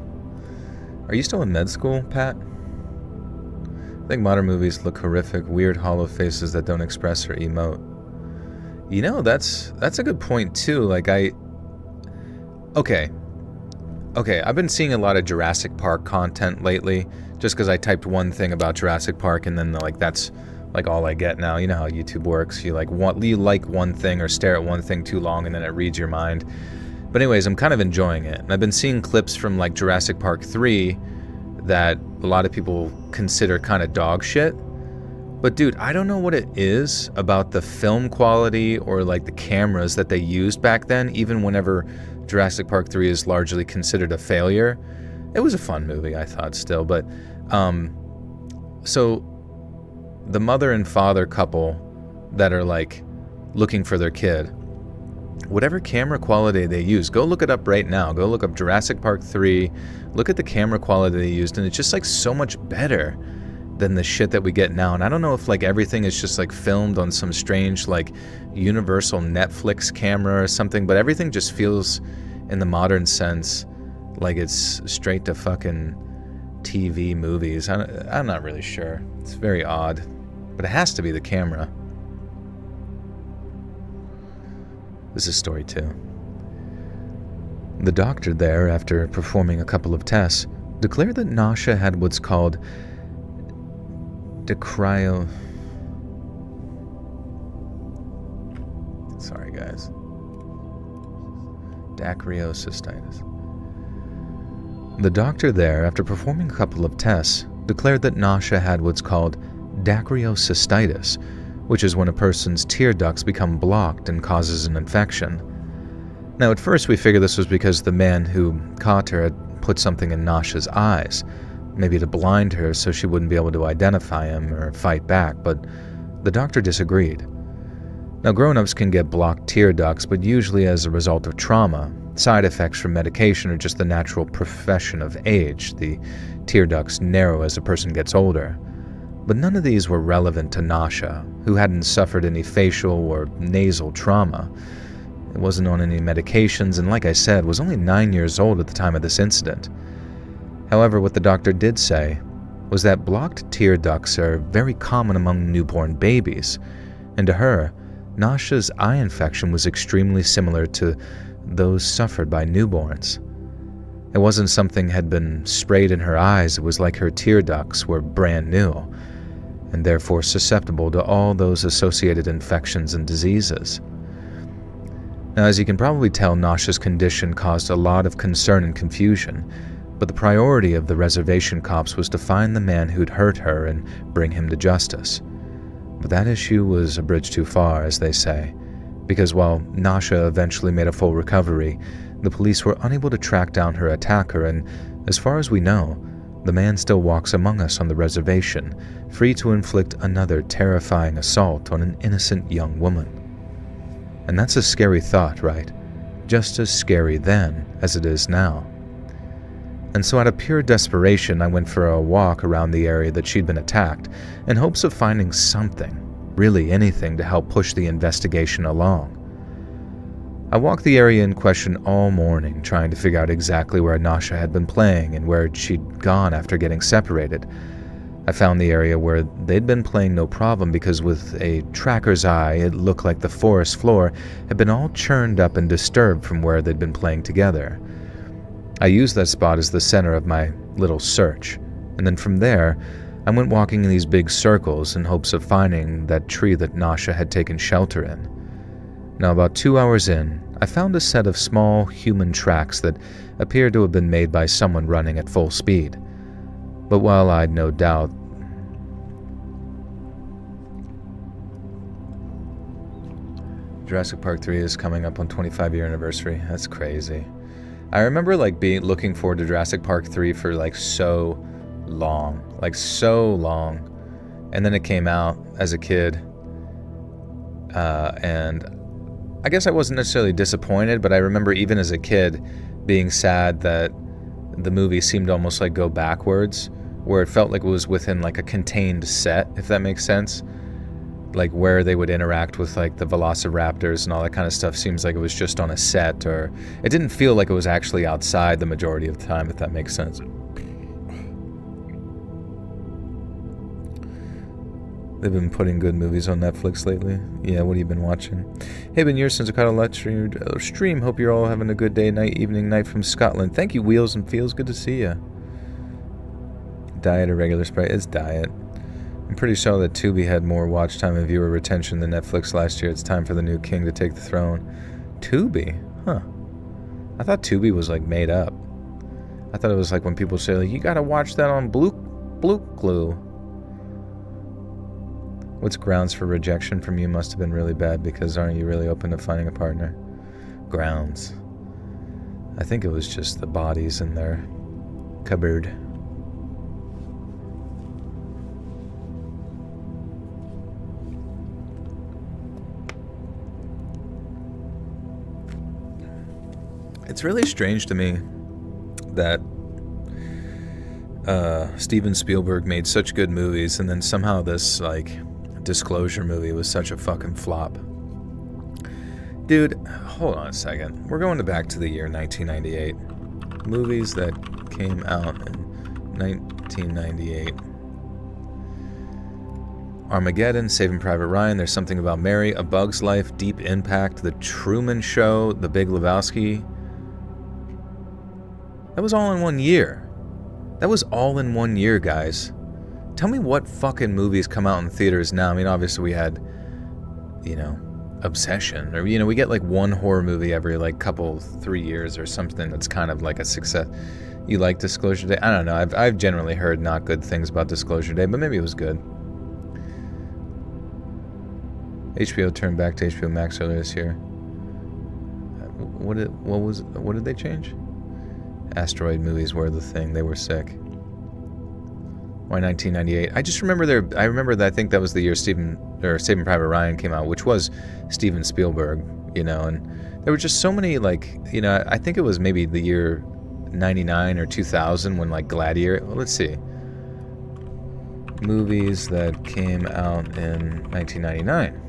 Are you still in med school, Pat? I think modern movies look horrific, weird hollow faces that don't express or emote. You know, that's a good point too. Like Okay, I've been seeing a lot of Jurassic Park content lately, just because I typed one thing about Jurassic Park and then like that's like all I get now. You know how YouTube works. You like one thing or stare at one thing too long and then it reads your mind. But anyways, I'm kind of enjoying it. And I've been seeing clips from like Jurassic Park 3 that a lot of people consider kind of dog shit. But dude, I don't know what it is about the film quality or like the cameras that they used back then, even whenever Jurassic Park 3 is largely considered a failure. It was a fun movie, I thought, still. But so the mother and father couple that are like looking for their kid, whatever camera quality they use, go look it up right now. Go look up Jurassic Park 3, look at the camera quality they used, and it's just like so much better than the shit that we get now. And I don't know if like everything is just like filmed on some strange like universal Netflix camera or something, but everything just feels in the modern sense like it's straight to fucking TV movies. I'm not really sure. It's very odd, but it has to be the camera. This is story 2. The doctor there, after performing a couple of tests, declared that Nasha had what's called dacryocystitis. The doctor there, after performing a couple of tests, declared that Nasha had what's called dacryocystitis, which is when a person's tear ducts become blocked and causes an infection. Now, at first we figured this was because the man who caught her had put something in Nasha's eyes, maybe to blind her so she wouldn't be able to identify him or fight back, but the doctor disagreed. Now, grown-ups can get blocked tear ducts, but usually as a result of trauma, side effects from medication, or just the natural progression of age. The tear ducts narrow as a person gets older. But none of these were relevant to Nasha, who hadn't suffered any facial or nasal trauma. It wasn't on any medications, and like I said, was only 9 years old at the time of this incident. However, what the doctor did say was that blocked tear ducts are very common among newborn babies, and to her, Nasha's eye infection was extremely similar to those suffered by newborns. It wasn't something had been sprayed in her eyes, it was like her tear ducts were brand new, and therefore susceptible to all those associated infections and diseases. Now, as you can probably tell, Nasha's condition caused a lot of concern and confusion, but the priority of the reservation cops was to find the man who'd hurt her and bring him to justice. But that issue was a bridge too far, as they say, because while Nasha eventually made a full recovery, the police were unable to track down her attacker, and as far as we know, the man still walks among us on the reservation, free to inflict another terrifying assault on an innocent young woman. And that's a scary thought, right? Just as scary then as it is now. And so out of pure desperation, I went for a walk around the area that she'd been attacked, in hopes of finding something, really anything, to help push the investigation along. I walked the area in question all morning, trying to figure out exactly where Nasha had been playing and where she'd gone after getting separated. I found the area where they'd been playing no problem, because with a tracker's eye, it looked like the forest floor had been all churned up and disturbed from where they'd been playing together. I used that spot as the center of my little search, and then from there, I went walking in these big circles in hopes of finding that tree that Nasha had taken shelter in. Now, about 2 hours in, I found a set of small human tracks that appeared to have been made by someone running at full speed. But while I'd no doubt Jurassic Park 3 is coming up on 25-year anniversary. That's crazy. I remember looking forward to Jurassic Park 3 for so long. And then it came out as a kid. And I guess I wasn't necessarily disappointed, but I remember even as a kid being sad that the movie seemed to almost go backwards, where it felt like it was within a contained set, if that makes sense. Where they would interact with the velociraptors and all that kind of stuff seems like it was just on a set, or it didn't feel like it was actually outside the majority of the time, if that makes sense. They've been putting good movies on Netflix lately. Yeah, what have you been watching? Hey, been years since I caught a live stream. Hope you're all having a good day, night, evening, night from Scotland. Thank you, Wheels and Feels. Good to see you. Diet or regular Sprite? It's diet. I'm pretty sure that Tubi had more watch time and viewer retention than Netflix last year. It's time for the new king to take the throne. Tubi? Huh. I thought Tubi was made up. I thought it was when people say you gotta watch that on Blue Glue. What's grounds for rejection from you must have been really bad, because aren't you really open to finding a partner? Grounds. I think it was just the bodies in their cupboard. It's really strange to me that Steven Spielberg made such good movies, and then somehow this Disclosure movie was such a fucking flop. Dude, hold on a second. We're going back to the year 1998. Movies that came out in 1998. Armageddon, Saving Private Ryan, There's Something About Mary, A Bug's Life, Deep Impact, The Truman Show, The Big Lebowski. That was all in 1 year. That was all in 1 year, guys. Tell me what fucking movies come out in theaters now. I mean, obviously we had, Obsession. Or, we get one horror movie every 3 years or something that's kind of a success. You like Disclosure Day? I don't know. I've generally heard not good things about Disclosure Day, but maybe it was good. HBO turned back to HBO Max earlier this year. What did they change? Asteroid movies were the thing. They were sick. Why 1998? I just remember I remember that I think that was the year Saving Private Ryan came out, which was Steven Spielberg, you know, and there were just so many, like, you know, I think it was maybe the year 99 or 2000 when, like, Gladiator, well, let's see. Movies that came out in 1999.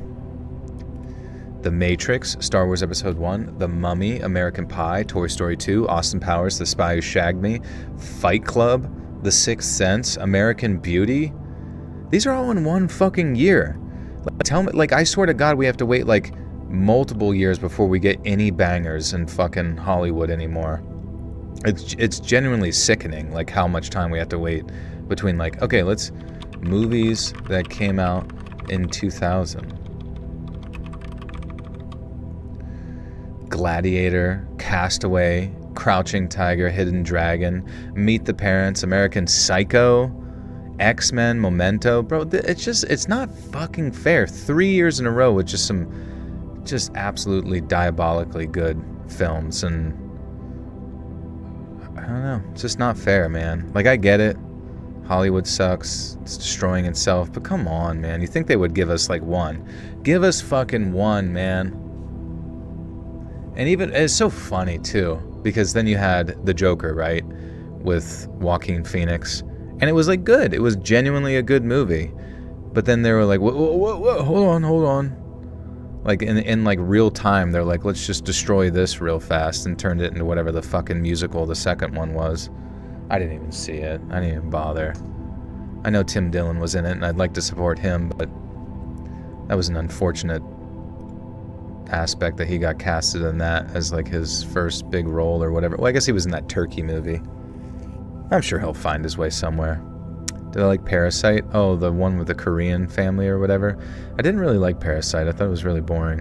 The Matrix, Star Wars Episode 1, The Mummy, American Pie, Toy Story 2, Austin Powers, The Spy Who Shagged Me, Fight Club, The Sixth Sense, American Beauty. These are all in one fucking year. Like, tell me, like, I swear to God we have to wait, like, multiple years before we get any bangers in fucking Hollywood anymore. It's genuinely sickening, like, how much time we have to wait between, like, okay, let's... Movies that came out in 2000. Gladiator, Castaway, Crouching Tiger, Hidden Dragon, Meet the Parents, American Psycho, X-Men, Memento. Bro, it's not fucking fair. 3 years in a row with just some just absolutely diabolically good films, and I don't know, it's just not fair, man. Like, I get it. Hollywood sucks. It's destroying itself, but come on, man. You think they would give us, like, one. Give us fucking one, man. And even, it's so funny, too, because then you had The Joker, right, with Joaquin Phoenix, and it was, like, good. It was genuinely a good movie. But then they were like, whoa, hold on. Like, in like, real time, they're like, let's just destroy this real fast, and turned it into whatever the fucking musical the second one was. I didn't even see it. I didn't even bother. I know Tim Dillon was in it, and I'd like to support him, but that was an unfortunate aspect that he got casted in that as, like, his first big role or whatever. Well, I guess he was in that Turkey movie. I'm sure he'll find his way somewhere. Did I like Parasite? Oh, the one with the Korean family or whatever. I didn't really like Parasite. I thought it was really boring.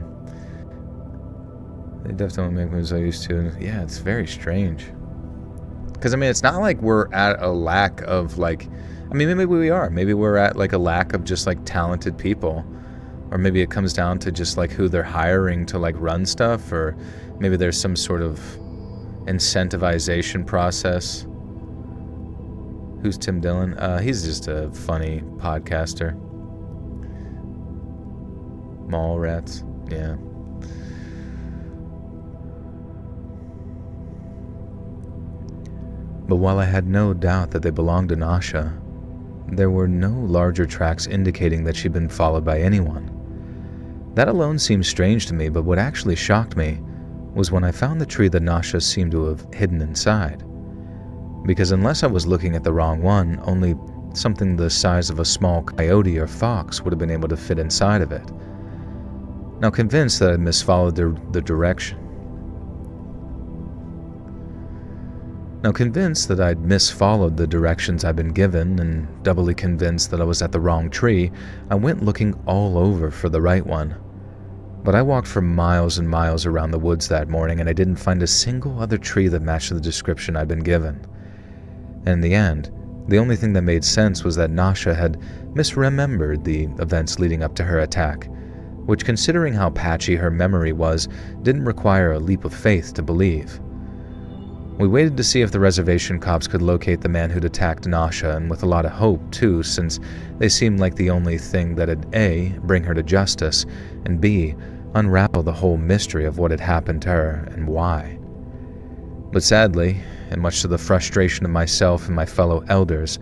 They definitely make movies I used to. Yeah, it's very strange. Because, I mean, it's not like we're at a lack of, like... I mean, maybe we are. Maybe we're at, like, a lack of just, like, talented people. Or maybe it comes down to just, like, who they're hiring to, like, run stuff. Or maybe there's some sort of incentivization process. Who's Tim Dillon? He's just a funny podcaster. Mallrats. Yeah. But while I had no doubt that they belonged to Nasha, there were no larger tracks indicating that she'd been followed by anyone. That alone seemed strange to me, but what actually shocked me was when I found the tree that Nasha seemed to have hidden inside. Because unless I was looking at the wrong one, only something the size of a small coyote or fox would have been able to fit inside of it. Now convinced that I'd misfollowed the direction. Now convinced that I'd misfollowed the directions I'd been given, and doubly convinced that I was at the wrong tree, I went looking all over for the right one. But I walked for miles and miles around the woods that morning, and I didn't find a single other tree that matched the description I'd been given. And in the end, the only thing that made sense was that Nasha had misremembered the events leading up to her attack, which, considering how patchy her memory was, didn't require a leap of faith to believe. We waited to see if the reservation cops could locate the man who'd attacked Nasha, and with a lot of hope, too, since they seemed like the only thing that'd A, bring her to justice, and B, unravel the whole mystery of what had happened to her and why. But sadly, and much to the frustration of myself and my fellow elders,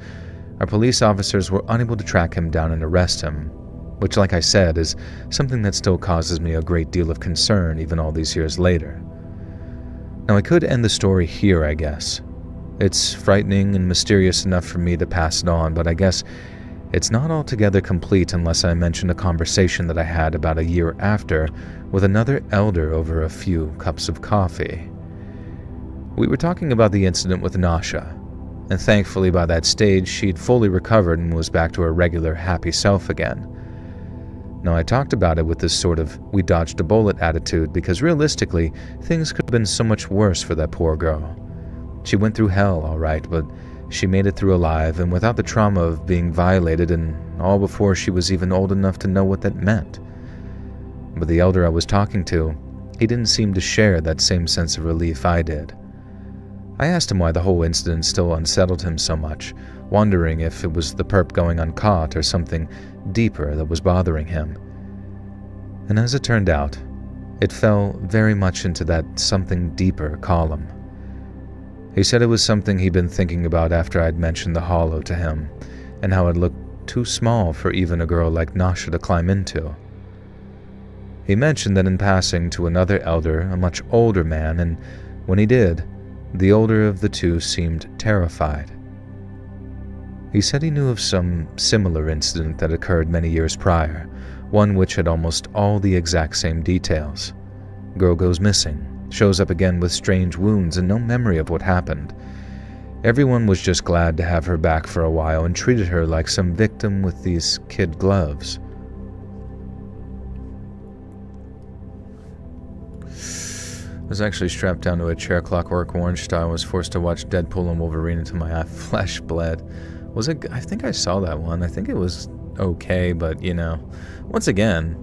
our police officers were unable to track him down and arrest him, which, like I said, is something that still causes me a great deal of concern even all these years later. Now, I could end the story here, I guess. It's frightening and mysterious enough for me to pass it on, but I guess it's not altogether complete unless I mention a conversation that I had about a year after with another elder over a few cups of coffee. We were talking about the incident with Nasha, and thankfully by that stage she'd fully recovered and was back to her regular happy self again. Now, I talked about it with this sort of we dodged a bullet attitude because realistically, things could have been so much worse for that poor girl. She went through hell, all right, but she made it through alive and without the trauma of being violated, and all before she was even old enough to know what that meant. But the elder I was talking to, he didn't seem to share that same sense of relief I did. I asked him why the whole incident still unsettled him so much, wondering if it was the perp going uncaught or something deeper that was bothering him. And as it turned out, it fell very much into that something deeper column. He said it was something he'd been thinking about after I'd mentioned the hollow to him, and how it looked too small for even a girl like Nasha to climb into. He mentioned that in passing to another elder, a much older man, and when he did, the older of the two seemed terrified. He said he knew of some similar incident that occurred many years prior, one which had almost all the exact same details. Girl goes missing, shows up again with strange wounds and no memory of what happened. Everyone was just glad to have her back for a while and treated her like some victim with these kid gloves. I was actually strapped down to a chair Clockwork Orange style. I was forced to watch Deadpool and Wolverine until my flesh bled. Was it? I think I saw that one. I think it was okay, but you know, once again,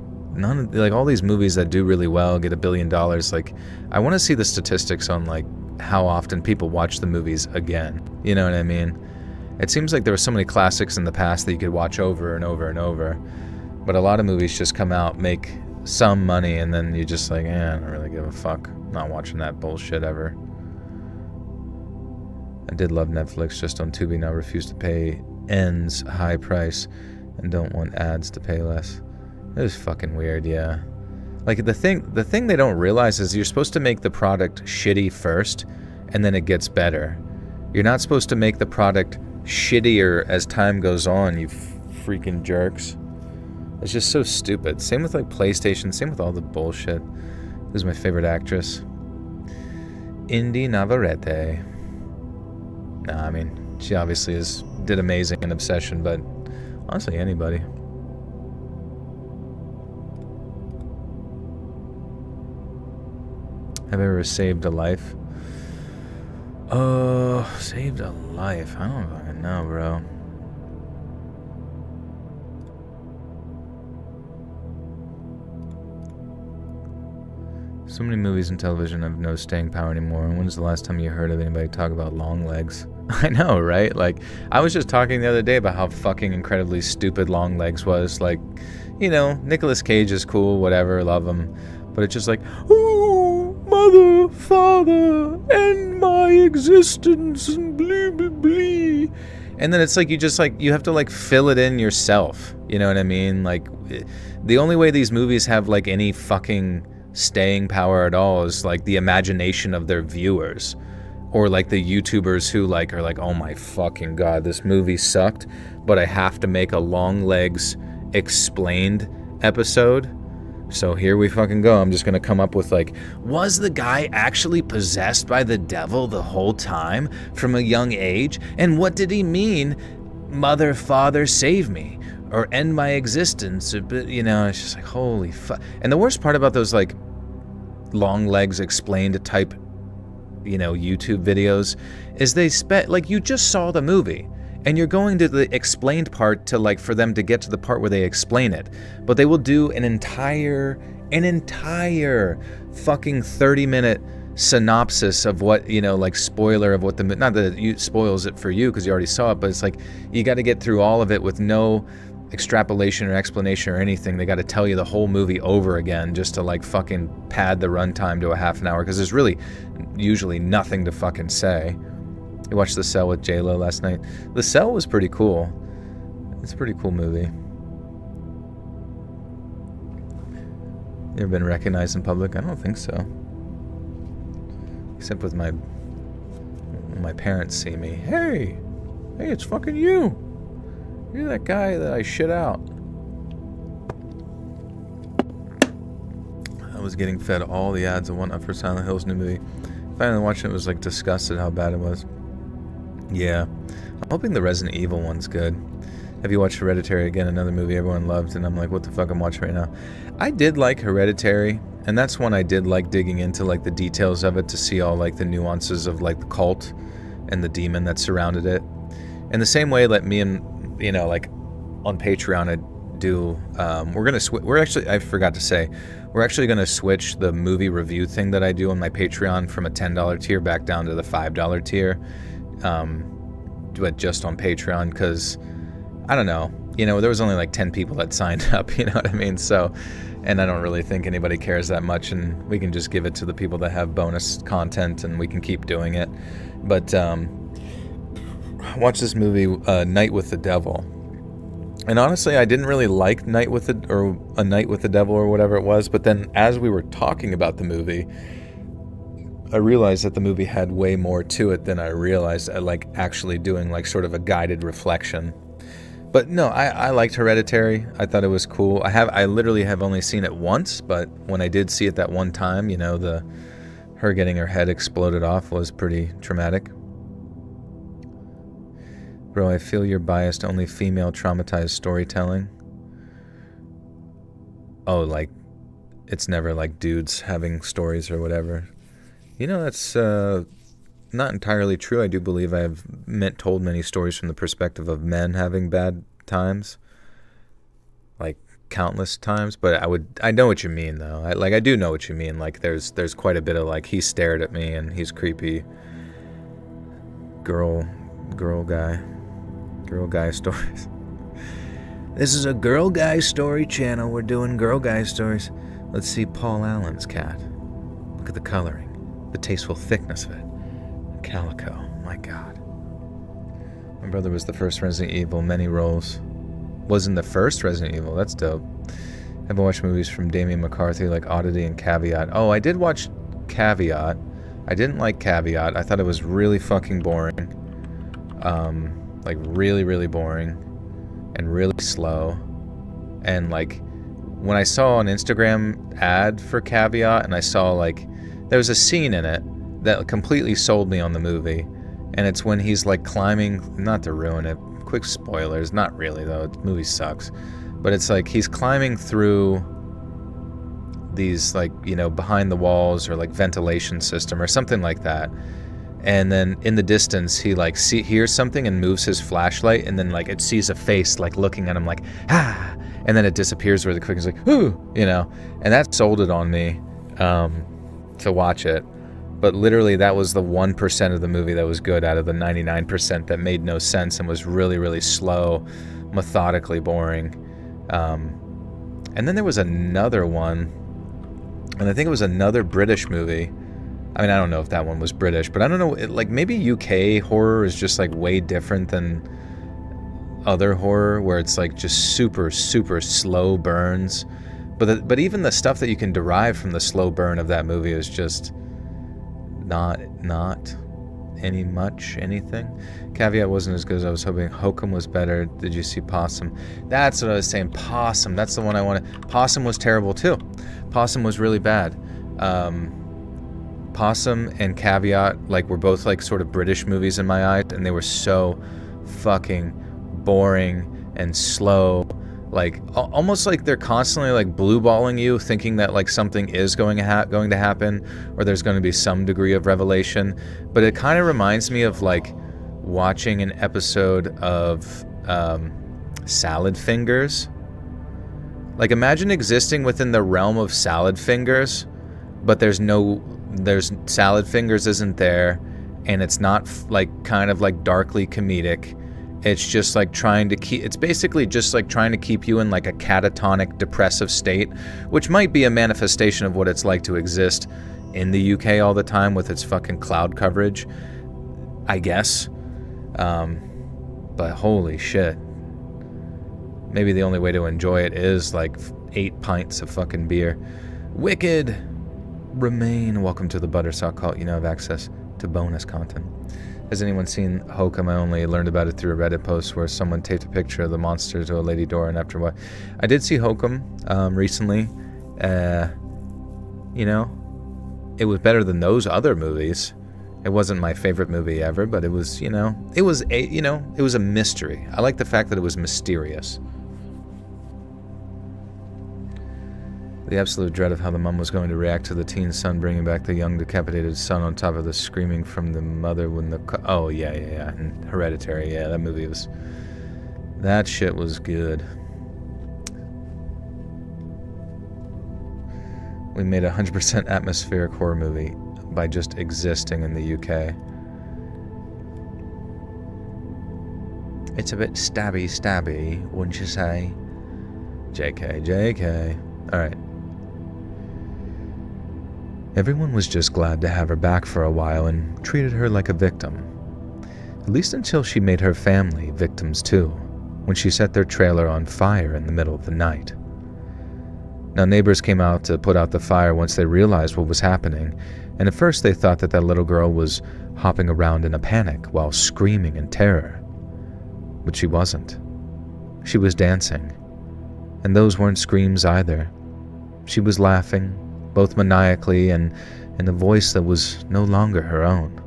like all these movies that do really well get $1 billion. Like, I want to see the statistics on like how often people watch the movies again. You know what I mean? It seems like there were so many classics in the past that you could watch over and over and over, but a lot of movies just come out, make some money, and then you just like, I don't really give a fuck. I'm not watching that bullshit ever. I did love Netflix, just on Tubi now refuse to pay N's high price and don't want ads to pay less. It was fucking weird, yeah. Like the thing they don't realize is you're supposed to make the product shitty first and then it gets better. You're not supposed to make the product shittier as time goes on, you freaking jerks. It's just so stupid. Same with like PlayStation, same with all the bullshit. Who's my favorite actress? Indy Navarrete. Nah, I mean, she obviously did amazing in Obsession, but honestly, anybody. Have I ever saved a life? Saved a life? I don't fucking know, bro. So many movies and television have no staying power anymore. And when was the last time you heard of anybody talk about long legs? I know, right? Like, I was just talking the other day about how fucking incredibly stupid Long Legs was. Like, you know, Nicolas Cage is cool, whatever, love him. But it's just like, oh, mother, father, end my existence, and blee, blee, blee. And then it's like, you have to like fill it in yourself. You know what I mean? Like, the only way these movies have like any fucking staying power at all is like the imagination of their viewers, or like the YouTubers who like are like, oh my fucking god, this movie sucked, but I have to make a Long Legs explained episode, so here we fucking go. I'm just gonna come up with like, was the guy actually possessed by the devil the whole time from a young age, and what did he mean, mother, father, save me, or end my existence? You know, it's just like, holy fuck. And the worst part about those like Long Legs explained type, you know, YouTube videos is they like, you just saw the movie and you're going to the explained part to like, for them to get to the part where they explain it, but they will do an entire fucking 30-minute synopsis of what, you know, like spoiler of what the, not that it spoils it for you because you already saw it, but it's like, you got to get through all of it with no extrapolation or explanation or anything. They got to tell you the whole movie over again just to like fucking pad the runtime to a half an hour, because there's really usually nothing to fucking say. I watched The Cell with J-Lo last night. The Cell was pretty cool. It's a pretty cool movie. You ever been recognized in public? I don't think so. Except with my parents see me. Hey, it's fucking you. You're that guy that I shit out. I was getting fed all the ads of One Up for Silent Hill's new movie. Finally watching it, was like disgusted how bad it was. Yeah. I'm hoping the Resident Evil one's good. Have you watched Hereditary? Again, another movie everyone loved, and I'm like, what the fuck I'm watching right now? I did like Hereditary, and that's one I did like digging into like the details of it to see all like the nuances of like the cult and the demon that surrounded it. In the same way that me and, you know, like on Patreon I do, we're actually, I forgot to say, we're actually going to switch the movie review thing that I do on my Patreon from a $10 tier back down to the $5 tier. do it just on Patreon, because I don't know, you know, there was only like 10 people that signed up, you know what I mean? So, and I don't really think anybody cares that much, and we can just give it to the people that have bonus content, and we can keep doing it. But watch this movie, Night with the Devil. And honestly, I didn't really like A Night with the Devil or whatever it was, but then as we were talking about the movie, I realized that the movie had way more to it than I realized. I like actually doing like sort of a guided reflection. But no, I liked Hereditary. I thought it was cool. I literally have only seen it once, but when I did see it that one time, you know, her getting her head exploded off was pretty traumatic. Bro, I feel you're biased. Only female traumatized storytelling. Oh, like, it's never like dudes having stories or whatever. You know, that's not entirely true. I do believe I have told many stories from the perspective of men having bad times. Like, countless times. But I know what you mean, though. I do know what you mean. Like, there's quite a bit of, like, he stared at me and he's creepy. Girl guy stories. This is a girl guy story channel. We're doing girl guy stories. Let's see Paul Allen's cat. Look at the coloring, the tasteful thickness of it. Calico, my God. My brother was the first Resident Evil, many roles. Was in the first Resident Evil, that's dope. I've watched movies from Damien McCarthy like Oddity and Caveat. Oh, I did watch Caveat. I didn't like Caveat. I thought it was really fucking boring. Like really, really boring and really slow. And like when I saw an Instagram ad for Caveat and I saw like there was a scene in it that completely sold me on the movie, and it's when he's like climbing, not to ruin it, quick spoilers, not really though, the movie sucks, but it's like he's climbing through these like, you know, behind the walls or like ventilation system or something like that. And then in the distance, he like hears something and moves his flashlight, and then like it sees a face like looking at him like, ah, and then it disappears really quick. He's like, ooh, you know, and that sold it on me to watch it. But literally that was the 1% of the movie that was good out of the 99% that made no sense and was really, really slow, methodically boring. And then there was another one, and I think it was another British movie. I mean, I don't know if that one was British, but I don't know, like maybe UK horror is just like way different than other horror where it's like just super, super slow burns. But even the stuff that you can derive from the slow burn of that movie is just not anything. Caveat wasn't as good as I was hoping. Hokum was better. Did you see Possum? That's what I was saying. Possum. That's the one I wanted. Possum was terrible too. Possum was really bad. Possum and Caveat like were both like sort of British movies in my eyes, and they were so fucking boring and slow, like almost like they're constantly like blue balling you, thinking that like something is going to happen or there's going to be some degree of revelation. But it kind of reminds me of like watching an episode of Salad Fingers. Like imagine existing within the realm of Salad Fingers, but there's Salad Fingers isn't there, and it's not like kind of like darkly comedic. It's just like it's basically just like trying to keep you in like a catatonic depressive state, which might be a manifestation of what it's like to exist in the UK all the time with its fucking cloud coverage, I guess. But holy shit. Maybe the only way to enjoy it is like 8 pints of fucking beer. Wicked! Remain. Welcome to the Buttersock Cult. You now have access to bonus content. Has anyone seen Hokum? I only learned about it through a Reddit post where someone taped a picture of the monster to a lady door, and after what? I did see Hokum recently. You know, it was better than those other movies. It wasn't my favorite movie ever, but it was, you know, it was a mystery. I like the fact that it was mysterious. The absolute dread of how the mom was going to react to the teen son bringing back the young decapitated son on top of the screaming from the mother when the... Oh, yeah. And Hereditary, yeah, that movie was... That shit was good. We made a 100% atmospheric horror movie by just existing in the UK. It's a bit stabby, wouldn't you say? JK. Alright. Everyone was just glad to have her back for a while and treated her like a victim. At least until she made her family victims too, when she set their trailer on fire in the middle of the night. Now neighbors came out to put out the fire once they realized what was happening, and at first they thought that little girl was hopping around in a panic while screaming in terror. But she wasn't. She was dancing. And those weren't screams either. She was laughing, both maniacally and in a voice that was no longer her own.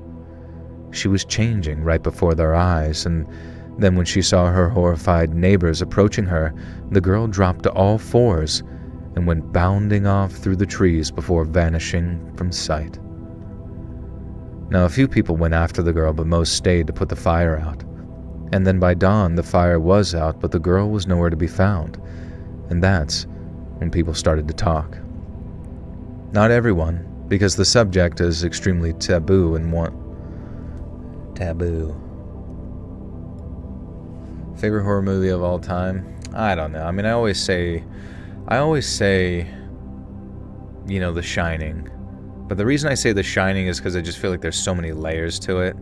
She was changing right before their eyes, and then when she saw her horrified neighbors approaching her, the girl dropped to all fours and went bounding off through the trees before vanishing from sight. Now, a few people went after the girl, but most stayed to put the fire out. And then by dawn, the fire was out, but the girl was nowhere to be found. And that's when people started to talk. Not everyone, because the subject is extremely taboo and taboo. Favorite horror movie of all time? I don't know. I mean, I always say, you know, The Shining. But the reason I say The Shining is because I just feel like there's so many layers to it.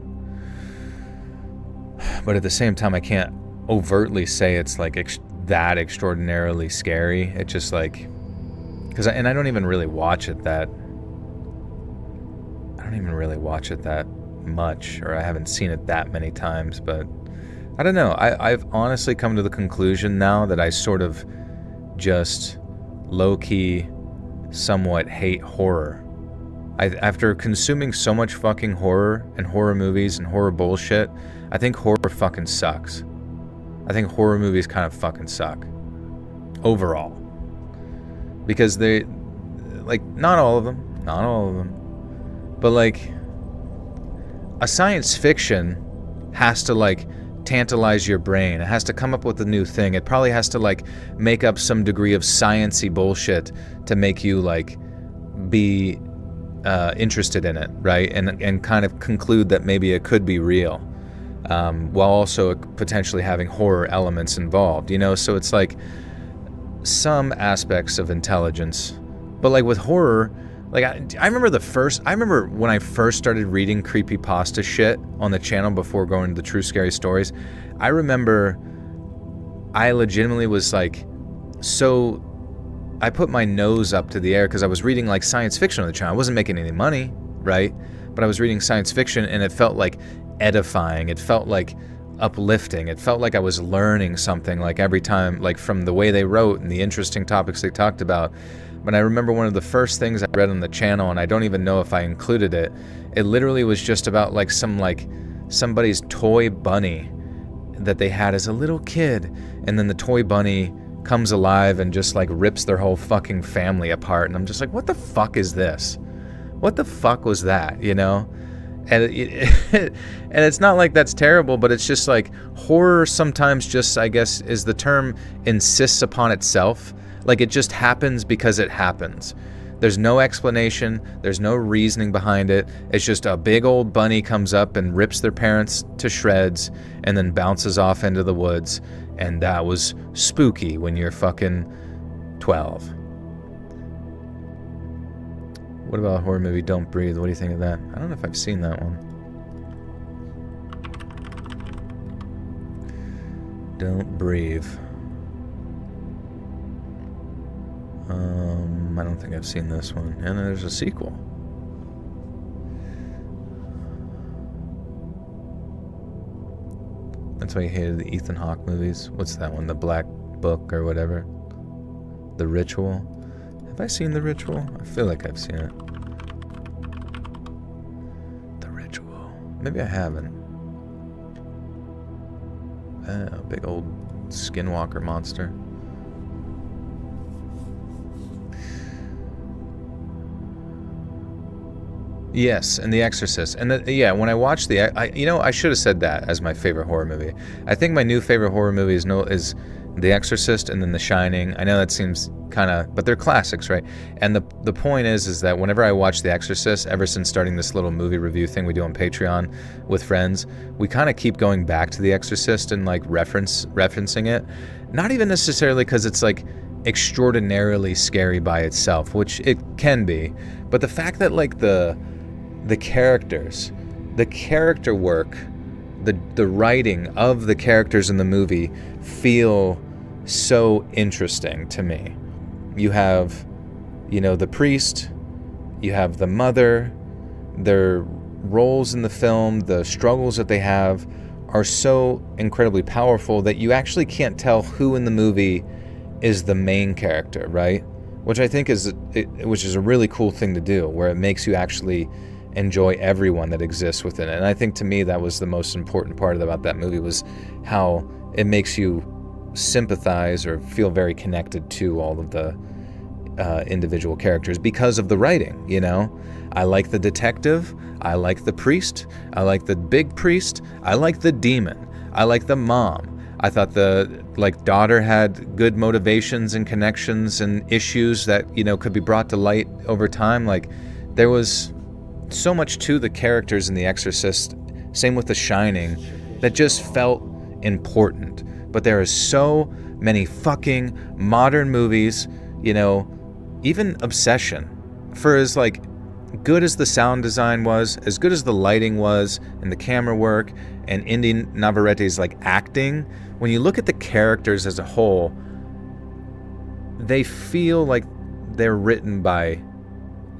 But at the same time, I can't overtly say it's like that extraordinarily scary. It just like, and I don't even really watch it that. I don't even really watch it that much, or I haven't seen it that many times. But I don't know. I've honestly come to the conclusion now that I sort of just low-key somewhat hate horror. After consuming so much fucking horror and horror movies and horror bullshit, I think horror fucking sucks. I think horror movies kind of fucking suck. Overall. Because they, like, not all of them. But, like, a science fiction has to, like, tantalize your brain. It has to come up with a new thing. It probably has to, like, make up some degree of science-y bullshit to make you, like, be interested in it, right? And kind of conclude that maybe it could be real, while also potentially having horror elements involved, you know? So it's like some aspects of intelligence, but like with horror, like I remember when I first started reading creepypasta shit on the channel before going to the True Scary Stories. I remember I legitimately was like, so I put my nose up to the air because I was reading like science fiction on the channel. I wasn't making any money, right? But I was reading science fiction and it felt like edifying. It felt like uplifting. It felt like I was learning something like every time, like from the way they wrote and the interesting topics they talked about. But I remember one of the first things I read on the channel, and I don't even know if I included it. It literally was just about like somebody's toy bunny that they had as a little kid, and then the toy bunny comes alive and just like rips their whole fucking family apart, and I'm just like, what the fuck is this? What the fuck was that, you know? And and it's not like that's terrible, but it's just like horror sometimes just, I guess is the term, insists upon itself. Like it just happens because it happens. There's no explanation, there's no reasoning behind it. It's just a big old bunny comes up and rips their parents to shreds and then bounces off into the woods. And that was spooky when you're fucking 12. What about a horror movie, Don't Breathe? What do you think of that? I don't know if I've seen that one. Don't Breathe. I don't think I've seen this one. And there's a sequel. That's why you hated the Ethan Hawke movies. What's that one? The Black Book or whatever? The Ritual? Have I seen The Ritual? I feel like I've seen it. The Ritual. Maybe I haven't. Big old skinwalker monster. Yes, and The Exorcist. And yeah, when I watched I should have said that as my favorite horror movie. I think my new favorite horror movie is The Exorcist and then The Shining. I know that seems kind of, but they're classics, right? And the point is that whenever I watch The Exorcist, ever since starting this little movie review thing we do on Patreon with friends, we kind of keep going back to The Exorcist and like referencing it. Not even necessarily because it's like extraordinarily scary by itself, which it can be, but the fact that like the characters, the character work, the writing of the characters in the movie feel so interesting to me. You have, the priest, you have the mother, their roles in the film, the struggles that they have are so incredibly powerful that you actually can't tell who in the movie is the main character, right? Which I think is a really cool thing to do, where it makes you actually enjoy everyone that exists within it. And I think to me that was the most important part about that movie, was how it makes you sympathize or feel very connected to all of the individual characters because of the writing. I like the detective, I like the priest, I like the big priest, I like the demon, I like the mom. I thought the daughter had good motivations and connections and issues that could be brought to light over time. Like, there was so much to the characters in The Exorcist, same with The Shining, that just felt important. But there are so many fucking modern movies, even Obsession, for as good as the sound design was, as good as the lighting was, and the camera work, and Indy Navarrete's acting, when you look at the characters as a whole, they feel like they're written by,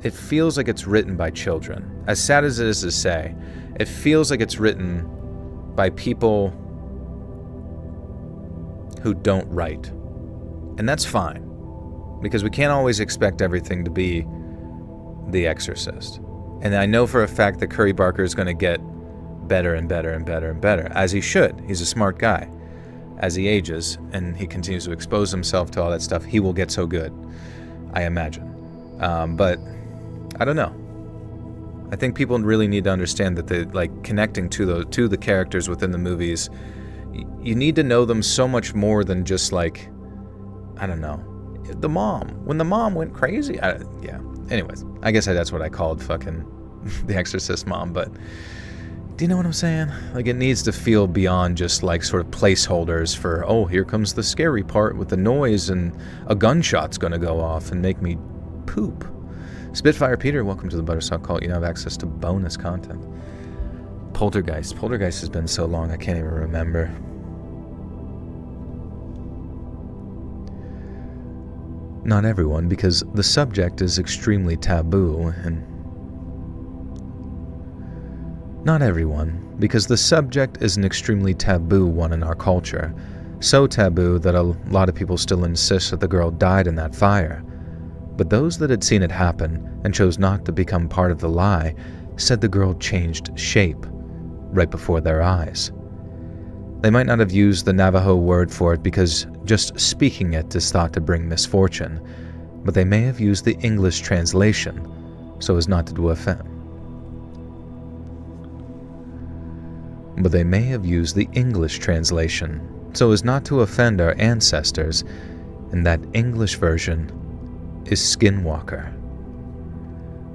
it feels like it's written by children. As sad as it is to say, it feels like it's written by people who don't write. And that's fine, because we can't always expect everything to be The Exorcist. And I know for a fact that Curry Barker is going to get better and better and better and better, as he should. He's a smart guy. As he ages and he continues to expose himself to all that stuff, he will get so good, I imagine. But I don't know. I think people really need to understand that connecting to the characters within the movies, you need to know them so much more than just I don't know, the mom. When the mom went crazy, yeah. Anyways, I guess that's what I called fucking The Exorcist mom, but do you know what I'm saying? It needs to feel beyond just sort of placeholders for, oh, here comes the scary part with the noise and a gunshot's gonna go off and make me poop. Spitfire Peter, welcome to the Buttersalt Cult. You now have access to bonus content. Poltergeist. Poltergeist has been so long I can't even remember. Not everyone, because the subject is extremely taboo, and not everyone, because the subject is an extremely taboo one in our culture. So taboo that a lot of people still insist that the girl died in that fire. But those that had seen it happen and chose not to become part of the lie said the girl changed shape right before their eyes. They might not have used the Navajo word for it because just speaking it is thought to bring misfortune, but they may have used the English translation so as not to do offend. But they may have used the English translation so as not to offend our ancestors, and that English version is Skinwalker.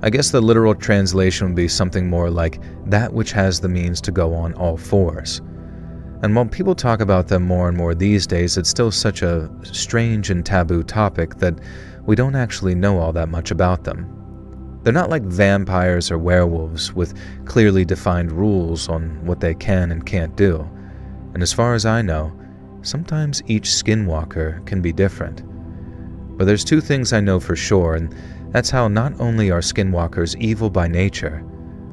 I guess the literal translation would be something more like that which has the means to go on all fours. And while people talk about them more and more these days, it's still such a strange and taboo topic that we don't actually know all that much about them. They're not like vampires or werewolves with clearly defined rules on what they can and can't do. And as far as I know, sometimes each skinwalker can be different. But there's two things I know for sure, and that's how not only are skinwalkers evil by nature,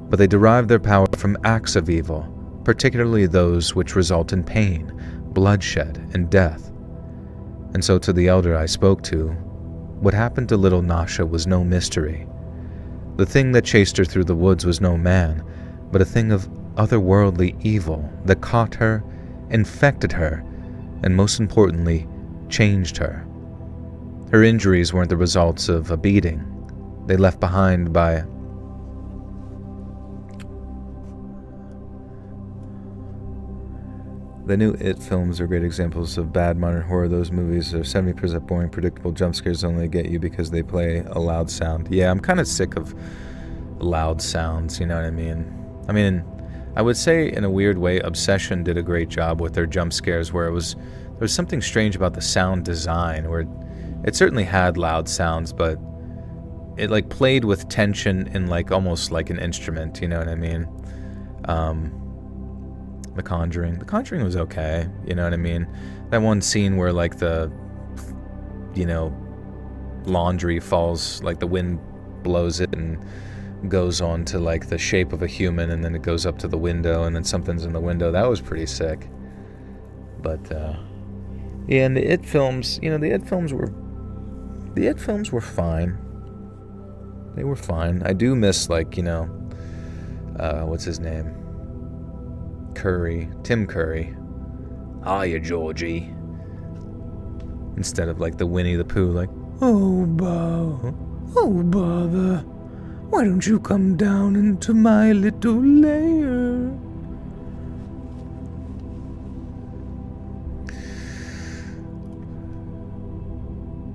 but they derive their power from acts of evil, particularly those which result in pain, bloodshed, and death. And so to the elder I spoke to, what happened to little Nasha was no mystery. The thing that chased her through the woods was no man, but a thing of otherworldly evil that caught her, infected her, and most importantly, changed her. Her injuries weren't the results of a beating. They left behind by The new It films are great examples of bad modern horror. Those movies are 70% boring, predictable jump scares only get you because they play a loud sound. Yeah, I'm kind of sick of loud sounds, you know what I mean? I would say in a weird way, Obsession did a great job with their jump scares where there was something strange about the sound design where it certainly had loud sounds, but it like played with tension in like almost like an instrument, you know what I mean? The Conjuring was okay, you know what I mean? That one scene where like the, you know, laundry falls, like the wind blows it and goes on to like the shape of a human, and then it goes up to the window, and then something's in the window. That was pretty sick. But yeah, and the It films, you know, the It films were fine. They were fine. I do miss, like, you know, what's his name? Tim Curry. Hiya, Georgie. Instead of like the Winnie the Pooh, like, oh bother, why don't you come down into my little lair?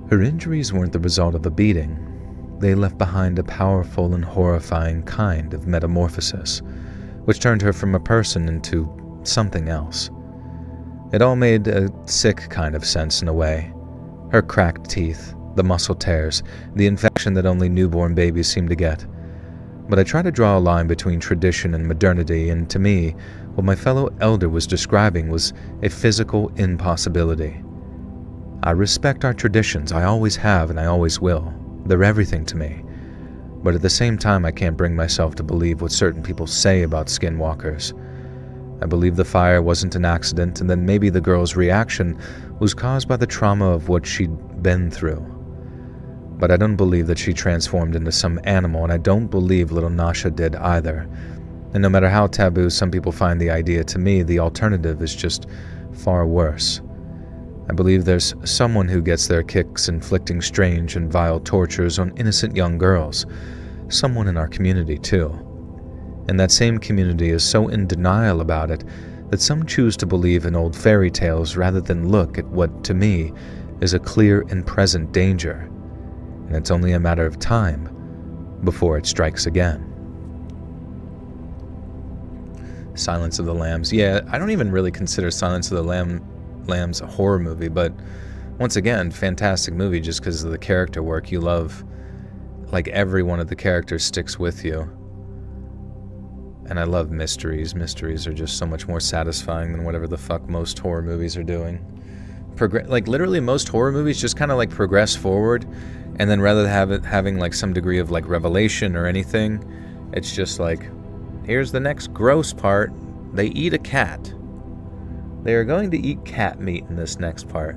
Her injuries weren't the result of a beating. They left behind a powerful and horrifying kind of metamorphosis, which turned her from a person into something else. It all made a sick kind of sense in a way. Her cracked teeth, the muscle tears, the infection that only newborn babies seem to get. But I try to draw a line between tradition and modernity, and to me, what my fellow elder was describing was a physical impossibility. I respect our traditions, I always have and I always will. They're everything to me. But at the same time, I can't bring myself to believe what certain people say about skinwalkers. I believe the fire wasn't an accident, and then maybe the girl's reaction was caused by the trauma of what she'd been through. But I don't believe that she transformed into some animal, and I don't believe little Nasha did either. And no matter how taboo some people find the idea, to me, the alternative is just far worse. I believe there's someone who gets their kicks inflicting strange and vile tortures on innocent young girls. Someone in our community, too. And that same community is so in denial about it that some choose to believe in old fairy tales rather than look at what, to me, is a clear and present danger. And it's only a matter of time before it strikes again. Silence of the Lambs. Yeah, I don't even really consider Silence of the Lambs a horror movie, but once again, fantastic movie just because of the character work. You love, like, every one of the characters sticks with you. And I love mysteries. Mysteries are just so much more satisfying than whatever the fuck most horror movies are doing. Like, literally most horror movies just kind of like progress forward, and then rather than having like some degree of like revelation or anything, it's just like, here's the next gross part. They eat a cat. They are going to eat cat meat in this next part.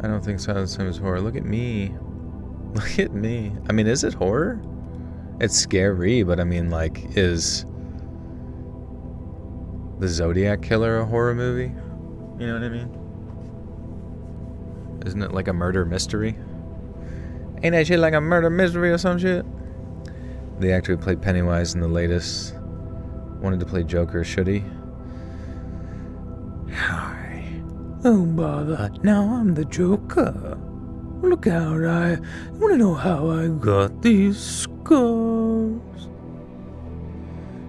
I don't think Silent Same is horror. Look at me. Look at me. I mean, is it horror? It's scary, but I mean, like, is the Zodiac Killer a horror movie? You know what I mean? Isn't it like a murder mystery? Ain't that shit like a murder mystery or some shit? The actor who played Pennywise in the latest wanted to play Joker, should he? Oh, bother. Now I'm the Joker. Look out, I want to know how I got these scars.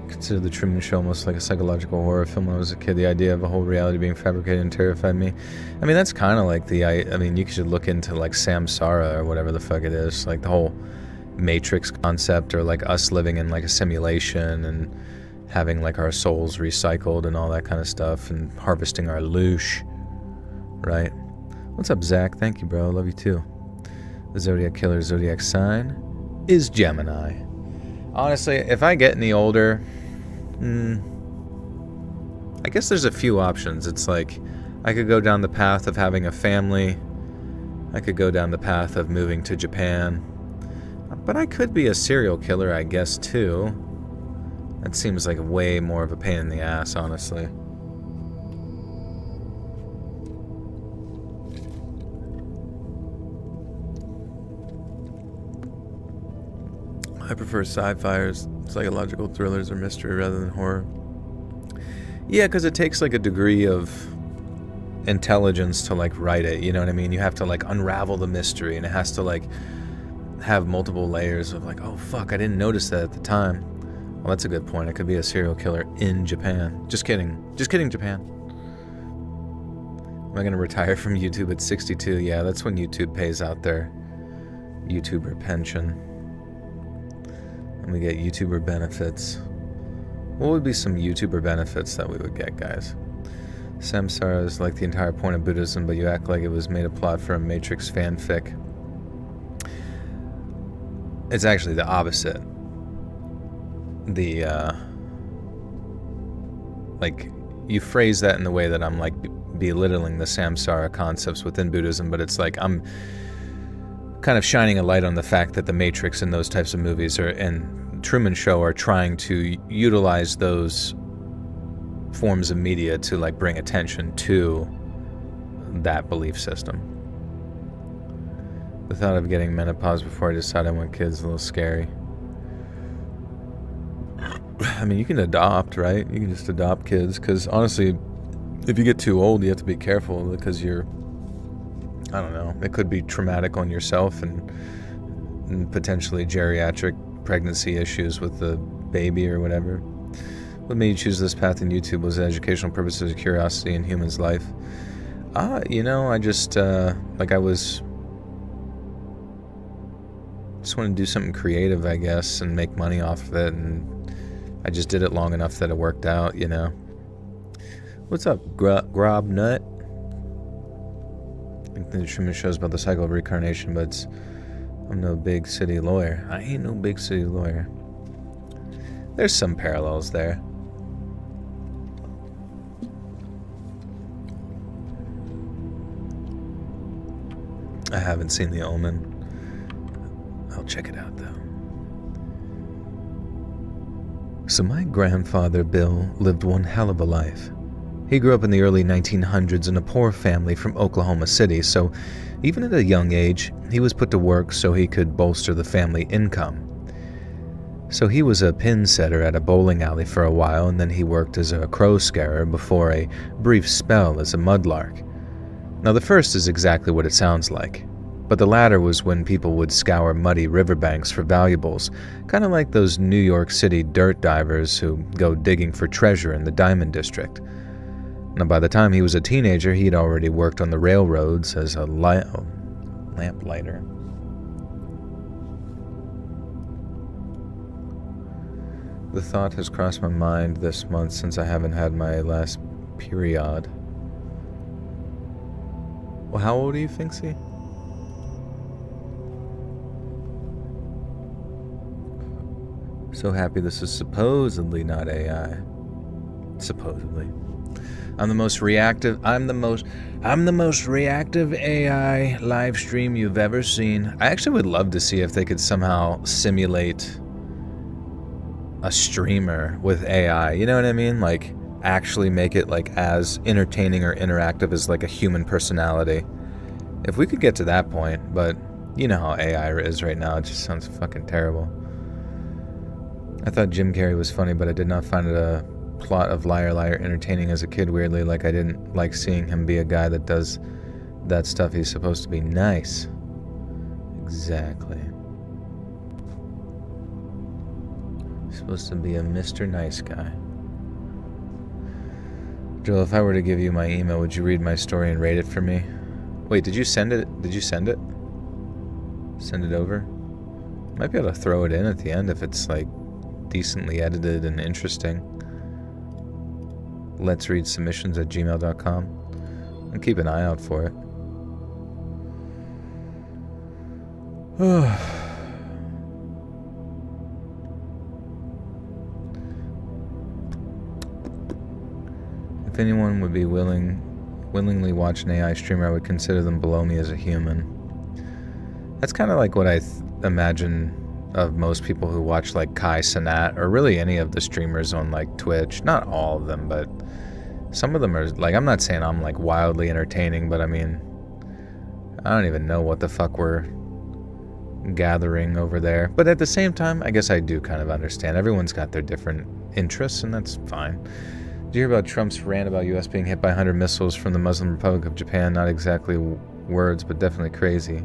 Consider The Truman Show almost like a psychological horror film. When I was a kid, the idea of a whole reality being fabricated and terrified me. I mean, that's kind of like I mean, you should look into like Samsara or whatever the fuck it is. Like the whole Matrix concept, or like us living in like a simulation and having like our souls recycled and all that kind of stuff, and harvesting our loosh. Right? What's up, Zach? Thank you, bro. Love you too. The Zodiac Killer's zodiac sign is Gemini. Honestly, if I get any older, I guess there's a few options. It's like, I could go down the path of having a family. I could go down the path of moving to Japan. But I could be a serial killer, I guess, too. That seems like way more of a pain in the ass, honestly. I prefer sci-fi, psychological thrillers, or mystery rather than horror. Yeah, because it takes like a degree of intelligence to like write it, you know what I mean? You have to like unravel the mystery, and it has to like have multiple layers of like, oh fuck, I didn't notice that at the time. Well, that's a good point. I could be a serial killer in Japan. Just kidding, Japan. Am I gonna retire from YouTube at 62? Yeah, that's when YouTube pays out their YouTuber pension. And we get YouTuber benefits. What would be some YouTuber benefits that we would get, guys? Samsara is like the entire point of Buddhism, but you act like it was made a plot for a Matrix fanfic. It's actually the opposite. Like, you phrase that in the way that I'm like belittling the Samsara concepts within Buddhism, but it's like I'm kind of shining a light on the fact that the Matrix and those types of movies and Truman Show are trying to utilize those forms of media to like bring attention to that belief system. The thought of getting menopause before I decide I want kids is a little scary. I mean, you can adopt, right? You can just adopt kids, because honestly, if you get too old, you have to be careful, because I don't know, it could be traumatic on yourself and potentially geriatric pregnancy issues with the baby or whatever. What made you choose this path in YouTube? Was it educational purposes or curiosity in humans' life? I just want to do something creative, I guess, and make money off of it, and I just did it long enough that it worked out, you know. What's up, Grob Nut? I think the Truman Show's about the cycle of reincarnation, but I'm no big city lawyer. I ain't no big city lawyer. There's some parallels there. I haven't seen The Omen. I'll check it out, though. So my grandfather, Bill, lived one hell of a life. He grew up in the early 1900s in a poor family from Oklahoma City, so even at a young age, he was put to work so he could bolster the family income. So he was a pin setter at a bowling alley for a while, and then he worked as a crow scarer before a brief spell as a mudlark. Now the first is exactly what it sounds like, but the latter was when people would scour muddy riverbanks for valuables, kind of like those New York City dirt divers who go digging for treasure in the Diamond District. Now by the time he was a teenager, he'd already worked on the railroads as a lamplighter. The thought has crossed my mind this month since I haven't had my last period. Well, how old are you, Finksy? So happy this is supposedly not AI. Supposedly. I'm the most reactive AI live stream you've ever seen. I actually would love to see if they could somehow simulate a streamer with AI. You know what I mean? Like, actually make it like as entertaining or interactive as like a human personality. If we could get to that point, but you know how AI is right now, it just sounds fucking terrible. I thought Jim Carrey was funny, but I did not find it a plot of Liar Liar entertaining as a kid, weirdly. Like, I didn't like seeing him be a guy that does that stuff. He's supposed to be nice. Exactly. He's supposed to be a Mr. Nice Guy. Joel, if I were to give you my email, would you read my story and rate it for me? Wait, did you send it? Did you send it? Send it over? Might be able to throw it in at the end if it's like decently edited and interesting. Let's read submissions at gmail.com. And keep an eye out for it. If anyone would be willingly watch an AI streamer, I would consider them below me as a human. That's kind of like what I imagine of most people who watch like Kai Cenat, or really any of the streamers on like Twitch. Not all of them, but some of them are like, I'm not saying I'm like wildly entertaining, but I mean, I don't even know what the fuck we're gathering over there. But at the same time, I guess I do kind of understand. Everyone's got their different interests, and that's fine. Did you hear about Trump's rant about U.S. being hit by 100 missiles from the Muslim Republic of Japan? Not exactly words, but definitely crazy.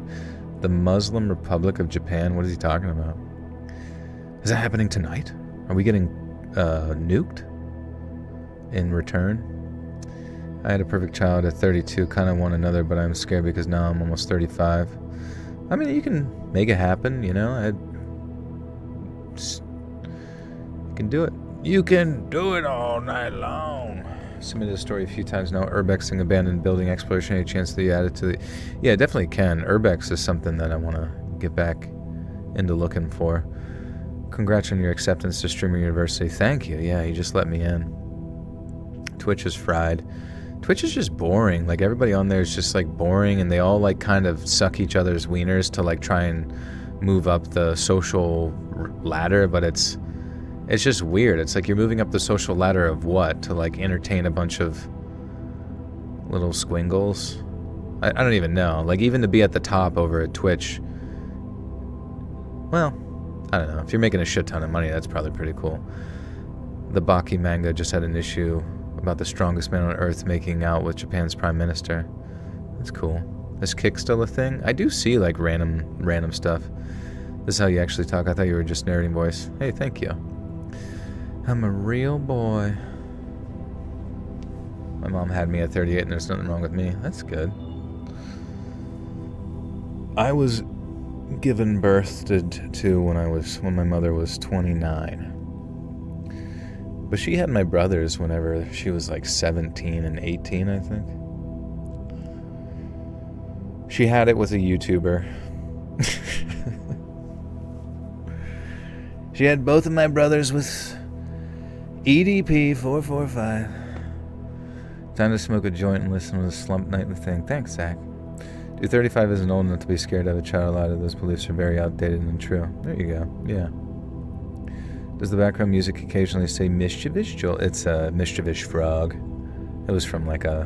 The Muslim Republic of Japan? What is he talking about? Is that happening tonight? Are we getting nuked in return? I had a perfect child at 32, kind of want another, but I'm scared because now I'm almost 35. I mean, you can make it happen, you know? You can do it. You can do it all night long. Submitted a story a few times now. Urbexing abandoned building exploration. Any chance that you added to the... Yeah, definitely can. Urbex is something that I want to get back into looking for. Congrats on your acceptance to Streamer University. Thank you. Yeah, you just let me in. Twitch is fried. Twitch is just boring. Like, everybody on there is just like boring, and they all like kind of suck each other's wieners to like try and move up the social ladder, but it's just weird. It's like you're moving up the social ladder of what? To like entertain a bunch of little squingles? I don't even know. Like, even to be at the top over at Twitch, well, I don't know. If you're making a shit ton of money, that's probably pretty cool. The Baki manga just had an issue about the strongest man on earth making out with Japan's prime minister. That's cool. Is Kick still a thing? I do see like random stuff. This is how you actually talk. I thought you were just narrating voice. Hey, thank you. I'm a real boy. My mom had me at 38 and there's nothing wrong with me. That's good. I was given birth to when my mother was 29. But she had my brothers whenever she was like 17 and 18, I think. She had it with a YouTuber. She had both of my brothers with EDP 445. Time to smoke a joint and listen to the Slump Nightly thing. Thanks, Zach. Dude, 35 isn't old enough to be scared to have a child alive. Those beliefs are very outdated and untrue. There you go. Yeah. Does the background music occasionally say mischievous? Joel, it's a mischievous frog. It was from like a...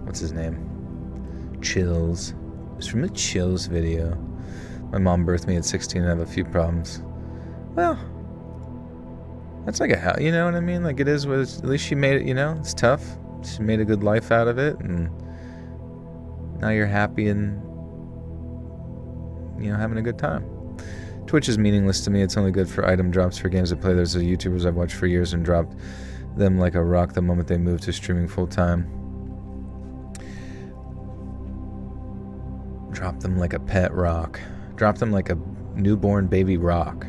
What's his name? Chills. It was from a Chills video. My mom birthed me at 16 and I have a few problems. Well, that's like a hell, you know what I mean? Like, it is what it's, at least she made it, you know? It's tough. She made a good life out of it, and now you're happy and, you know, having a good time. Twitch is meaningless to me. It's only good for item drops for games I play. There's YouTubers I've watched for years and dropped them like a rock the moment they moved to streaming full time. Drop them like a pet rock. Drop them like a newborn baby rock.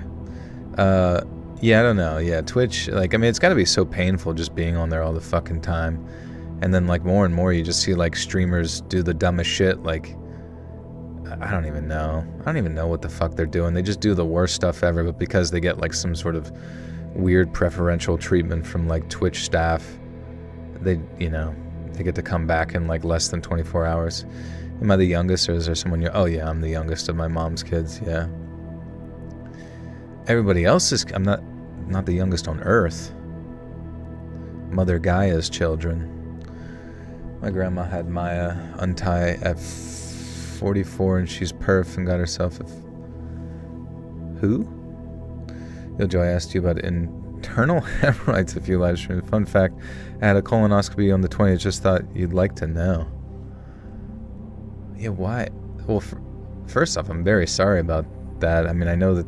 Yeah, I don't know. Yeah, Twitch, like, I mean, it's got to be so painful just being on there all the fucking time. And then, like, more and more you just see, like, streamers do the dumbest shit, like... I don't even know. I don't even know what the fuck they're doing. They just do the worst stuff ever, but because they get like some sort of weird preferential treatment from like Twitch staff, they, you know, they get to come back in like less than 24 hours. Am I the youngest, or is there someone you... Oh yeah, I'm the youngest of my mom's kids, yeah. Everybody else is... I'm not the youngest on Earth. Mother Gaia's children. My grandma had Maya untie at 44 and she's perf and got herself a... Who? Yo, Joe, I asked you about internal hemorrhoids a few live streams. Fun fact, I had a colonoscopy on the 20th. Just thought you'd like to know. Yeah, why? Well, first off, I'm very sorry about that. I mean, I know that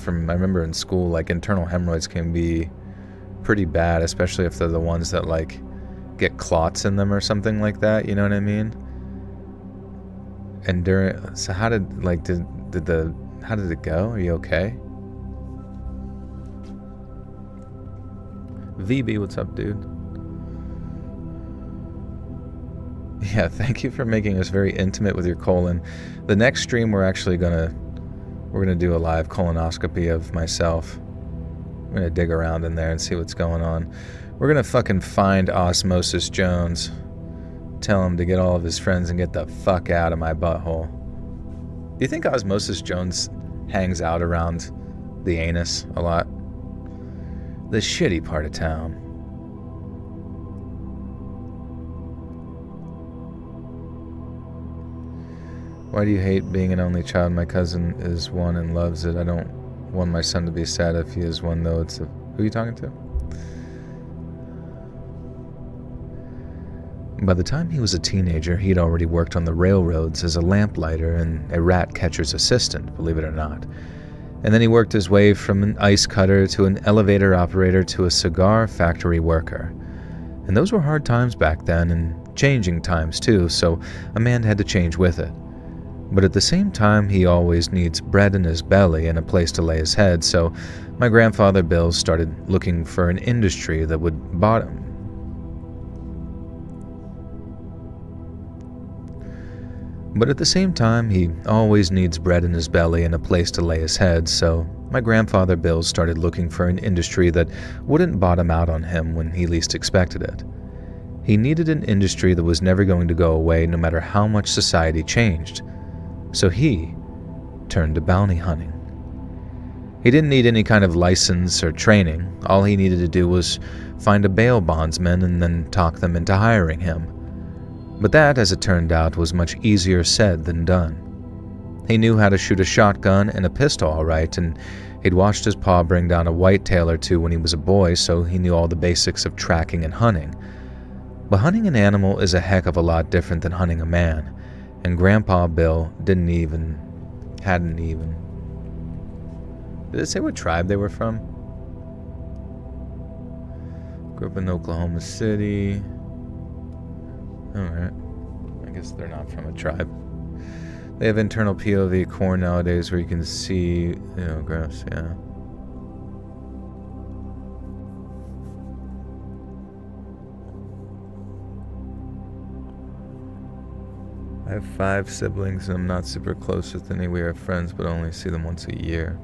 I remember in school, like, internal hemorrhoids can be pretty bad, especially if they're the ones that, like, get clots in them or something like that, you know what I mean? And so how did it go? Are you okay? VB, what's up, dude? Yeah, thank you for making us very intimate with your colon. The next stream we're gonna do a live colonoscopy of myself. I'm gonna dig around in there and see what's going on. We're gonna fucking find Osmosis Jones. Tell him to get all of his friends and get the fuck out of my butthole. Do you think Osmosis Jones hangs out around the anus a lot? The shitty part of town. Why do you hate being an only child? My cousin is one and loves it. I don't want my son to be sad if he is one, though. Who are you talking to? By the time he was a teenager, he'd already worked on the railroads as a lamplighter and a rat catcher's assistant, believe it or not. And then he worked his way from an ice cutter to an elevator operator to a cigar factory worker. And those were hard times back then, and changing times too, so a man had to change with it. But at the same time, he always needs bread in his belly and a place to lay his head, so my grandfather Bill started looking for an industry that would bottom. But at the same time, he always needs bread in his belly and a place to lay his head, so my grandfather Bill started looking for an industry that wouldn't bottom out on him when he least expected it. He needed an industry that was never going to go away no matter how much society changed. So he turned to bounty hunting. He didn't need any kind of license or training. All he needed to do was find a bail bondsman and then talk them into hiring him. But that, as it turned out, was much easier said than done. He knew how to shoot a shotgun and a pistol all right, and he'd watched his pa bring down a whitetail or two when he was a boy, so he knew all the basics of tracking and hunting. But hunting an animal is a heck of a lot different than hunting a man, and Grandpa Bill hadn't even. Did it say what tribe they were from? Grew up in Oklahoma City. Alright. I guess they're not from a tribe. They have internal POV core nowadays where you can see, graphs, yeah. I have 5 siblings and I'm not super close with any. We are friends, but only see them once a year.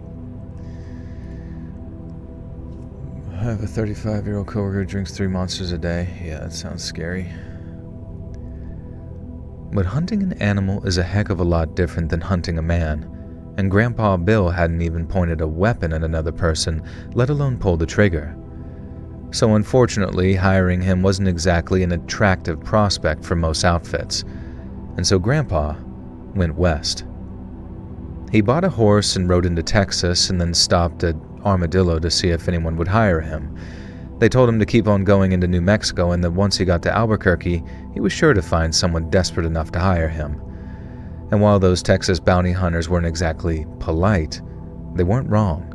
I have a 35-year-old coworker who drinks 3 monsters a day. Yeah, that sounds scary. But hunting an animal is a heck of a lot different than hunting a man, and Grandpa Bill hadn't even pointed a weapon at another person, let alone pulled the trigger. So unfortunately, hiring him wasn't exactly an attractive prospect for most outfits, and so Grandpa went west. He bought a horse and rode into Texas and then stopped at Armadillo to see if anyone would hire him. They told him to keep on going into New Mexico and that once he got to Albuquerque, he was sure to find someone desperate enough to hire him. And while those Texas bounty hunters weren't exactly polite, they weren't wrong.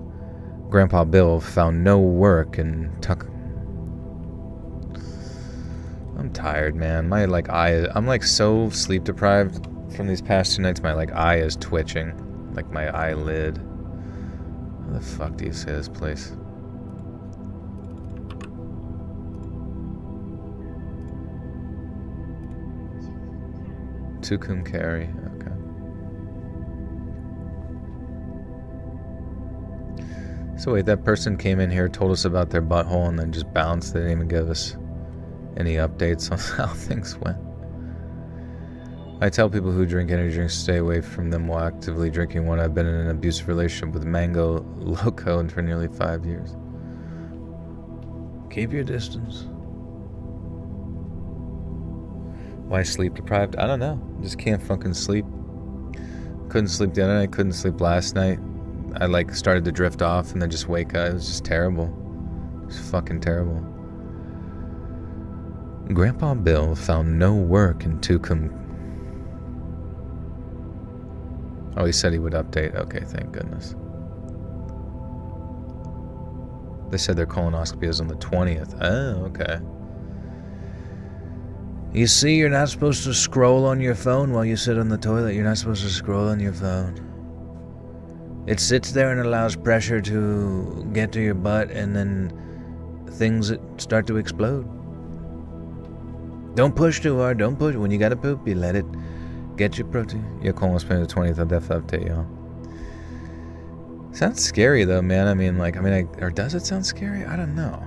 Grandpa Bill found no work in I'm tired, man. My eye, I'm so sleep deprived from these past 2 nights. My eye is twitching, my eyelid. How the fuck do you say this place? Tucumcari, okay. So wait, that person came in here, told us about their butthole, and then just bounced. They didn't even give us any updates on how things went. I tell people who drink energy drinks to stay away from them while actively drinking one. I've been in an abusive relationship with Mango Loco for nearly 5 years. Keep your distance. Why sleep deprived? I don't know. Just can't fucking sleep. Couldn't sleep the other night. Couldn't sleep last night. I started to drift off and then just wake up. It was just terrible. It was fucking terrible. Grandpa Bill found no work in Tucum. Oh, he said he would update. Okay, thank goodness. They said their colonoscopy is on the 20th. Oh, okay. You see, you're not supposed to scroll on your phone while you sit on the toilet. You're not supposed to scroll on your phone. It sits there and allows pressure to get to your butt, and then things that start to explode. Don't push too hard. Don't push. When you gotta poop, you let it get your protein. Your colonoscopy on the 20th. I'll definitely update y'all. Sounds scary though, man. Or does it sound scary? I don't know.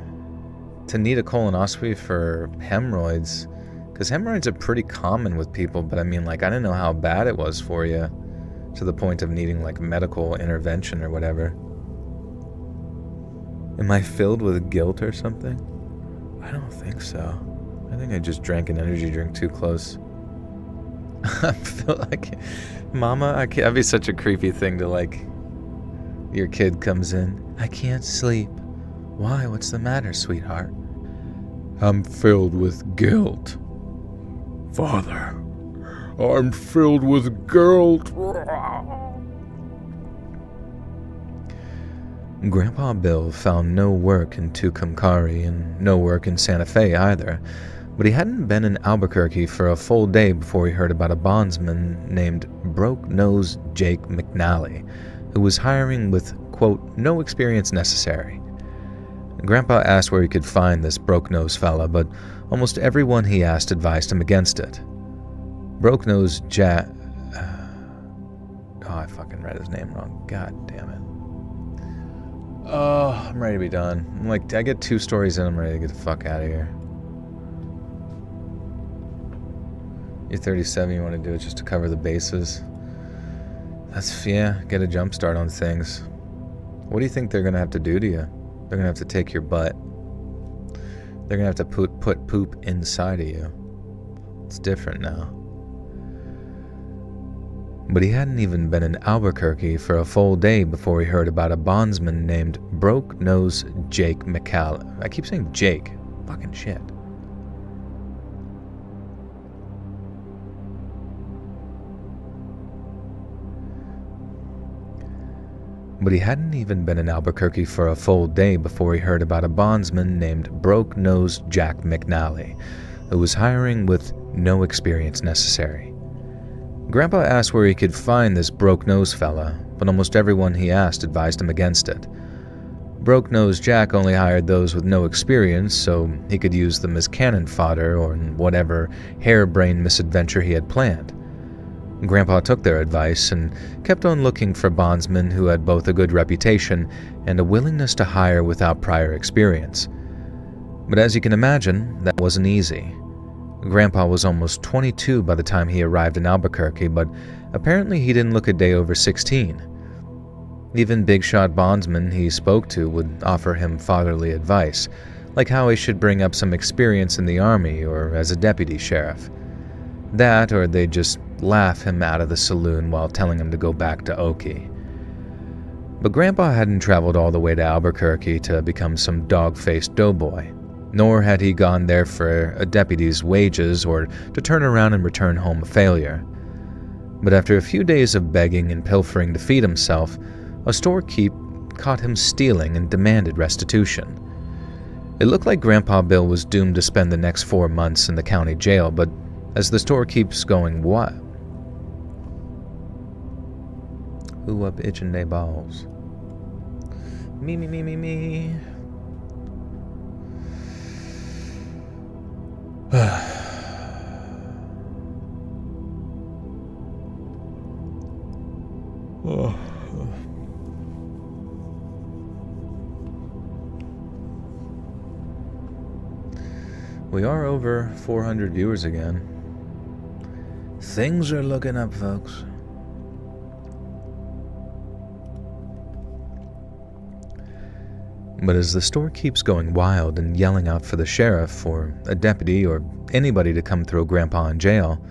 To need a colonoscopy for hemorrhoids, because hemorrhoids are pretty common with people, but I didn't know how bad it was for you to the point of needing like medical intervention or whatever. Am I filled with guilt or something? I don't think so. I think I just drank an energy drink too close. I feel like, Mama, that'd be such a creepy thing to like, your kid comes in. I can't sleep. Why? What's the matter, sweetheart? I'm filled with guilt. Father, I'm filled with guilt. Grandpa Bill found no work in Tucumcari and no work in Santa Fe either, but he hadn't been in Albuquerque for a full day before he heard about a bondsman named Broke-Nose Jake McNally, who was hiring with, quote, no experience necessary. Grandpa asked where he could find this broke-nose fella, but almost everyone he asked advised him against it. Broke-Nose Jack... I fucking read his name wrong. God damn it. Oh, I'm ready to be done. I get 2 stories in, I'm ready to get the fuck out of here. You're 37, you want to do it just to cover the bases? Get a jump start on things. What do you think they're going to have to do to you? They're going to have to take your butt. They're going to have to put poop inside of you. It's different now. But he hadn't even been in Albuquerque for a full day before he heard about a bondsman named Broke-Nose Jake McCall. I keep saying Jake. Fucking shit. But he hadn't even been in Albuquerque for a full day before he heard about a bondsman named Broke-Nose Jack McNally, who was hiring with no experience necessary. Grandpa asked where he could find this broke-nose fella, but almost everyone he asked advised him against it. Broke-Nose Jack only hired those with no experience so he could use them as cannon fodder or in whatever harebrained misadventure he had planned. Grandpa took their advice and kept on looking for bondsmen who had both a good reputation and a willingness to hire without prior experience. But as you can imagine, that wasn't easy. Grandpa was almost 22 by the time he arrived in Albuquerque, but apparently he didn't look a day over 16. Even big-shot bondsmen he spoke to would offer him fatherly advice, like how he should bring up some experience in the army or as a deputy sheriff. That, or they'd just laugh him out of the saloon while telling him to go back to Okie. But Grandpa hadn't traveled all the way to Albuquerque to become some dog-faced doughboy, nor had he gone there for a deputy's wages or to turn around and return home a failure. But after a few days of begging and pilfering to feed himself, a storekeep caught him stealing and demanded restitution. It looked like Grandpa Bill was doomed to spend the next 4 months in the county jail, but as the store keeps going, what? Who up itching they balls? Me. We are over 400 viewers again. Things are looking up, folks. But as the store keeps going wild and yelling out for the sheriff or a deputy or anybody to come throw Grandpa in jail,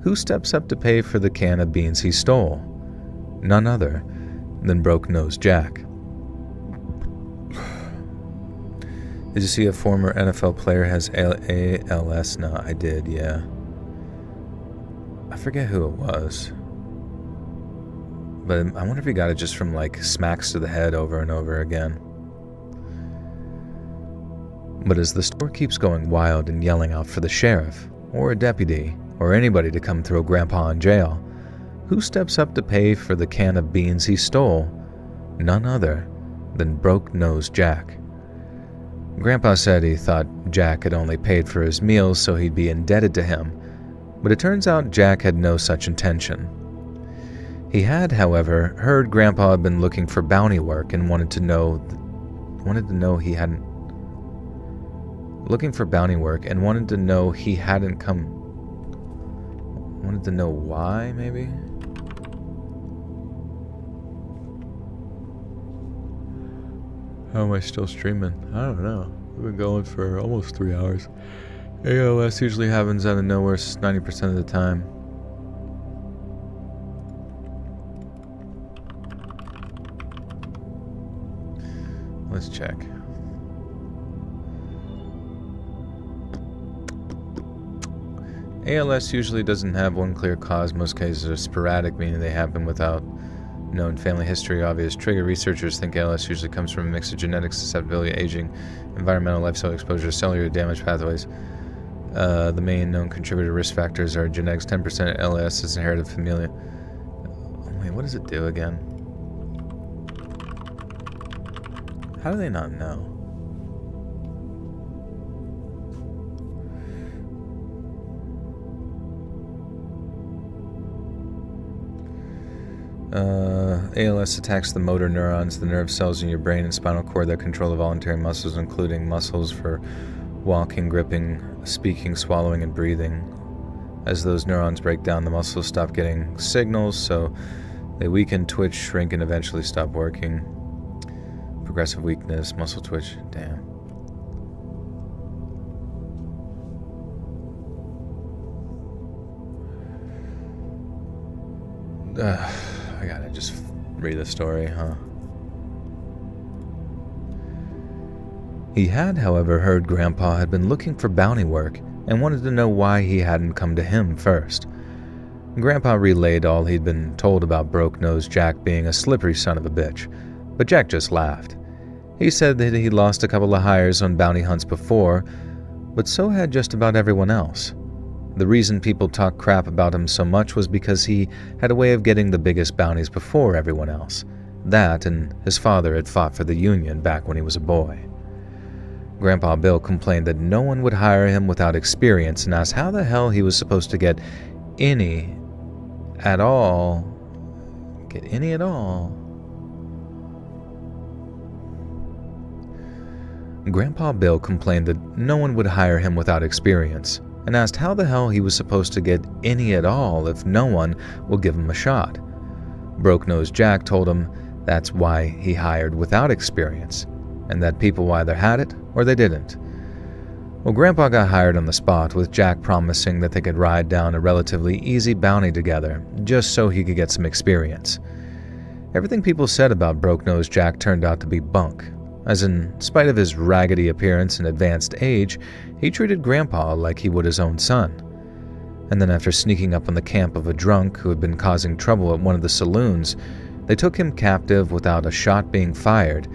who steps up to pay for the can of beans he stole? None other than Broke-Nose Jack. Did you see a former NFL player has ALS? No, I did, yeah. I forget who it was. But I wonder if he got it just from like smacks to the head over and over again. But as the store keeps going wild and yelling out for the sheriff, or a deputy, or anybody to come throw Grandpa in jail, who steps up to pay for the can of beans he stole? None other than Broke-Nose Jack. Grandpa said he thought Jack had only paid for his meals so he'd be indebted to him, but it turns out Jack had no such intention. He had, however, heard Grandpa had been looking for bounty work and wanted to know he hadn't come. Wanted to know why, maybe? How am I still streaming? I don't know. We've been going for almost 3 hours. ALS usually happens out of nowhere 90% of the time. Let's check. ALS usually doesn't have one clear cause. Most cases are sporadic, meaning they happen without known family history, obvious trigger. Researchers think ALS usually comes from a mix of genetics, susceptibility, aging, environmental, lifestyle exposure, cellular damage pathways. The main known contributor risk factors are genetics. 10% of ALS is inherited familial. Wait, what does it do again? How do they not know? ALS attacks the motor neurons, the nerve cells in your brain and spinal cord that control the voluntary muscles, including muscles for walking, gripping, speaking, swallowing, and breathing. As those neurons break down, the muscles stop getting signals, so they weaken, twitch, shrink, and eventually stop working. Progressive weakness, muscle twitch, damn. I gotta just read the story, huh? He had, however, heard Grandpa had been looking for bounty work and wanted to know why he hadn't come to him first. Grandpa relayed all he'd been told about Broke-Nosed Jack being a slippery son of a bitch, but Jack just laughed. He said that he'd lost a couple of hires on bounty hunts before, but so had just about everyone else. The reason people talked crap about him so much was because he had a way of getting the biggest bounties before everyone else. That, and his father had fought for the Union back when he was a boy. Grandpa Bill complained that no one would hire him without experience and asked how the hell he was supposed to get any at all. Grandpa Bill complained that no one would hire him without experience and asked how the hell he was supposed to get any at all if no one would give him a shot. Broke-Nosed Jack told him that's why he hired without experience, and that people either had it or they didn't. Well, Grandpa got hired on the spot, with Jack promising that they could ride down a relatively easy bounty together, just so he could get some experience. Everything people said about Broke-Nosed Jack turned out to be bunk, as in spite of his raggedy appearance and advanced age, he treated Grandpa like he would his own son. And then after sneaking up on the camp of a drunk who had been causing trouble at one of the saloons, they took him captive without a shot being fired,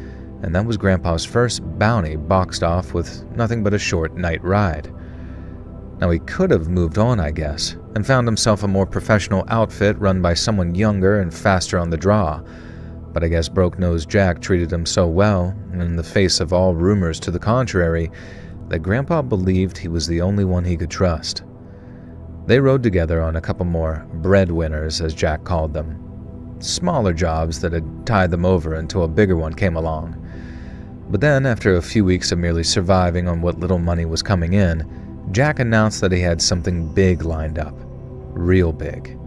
and that was Grandpa's first bounty boxed off with nothing but a short night ride. Now he could have moved on, I guess, and found himself a more professional outfit run by someone younger and faster on the draw, but I guess Broke-Nosed Jack treated him so well, in the face of all rumors to the contrary, that Grandpa believed he was the only one he could trust. They rode together on a couple more breadwinners, as Jack called them. Smaller jobs that had tied them over until a bigger one came along. But then, after a few weeks of merely surviving on what little money was coming in, Jack announced that he had something big lined up. Real big.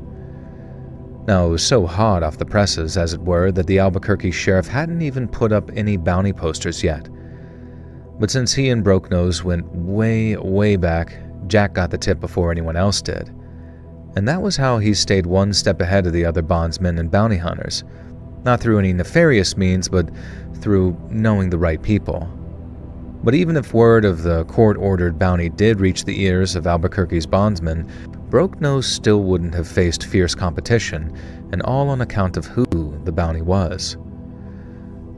Now, it was so hot off the presses, as it were, that the Albuquerque sheriff hadn't even put up any bounty posters yet. But since he and Broke-Nose went way, way back, Jack got the tip before anyone else did. And that was how he stayed one step ahead of the other bondsmen and bounty hunters. Not through any nefarious means, but through knowing the right people. But even if word of the court-ordered bounty did reach the ears of Albuquerque's bondsmen, Broke-Nose still wouldn't have faced fierce competition, and all on account of who the bounty was.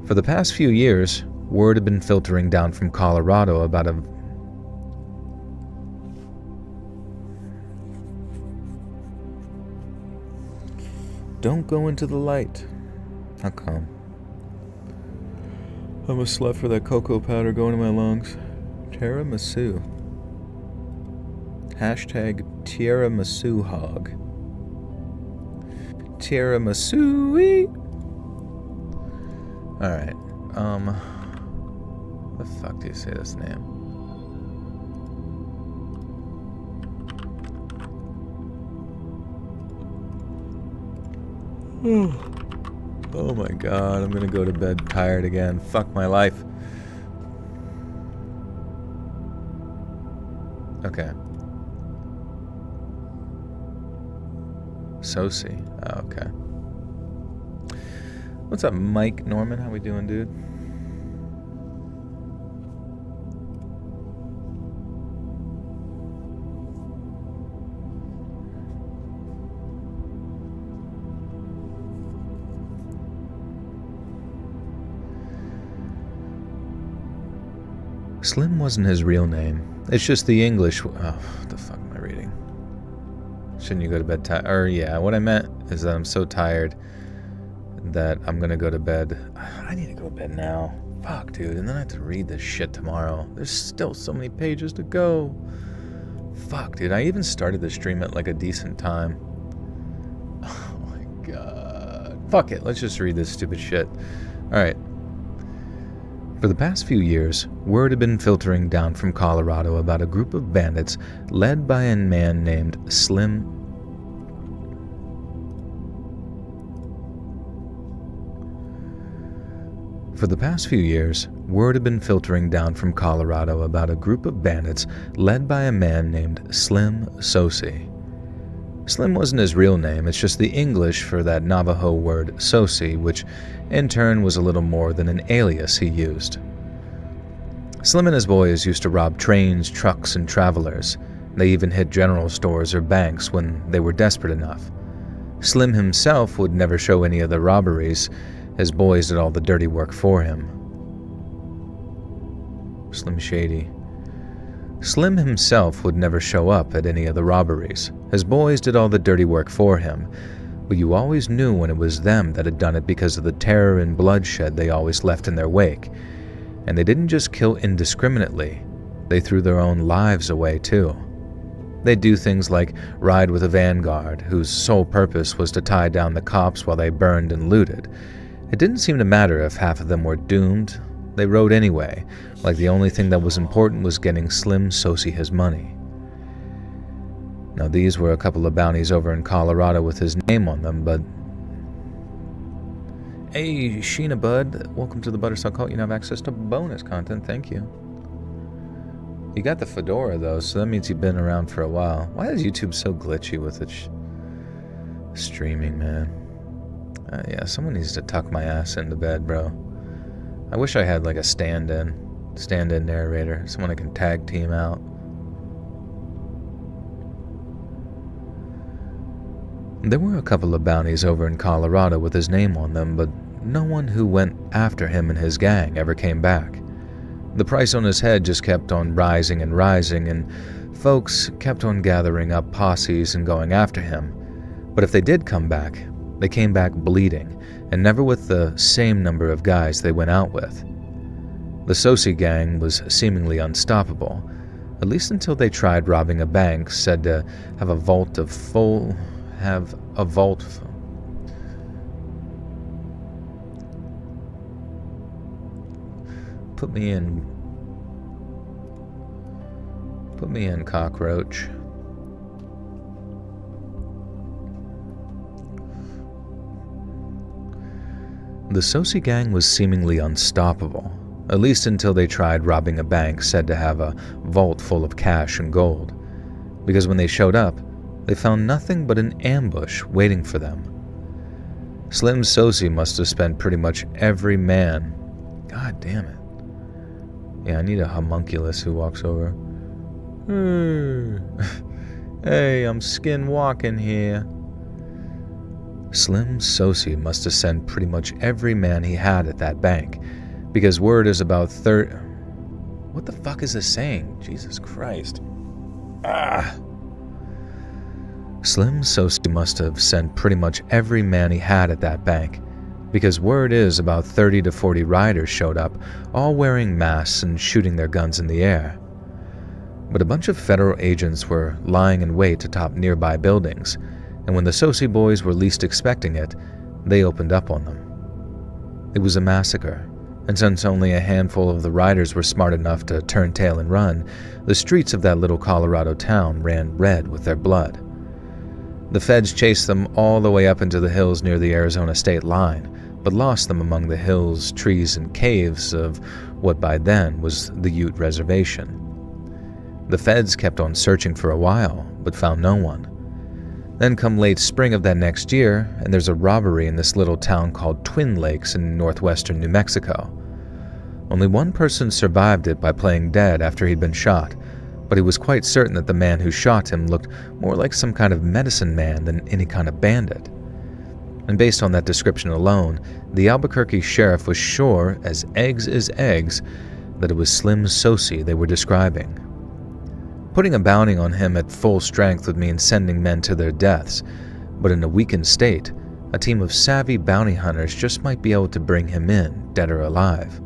For the past few years, word had been filtering down from Colorado about a Don't go into the light. How come? I'm a slut for that cocoa powder going in my lungs. Tiramisu. Hashtag tiramisu hog. Tiramisu. Alright. The fuck do you say this name? Oh my god, I'm gonna go to bed tired again. Fuck my life. Okay. Sosi. Oh, okay. What's up, Mike Norman? How we doing, dude? Slim wasn't his real name. It's just the English... Oh, what the fuck am I reading? Shouldn't you go to bed tired? Or, yeah, what I meant is that I'm so tired that I'm gonna go to bed. I need to go to bed now. Fuck, dude. And then I have to read this shit tomorrow. There's still so many pages to go. Fuck, dude. I even started the stream at like a decent time. Oh my god. Fuck it. Let's just read this stupid shit. Alright. For the past few years, word had been filtering down from Colorado about a group of bandits led by a man named Slim. For the past few years, word had been filtering down from Colorado about a group of bandits led by a man named Slim Sosi. Slim wasn't his real name, it's just the English for that Navajo word Sosi, which in turn was a little more than an alias he used. Slim and his boys used to rob trains, trucks, and travelers. They even hit general stores or banks when they were desperate enough. Slim himself would never show any of the robberies. His boys did all the dirty work for him. Slim Shady. Slim himself would never show up at any of the robberies. His boys did all the dirty work for him, but you always knew when it was them that had done it because of the terror and bloodshed they always left in their wake. And they didn't just kill indiscriminately, they threw their own lives away too. They'd do things like ride with a vanguard, whose sole purpose was to tie down the cops while they burned and looted. It didn't seem to matter if half of them were doomed. They rode anyway, like the only thing that was important was getting Slim Sosi his money. Now these were a couple of bounties over in Colorado with his name on them, but... Hey, Sheena Bud, welcome to the Butterstock Cult. You now have access to bonus content, thank you. You got the fedora though, so that means you've been around for a while. Why is YouTube so glitchy with its streaming, man? Yeah, someone needs to tuck my ass into bed, bro. I wish I had like a stand-in narrator, someone I can tag team out. There were a couple of bounties over in Colorado with his name on them, but no one who went after him and his gang ever came back. The price on his head just kept on rising and rising, and folks kept on gathering up posses and going after him. But if they did come back, they came back bleeding, and never with the same number of guys they went out with. The Sosi gang was seemingly unstoppable, at least until they tried robbing a bank said to have a vault full Put me in, cockroach. The Sosi gang was seemingly unstoppable, at least until they tried robbing a bank said to have a vault full of cash and gold, because when they showed up, they found nothing but an ambush waiting for them. Slim Sosi must have spent pretty much every man. God damn it. Yeah, I need a homunculus who walks over. Hey, I'm SKINWALKER here. Slim Sosi must have sent pretty much every man he had at that bank, because word is about What the fuck is this saying? Jesus Christ. Slim Sosi must have sent pretty much every man he had at that bank, because word is about 30 to 40 riders showed up, all wearing masks and shooting their guns in the air. But a bunch of federal agents were lying in wait atop nearby buildings, and when the Sosi boys were least expecting it, they opened up on them. It was a massacre, and since only a handful of the riders were smart enough to turn tail and run, the streets of that little Colorado town ran red with their blood. The feds chased them all the way up into the hills near the Arizona state line, but lost them among the hills, trees, and caves of what by then was the Ute Reservation. The feds kept on searching for a while, but found no one. Then come late spring of that next year, and there's a robbery in this little town called Twin Lakes in northwestern New Mexico. Only one person survived it by playing dead after he'd been shot, but he was quite certain that the man who shot him looked more like some kind of medicine man than any kind of bandit. And based on that description alone, the Albuquerque sheriff was sure as eggs is eggs that it was Slim Sosi they were describing. Putting a bounty on him at full strength would mean sending men to their deaths, but in a weakened state, a team of savvy bounty hunters just might be able to bring him in, dead or alive.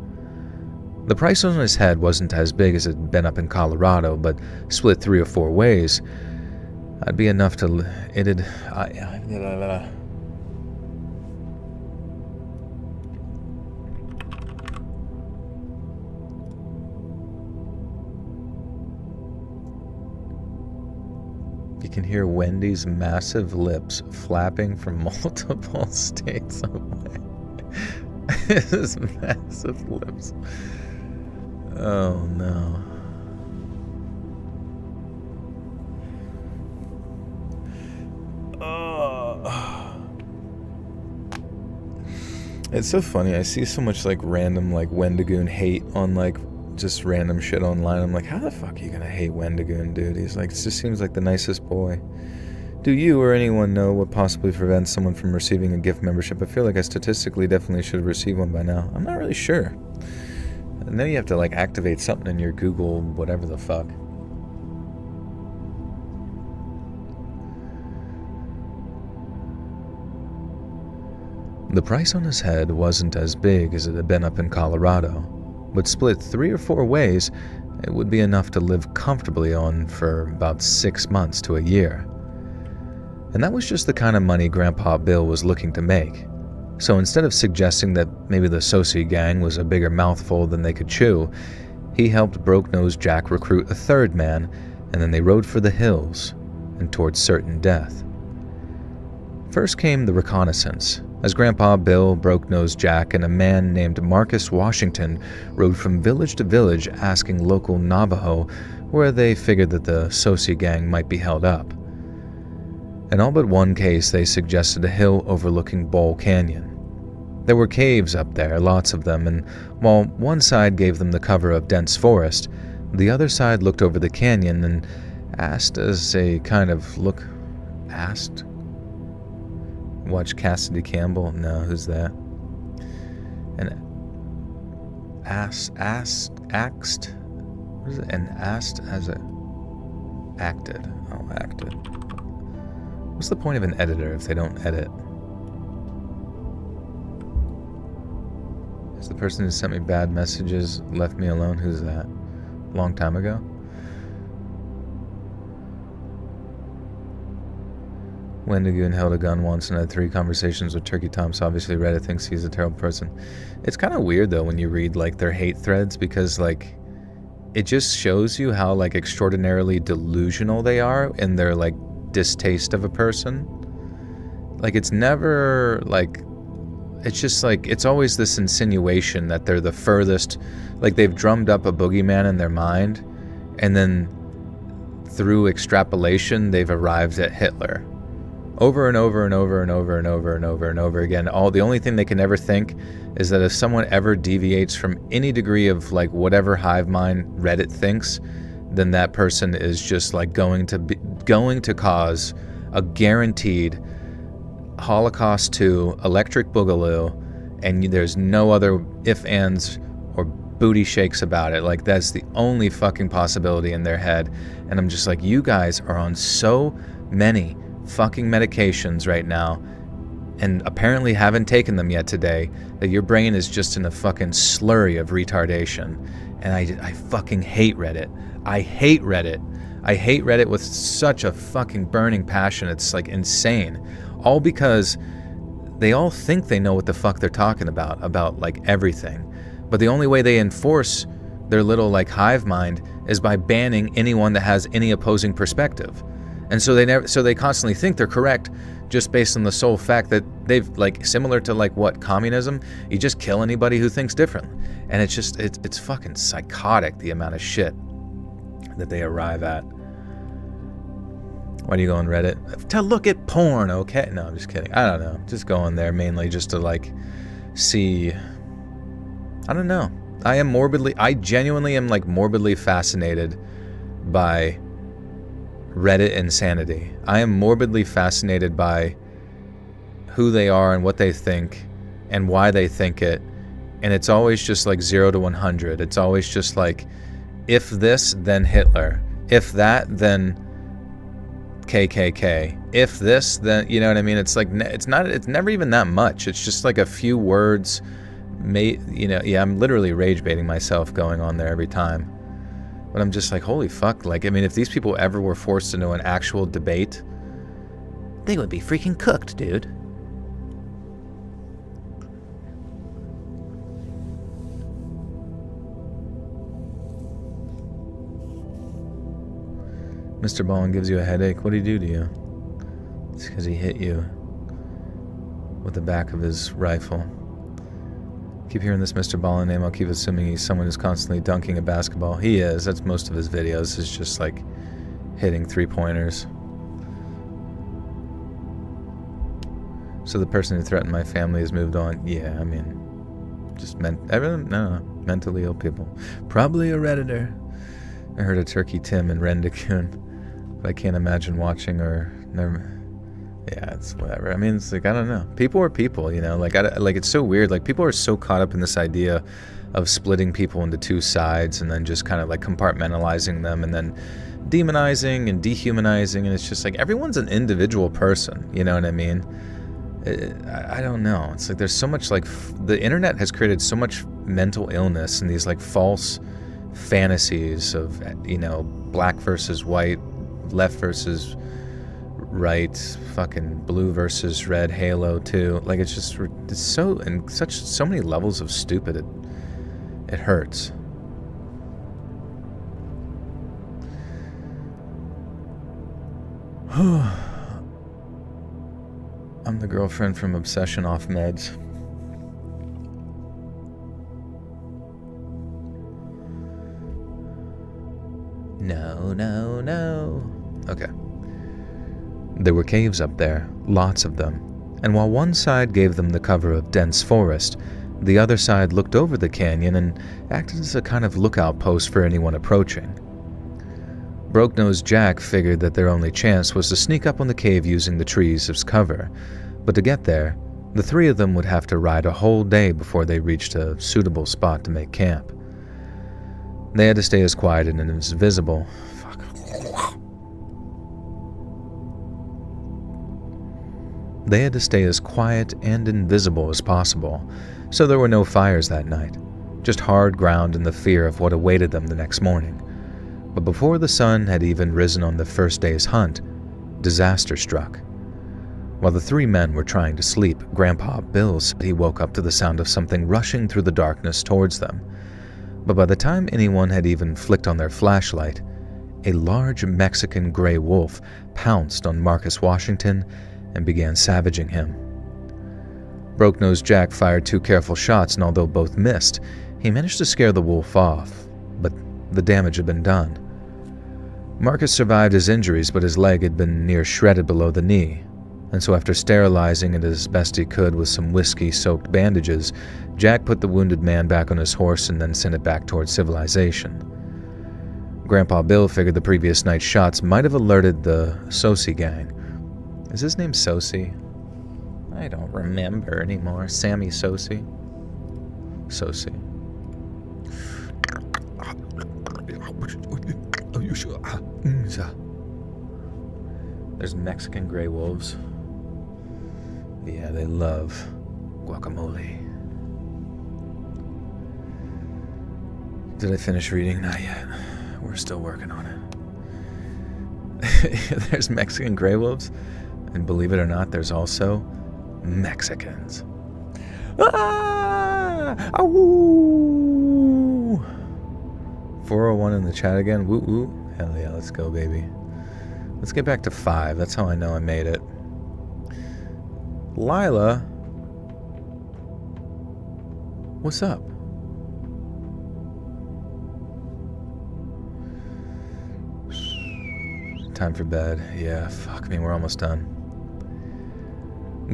The price on his head wasn't as big as it'd been up in Colorado, but split 3 or 4 ways, I'd be enough to... You can hear Wendy's massive lips flapping from multiple states away. His massive lips. Oh no. It's so funny. I see so much like random like Wendigoon hate on like just random shit online. I'm like, how the fuck are you gonna hate Wendigoon, dude? He's like, it just seems like the nicest boy. Do you or anyone know what possibly prevents someone from receiving a gift membership? I feel like I statistically definitely should have received one by now. I'm not really sure. And then you have to like activate something in your Google whatever the fuck. The price on his head wasn't as big as it had been up in Colorado, but split 3 or 4 ways, it would be enough to live comfortably on for about 6 months to a year. And that was just the kind of money Grandpa Bill was looking to make. So instead of suggesting that maybe the Sosi gang was a bigger mouthful than they could chew, he helped Broke-Nosed Jack recruit a 3rd man, and then they rode for the hills and towards certain death. First came the reconnaissance, as Grandpa Bill, Broke-Nosed Jack, and a man named Marcus Washington rode from village to village asking local Navajo where they figured that the Sosi gang might be held up. In all but one case, they suggested a hill overlooking Bull Canyon. There were caves up there, lots of them, and while one side gave them the cover of dense forest, the other side looked over the canyon and asked as a kind of look... Asked? Watch Cassidy Campbell? No, who's that? And axed? What is it? And asked as a... Acted. Oh, acted. What's the point of an editor if they don't edit? Is the person who sent me bad messages left me alone? Who's that? Long time ago? Wendigoon held a gun once and had 3 conversations with Turkey Tom, so obviously Reddit thinks he's a terrible person. It's kind of weird though when you read like their hate threads, because like it just shows you how like extraordinarily delusional they are in their like distaste of a person. Like it's never like, it's just like, it's always this insinuation that they're the furthest, like they've drummed up a boogeyman in their mind, and then through extrapolation they've arrived at Hitler. Over and over and over and over and over and over and over again. The only thing they can ever think is that if someone ever deviates from any degree of like whatever hive mind Reddit thinks, then that person is just like going to cause a guaranteed Holocaust 2 electric boogaloo, and there's no other ifs, ands, or booty shakes about it. Like that's the only fucking possibility in their head. And I'm just like, you guys are on so many fucking medications right now, and apparently haven't taken them yet today, that your brain is just in a fucking slurry of retardation. And I fucking hate Reddit. I hate Reddit. I hate Reddit with such a fucking burning passion. It's like insane. All because they all think they know what the fuck they're talking about like everything. But the only way they enforce their little like hive mind is by banning anyone that has any opposing perspective. And so they constantly think they're correct just based on the sole fact that they've, like, similar to like what, communism, you just kill anybody who thinks different. And it's just it's fucking psychotic, the amount of shit that they arrive at. Why do you go on Reddit? To look at porn, okay? No, I'm just kidding. I don't know. Just go on there mainly just to like see. I don't know. I genuinely am like morbidly fascinated by Reddit insanity. I am morbidly fascinated by who they are and what they think and why they think it. And it's always just like 0 to 100. It's always just like, if this, then Hitler. If that, then KKK. If this, then, you know what I mean? It's like, it's never even that much. It's just like a few words. Yeah, I'm literally rage baiting myself going on there every time. But I'm just like, holy fuck. Like, I mean, if these people ever were forced into an actual debate, they would be freaking cooked, dude. Mr. Ballin gives you a headache. What did he do to you? It's because he hit you with the back of his rifle. Keep hearing this Mr. Ballin name. I'll keep assuming he's someone who's constantly dunking a basketball. He is. That's most of his videos, is just like hitting three-pointers. So the person who threatened my family has moved on. Yeah, I mean, just mentally ill people. Probably a Redditor. I heard of Turkey Tim and Rendicoon. But I can't imagine watching or never. Yeah, it's whatever. I mean, it's like, I don't know. People are people, you know? Like, it's so weird. Like, people are so caught up in this idea of splitting people into two sides and then just kind of like compartmentalizing them and then demonizing and dehumanizing. And it's just like, everyone's an individual person. You know what I mean? I don't know. It's like, there's so much, like, the internet has created so much mental illness and these like false fantasies of, you know, black versus white, left versus right, fucking blue versus red, Halo 2. Like, it's just, it's so, in so many levels of stupid, it hurts. I'm the girlfriend from Obsession off meds. No. Okay. There were caves up there, lots of them, and while one side gave them the cover of dense forest, the other side looked over the canyon and acted as a kind of lookout post for anyone approaching. Broke-Nosed Jack figured that their only chance was to sneak up on the cave using the trees as cover, but to get there, the three of them would have to ride a whole day before they reached a suitable spot to make camp. They had to stay as quiet and as visible. They had to stay as quiet and invisible as possible, so there were no fires that night, just hard ground and the fear of what awaited them the next morning. But before the sun had even risen on the first day's hunt, disaster struck. While the three men were trying to sleep, Grandpa Bill said he woke up to the sound of something rushing through the darkness towards them. But by the time anyone had even flicked on their flashlight, a large Mexican gray wolf pounced on Marcus Washington and began savaging him. Broke-Nosed Jack fired 2 careful shots, and although both missed, he managed to scare the wolf off, but the damage had been done. Marcus survived his injuries, but his leg had been near shredded below the knee, and so after sterilizing it as best he could with some whiskey-soaked bandages, Jack put the wounded man back on his horse and then sent it back towards civilization. Grandpa Bill figured the previous night's shots might have alerted the Sosi gang. Is his name Sosi? I don't remember anymore. Sammy Sosi? Sosi. There's Mexican gray wolves. Yeah, they love guacamole. Did I finish reading? Not yet. We're still working on it. There's Mexican gray wolves, and believe it or not, there's also Mexicans. Ah! Ow! 401 in the chat again. Woo woo. Hell yeah, let's go, baby. Let's get back to 5. That's how I know I made it. Lila, what's up? Time for bed. Yeah, fuck me, we're almost done.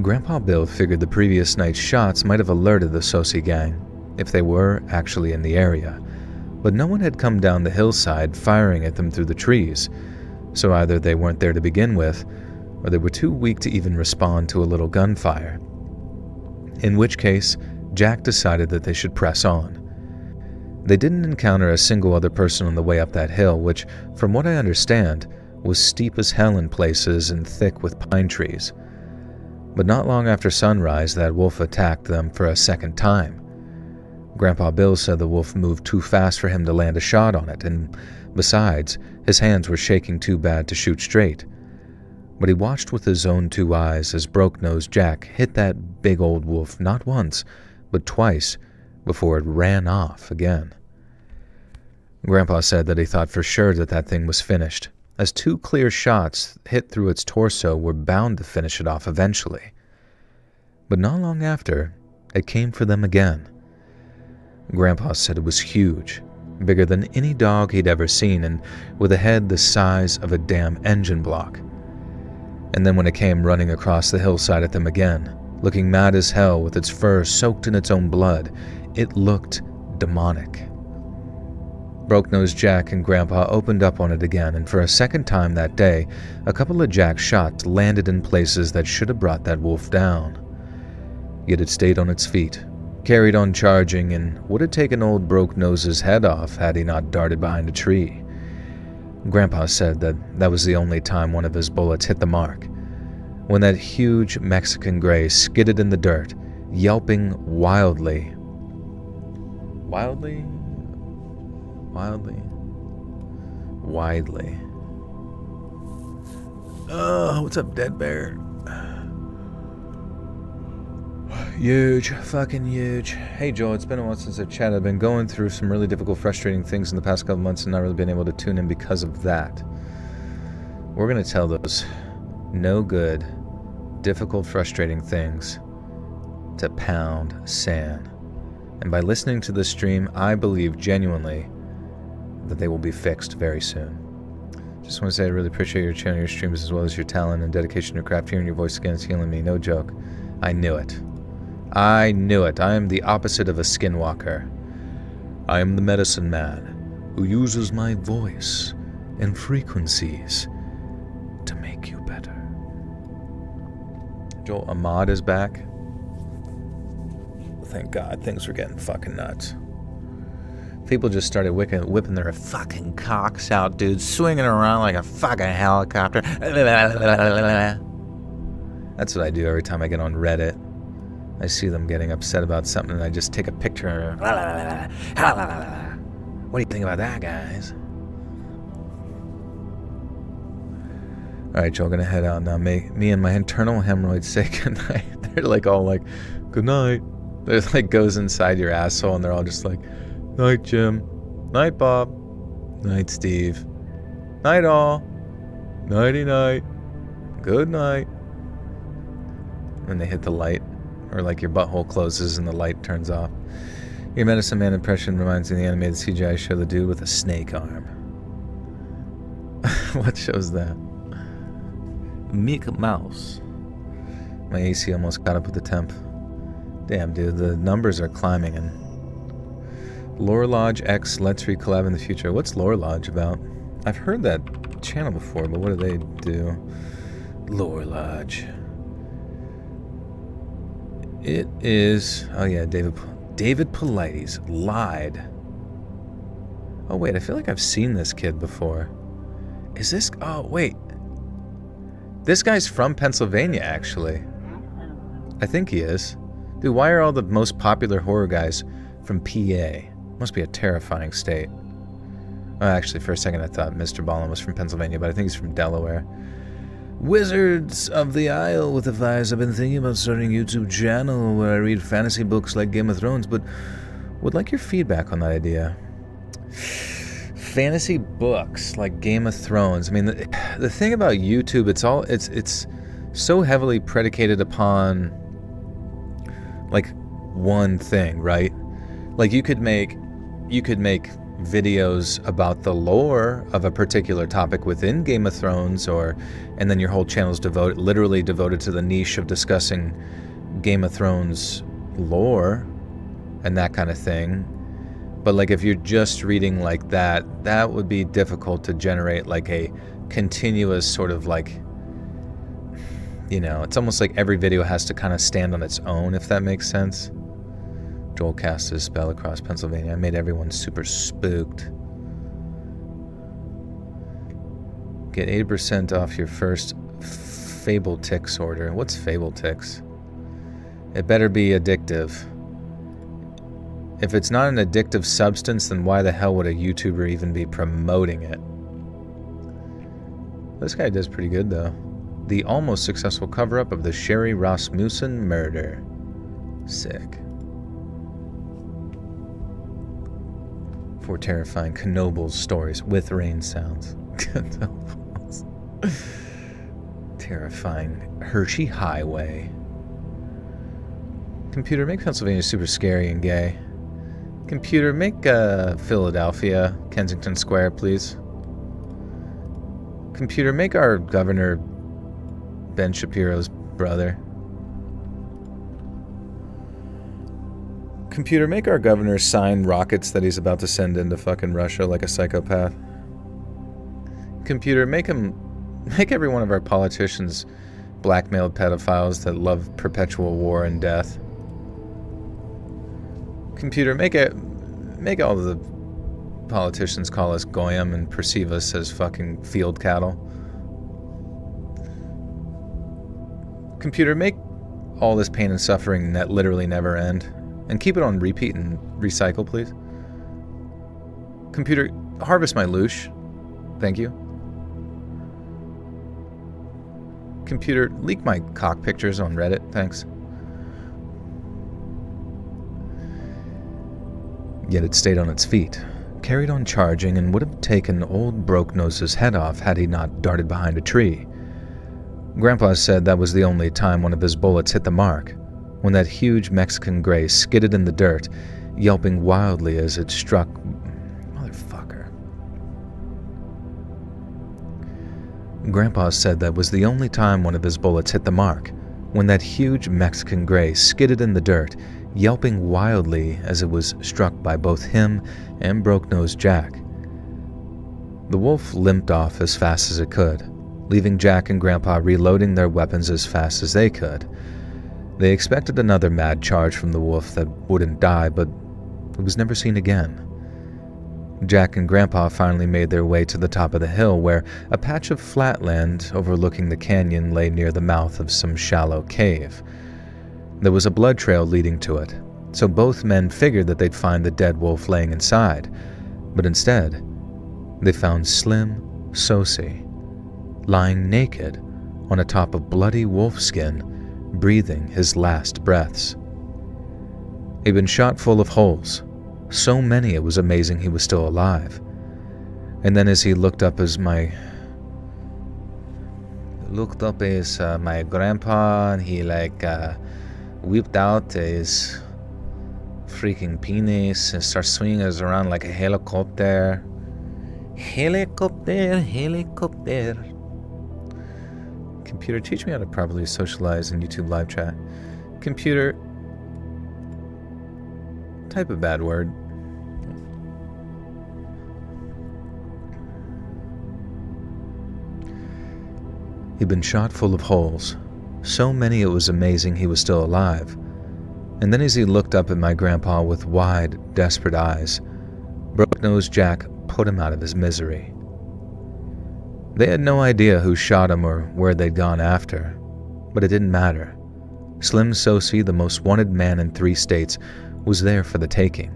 Grandpa Bill figured the previous night's shots might have alerted the Sosi gang, if they were actually in the area, but no one had come down the hillside firing at them through the trees, so either they weren't there to begin with, or they were too weak to even respond to a little gunfire. In which case, Jack decided that they should press on. They didn't encounter a single other person on the way up that hill, which, from what I understand, was steep as hell in places and thick with pine trees. But not long after sunrise, that wolf attacked them for a second time. Grandpa Bill said the wolf moved too fast for him to land a shot on it, and besides, his hands were shaking too bad to shoot straight. But he watched with his own 2 eyes as Broke-Nosed Jack hit that big old wolf not once, but twice, before it ran off again. Grandpa said that he thought for sure that that thing was finished, as 2 clear shots hit through its torso were bound to finish it off eventually. But not long after, it came for them again. Grandpa said it was huge, bigger than any dog he'd ever seen, and with a head the size of a damn engine block. And then when it came running across the hillside at them again, looking mad as hell with its fur soaked in its own blood, it looked demonic. Broke-Nosed Jack and Grandpa opened up on it again, and for a second time that day, a couple of Jack's shots landed in places that should have brought that wolf down. Yet it stayed on its feet, carried on charging, and would have taken old Broke-Nose's head off had he not darted behind a tree. Grandpa said that that was the only time one of his bullets hit the mark, when that huge Mexican gray skidded in the dirt, yelping wildly. Widely. Oh, what's up, Dead Bear? Huge, fucking huge. Hey Joel, it's been a while since I've chatted. I've been going through some really difficult, frustrating things in the past couple months and not really been able to tune in because of that. We're gonna tell those no good, difficult, frustrating things to pound sand. And by listening to this stream, I believe genuinely that they will be fixed very soon. Just want to say I really appreciate your channel, your streams, as well as your talent and dedication to your craft. Hearing your voice again is healing me, no joke. I knew it. I knew it. I am the opposite of a skinwalker. I am the medicine man who uses my voice and frequencies to make you better. Joel, Ahmad is back. Thank God, things were getting fucking nuts. People just started whipping their fucking cocks out, dude, swinging around like a fucking helicopter. That's what I do every time I get on Reddit. I see them getting upset about something and I just take a picture. What do you think about that, guys? Alright, Joel, gonna head out now. Me and my internal hemorrhoids say goodnight. They're like all like, good night. They're like goes inside your asshole and they're all just like, night, Jim. Night, Bob. Night, Steve. Night, all. Nighty-night. Good night. And they hit the light, or like your butthole closes and the light turns off. Your Medicine Man impression reminds me of the animated CGI show The Dude with a Snake Arm. What show's that? Mickey Mouse. My AC almost caught up with the temp. Damn, dude, the numbers are climbing. And Lore Lodge X Let's Read collab in the future. What's Lore Lodge about? I've heard that channel before, but what do they do? Lore Lodge. It is... Oh yeah, David Paulides lied. Oh wait, I feel like I've seen this kid before. Is this... Oh wait. This guy's from Pennsylvania, actually. I think he is. Dude, why are all the most popular horror guys from PA? Must be a terrifying state. Actually, for a second I thought Mr. Ballin was from Pennsylvania, but I think he's from Delaware. Wizards of the Isle with the Thighs. I've been thinking about starting a YouTube channel where I read fantasy books like Game of Thrones, but would like your feedback on that idea. Fantasy books like Game of Thrones. I mean, the thing about YouTube, it's so heavily predicated upon like one thing, right? Like you could make videos about the lore of a particular topic within Game of Thrones, and then your whole channel is literally devoted to the niche of discussing Game of Thrones lore and that kind of thing. But like if you're just reading like that would be difficult to generate like a continuous sort of like, you know, it's almost like every video has to kind of stand on its own, if that makes sense. Joel cast his spell across Pennsylvania. I made everyone super spooked. Get 80% off your first Fable Ticks order. What's Fable Ticks? It better be addictive. If it's not an addictive substance, then why the hell would a YouTuber even be promoting it? This guy does pretty good, though. The almost successful cover-up of the Sherry Rasmussen murder. Sick. For terrifying Knoebels stories with rain sounds. Terrifying Hershey Highway. Computer, make Pennsylvania super scary and gay. Computer, make Philadelphia Kensington Square, please. Computer, make our governor Ben Shapiro's brother. Computer, make our governor sign rockets that he's about to send into fucking Russia like a psychopath. Computer, make every one of our politicians blackmailed pedophiles that love perpetual war and death. Computer, make all of the politicians call us goyim and perceive us as fucking field cattle. Computer, make all this pain and suffering that literally never end. And keep it on repeat and recycle, please. Computer, harvest my loosh. Thank you. Computer, leak my cock pictures on Reddit. Thanks. Yet it stayed on its feet, carried on charging, and would have taken old Broke-Nose's head off had he not darted behind a tree. Grandpa said that was the only time one of his bullets hit the mark, when that huge Mexican gray skidded in the dirt, yelping wildly as it struck... Motherfucker. Grandpa said that was the only time one of his bullets hit the mark, when that huge Mexican gray skidded in the dirt, yelping wildly as it was struck by both him and Broke-Nose Jack. The wolf limped off as fast as it could, leaving Jack and Grandpa reloading their weapons as fast as they could. They expected another mad charge from the wolf that wouldn't die, but it was never seen again. Jack and Grandpa finally made their way to the top of the hill, where a patch of flatland overlooking the canyon lay near the mouth of some shallow cave. There was a blood trail leading to it, so both men figured that they'd find the dead wolf laying inside, but instead, they found Slim Sosi, lying naked on a top of bloody wolf skin, breathing his last breaths. He'd been shot full of holes, so many it was amazing he was still alive. And then as he looked up as my grandpa, and he whipped out his freaking penis and started swinging us around like a helicopter. Helicopter. Computer, teach me how to properly socialize in YouTube live chat. Computer, type a bad word. He'd been shot full of holes, so many it was amazing he was still alive. And then as he looked up at my grandpa with wide, desperate eyes, Broke-Nose Jack put him out of his misery. They had no idea who shot him or where they'd gone after, but it didn't matter. Slim Sosi, the most wanted man in 3 states, was there for the taking,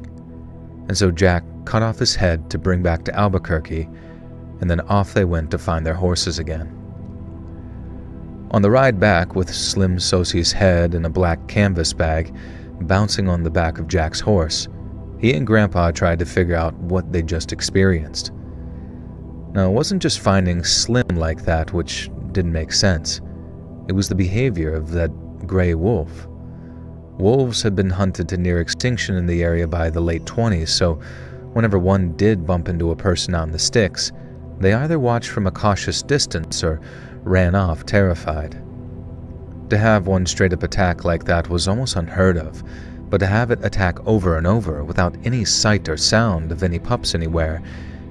and so Jack cut off his head to bring back to Albuquerque, and then off they went to find their horses again. On the ride back, with Slim Sosie's head in a black canvas bag bouncing on the back of Jack's horse, he and Grandpa tried to figure out what they just experienced. Now, it wasn't just finding Slim like that which didn't make sense. It was the behavior of that gray wolf. Wolves had been hunted to near extinction in the area by the late 20s, so whenever one did bump into a person out in the sticks, they either watched from a cautious distance or ran off terrified. To have one straight-up attack like that was almost unheard of, but to have it attack over and over without any sight or sound of any pups anywhere,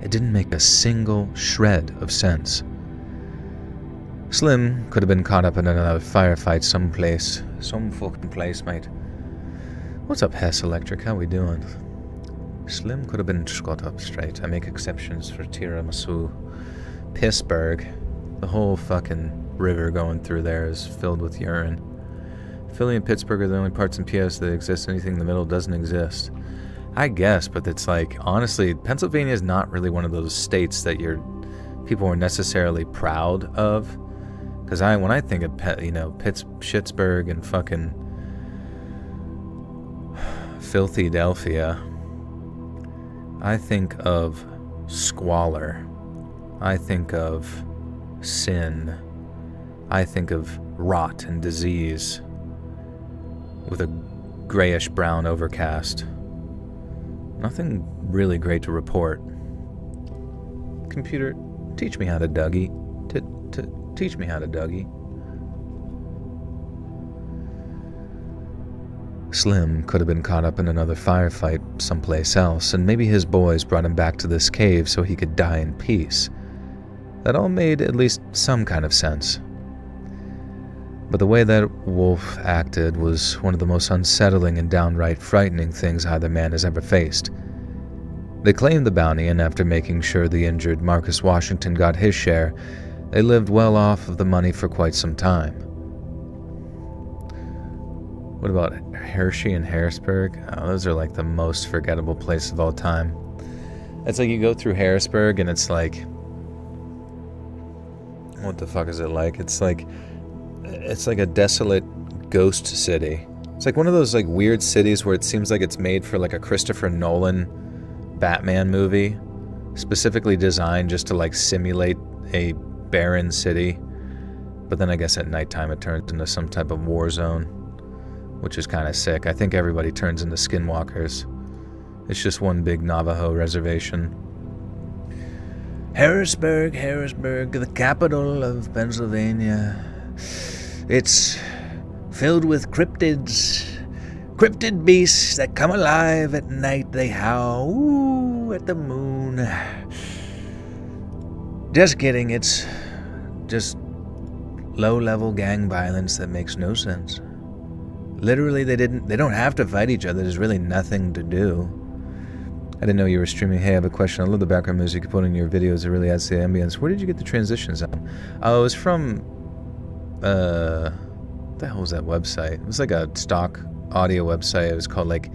it didn't make a single shred of sense. Slim could have been caught up in another firefight someplace. Some fucking place, mate. What's up, Hess Electric? How we doing? Slim could have been caught up straight. I make exceptions for tiramisu. Pittsburgh. The whole fucking river going through there is filled with urine. Philly and Pittsburgh are the only parts in PS that exist. Anything in the middle doesn't exist. I guess, but it's like, honestly, Pennsylvania is not really one of those states that people are necessarily proud of. Because when I think of, Pittsburgh and fucking filthy Delphia, I think of squalor. I think of sin. I think of rot and disease with a grayish-brown overcast. Nothing really great to report. Computer, teach me how to Dougie. Teach me how to Dougie. Slim could have been caught up in another firefight someplace else, and maybe his boys brought him back to this cave so he could die in peace. That all made at least some kind of sense. But the way that wolf acted was one of the most unsettling and downright frightening things either man has ever faced. They claimed the bounty, and after making sure the injured Marcus Washington got his share, they lived well off of the money for quite some time. What about Hershey and Harrisburg? Oh, those are like the most forgettable place of all time. It's like you go through Harrisburg and it's like... What the fuck is it like? It's like a desolate ghost city. It's like one of those like weird cities where it seems like it's made for like a Christopher Nolan Batman movie, specifically designed just to like simulate a barren city. But then I guess at nighttime it turns into some type of war zone, which is kind of sick. I think everybody turns into skinwalkers. It's just one big Navajo reservation. Harrisburg, the capital of Pennsylvania. It's filled with cryptid beasts that come alive at night. They howl at the moon. Just kidding, it's just low-level gang violence that makes no sense. Literally, they don't have to fight each other. There's really nothing to do. I didn't know you were streaming. Hey, I have a question. I love the background music you put in your videos. It really adds to the ambience. Where did you get the transitions on? Oh, it was from... what the hell was that website? It was like a stock audio website. It was called like...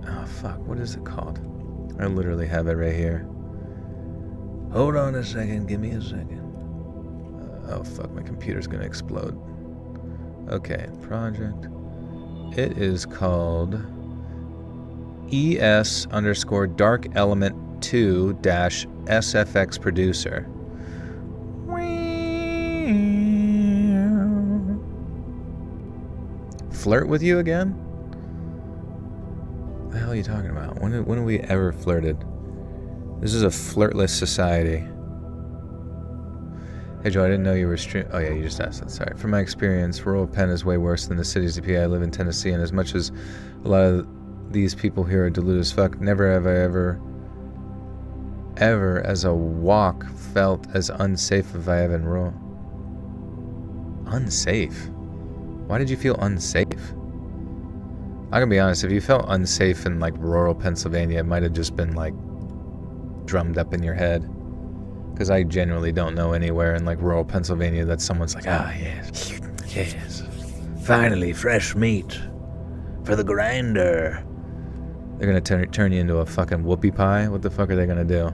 Oh, fuck. What is it called? I literally have it right here. Hold on a second. Give me a second. Oh, fuck. My computer's gonna explode. Okay. Project. It is called... ES_Dark Element 2-SFX Producer. Flirt with you again? What the hell are you talking about? When have we ever flirted? This is a flirtless society. Hey Joe, I didn't know you were streaming. Oh yeah, you just asked that. Sorry. From my experience, rural Penn is way worse than the cities of PA. I live in Tennessee, and as much as a lot of these people here are deluded as fuck, never have I ever as a walk felt as unsafe as I have in rural. Unsafe? Why did you feel unsafe? I'm gonna be honest, if you felt unsafe in like rural Pennsylvania, it might have just been like drummed up in your head. Because I genuinely don't know anywhere in like rural Pennsylvania that someone's like, ah, yes, finally fresh meat for the grinder. They're gonna turn you into a fucking whoopie pie? What the fuck are they gonna do?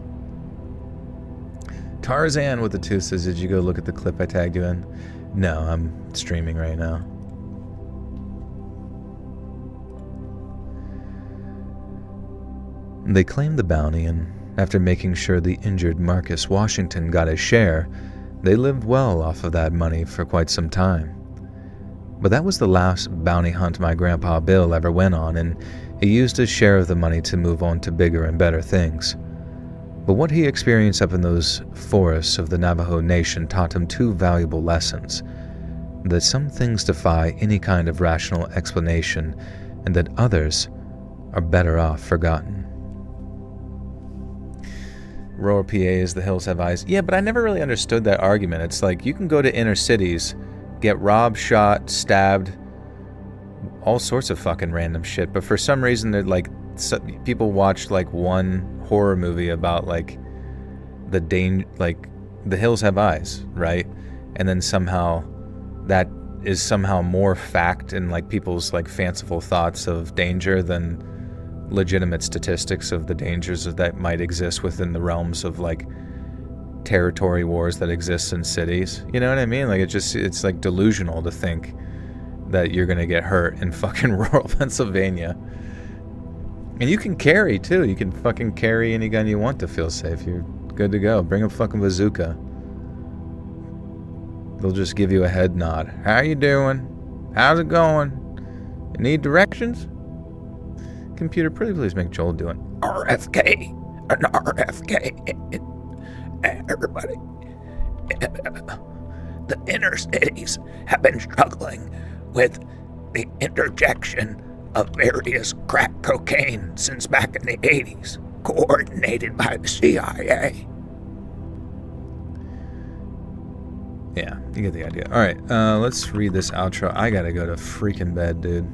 Tarzan with the 2 says, did you go look at the clip I tagged you in? No, I'm streaming right now. They claimed the bounty, and after making sure the injured Marcus Washington got his share, they lived well off of that money for quite some time. But that was the last bounty hunt my grandpa Bill ever went on, and he used his share of the money to move on to bigger and better things. But what he experienced up in those forests of the Navajo Nation taught him 2 valuable lessons: that some things defy any kind of rational explanation, and that others are better off forgotten. Rural PA is the hills have eyes. Yeah, but I never really understood that argument. It's like, you can go to inner cities, get robbed, shot, stabbed, all sorts of fucking random shit, but for some reason they're like, people watch like one horror movie about like the hills have eyes, right? And then somehow that is somehow more fact in like people's like fanciful thoughts of danger than legitimate statistics of the dangers that might exist within the realms of like territory wars that exist in cities. You know what I mean? Like, it's like delusional to think that you're gonna get hurt in fucking rural Pennsylvania. And you can carry too. You can fucking carry any gun you want to feel safe. You're good to go. Bring a fucking bazooka. They'll just give you a head nod. How you doing? How's it going? You need directions? Computer, pretty please make Joel do an RFK. An RFK. Everybody. The inner cities have been struggling with the interjection of various crack cocaine since back in the 80s, coordinated by the CIA. Yeah, you get the idea. Alright, let's read this outro. I gotta go to freaking bed, dude.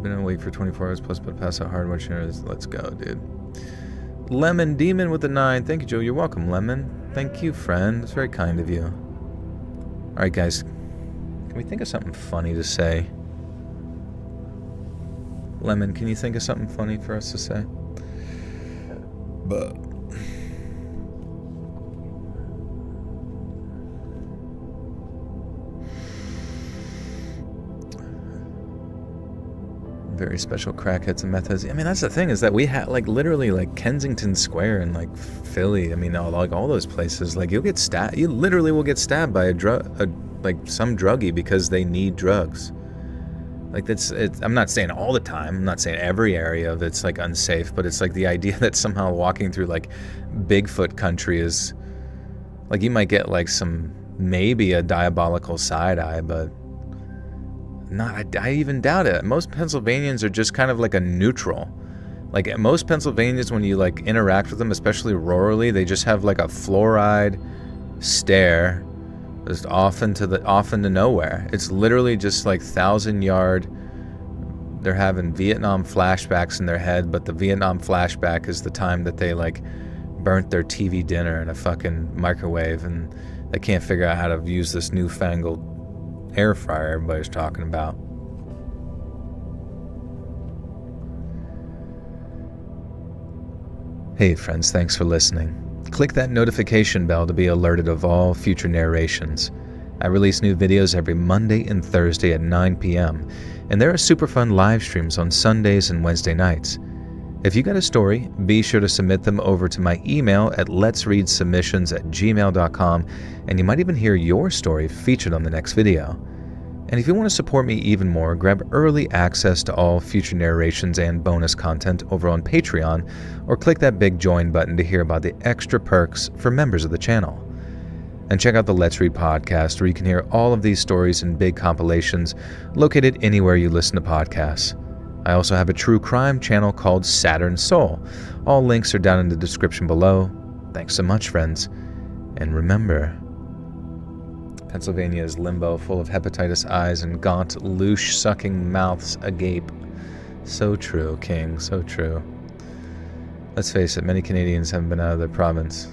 Been awake for 24 hours plus, but pass out hard watching it. Let's go, dude. Lemon Demon with the 9. Thank you, Joe. You're welcome, Lemon. Thank you, friend. It's very kind of you. Alright, guys. Can we think of something funny to say? Lemon, can you think of something funny for us to say? But very special crackheads and meth heads. I mean, that's the thing, is that we had like literally like Kensington Square and like Philly. I mean, like all those places, like you'll get stabbed. You literally will get stabbed by like some druggie because they need drugs. Like I'm not saying all the time. I'm not saying every area of it's like unsafe, but it's like the idea that somehow walking through like Bigfoot country is like, you might get like maybe a diabolical side eye, but I even doubt it. Most Pennsylvanians are just kind of like a neutral. Like most Pennsylvanians, when you like interact with them, especially rurally, they just have like a fluoride stare, just off into nowhere. It's literally just like 1,000-yard. They're having Vietnam flashbacks in their head, but the Vietnam flashback is the time that they like burnt their TV dinner in a fucking microwave, and they can't figure out how to use this newfangled air fryer everybody's talking about. Hey friends, thanks for listening. Click that notification bell to be alerted of all future narrations. I release new videos every Monday and Thursday at 9 p.m. and there are super fun live streams on Sundays and Wednesday nights. If you got a story, be sure to submit them over to my email at letsreadsubmissions@gmail.com, and you might even hear your story featured on the next video. And if you want to support me even more, grab early access to all future narrations and bonus content over on Patreon, or click that big join button to hear about the extra perks for members of the channel. And check out the Let's Read podcast, where you can hear all of these stories in big compilations located anywhere you listen to podcasts. I also have a true crime channel called Saturn Soul. All links are down in the description below. Thanks so much, friends. And remember, Pennsylvania is limbo, full of hepatitis eyes and gaunt, loosh-sucking mouths agape. So true, King, so true. Let's face it, many Canadians haven't been out of their province.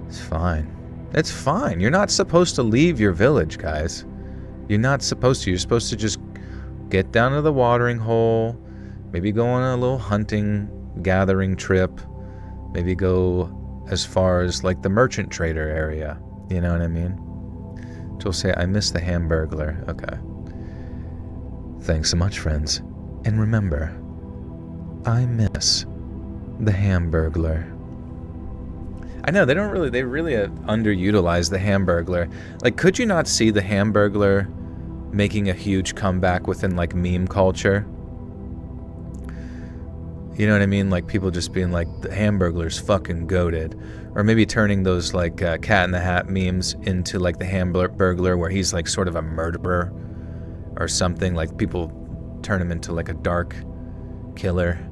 It's fine. It's fine. You're not supposed to leave your village, guys. You're not supposed to. You're supposed to just get down to the watering hole, maybe go on a little hunting, gathering trip, maybe go as far as like the merchant trader area. You know what I mean? She'll say, I miss the Hamburglar. Okay. Thanks so much, friends. And remember, I miss the Hamburglar. I know, they really underutilize the Hamburglar. Like, could you not see the Hamburglar making a huge comeback within, like, meme culture? You know what I mean? Like, people just being like, the Hamburglar's fucking goated. Or maybe turning those, like, Cat in the Hat memes into, like, the Hamburglar, where he's, like, sort of a murderer or something. Like, people turn him into, like, a dark killer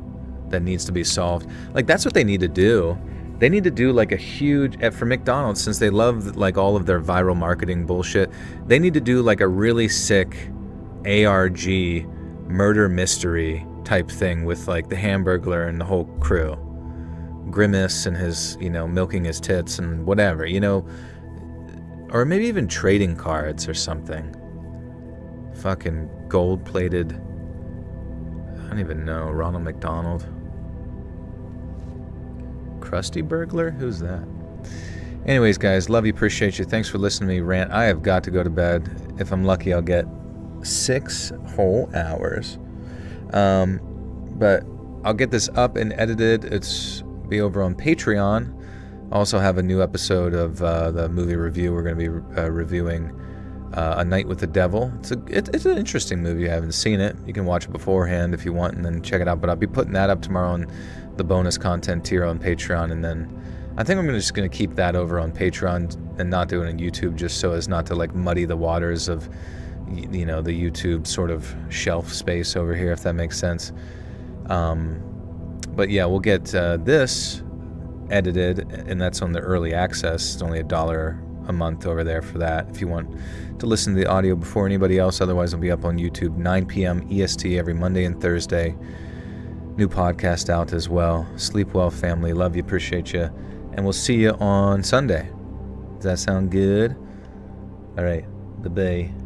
that needs to be solved. Like, that's what they need to do. They need to do like a huge, for McDonald's, since they love like all of their viral marketing bullshit, they need to do like a really sick ARG murder mystery type thing with like the Hamburglar and the whole crew. Grimace and his, you know, milking his tits and whatever, you know, or maybe even trading cards or something. Fucking gold-plated, I don't even know, Ronald McDonald. Krusty Burglar? Who's that? Anyways, guys, love you, appreciate you. Thanks for listening to me rant. I have got to go to bed. If I'm lucky, I'll get 6 whole hours. But I'll get this up and edited. It's be over on Patreon. I also have a new episode of the movie review. We're going to be reviewing A Night with the Devil. It's an interesting movie. I haven't seen it. You can watch it beforehand if you want and then check it out. But I'll be putting that up tomorrow on the bonus content tier on Patreon, and then I think I'm just going to keep that over on Patreon and not do it on YouTube, just so as not to like muddy the waters of, you know, the YouTube sort of shelf space over here, if that makes sense. But yeah, we'll get this edited, and that's on the early access. It's only $1 a month over there for that if you want to listen to the audio before anybody else. Otherwise, it'll be up on YouTube 9 p.m. EST every Monday and Thursday. New podcast out as well. Sleep well, family. Love you, appreciate you. And we'll see you on Sunday. Does that sound good? All right. Bye-bye.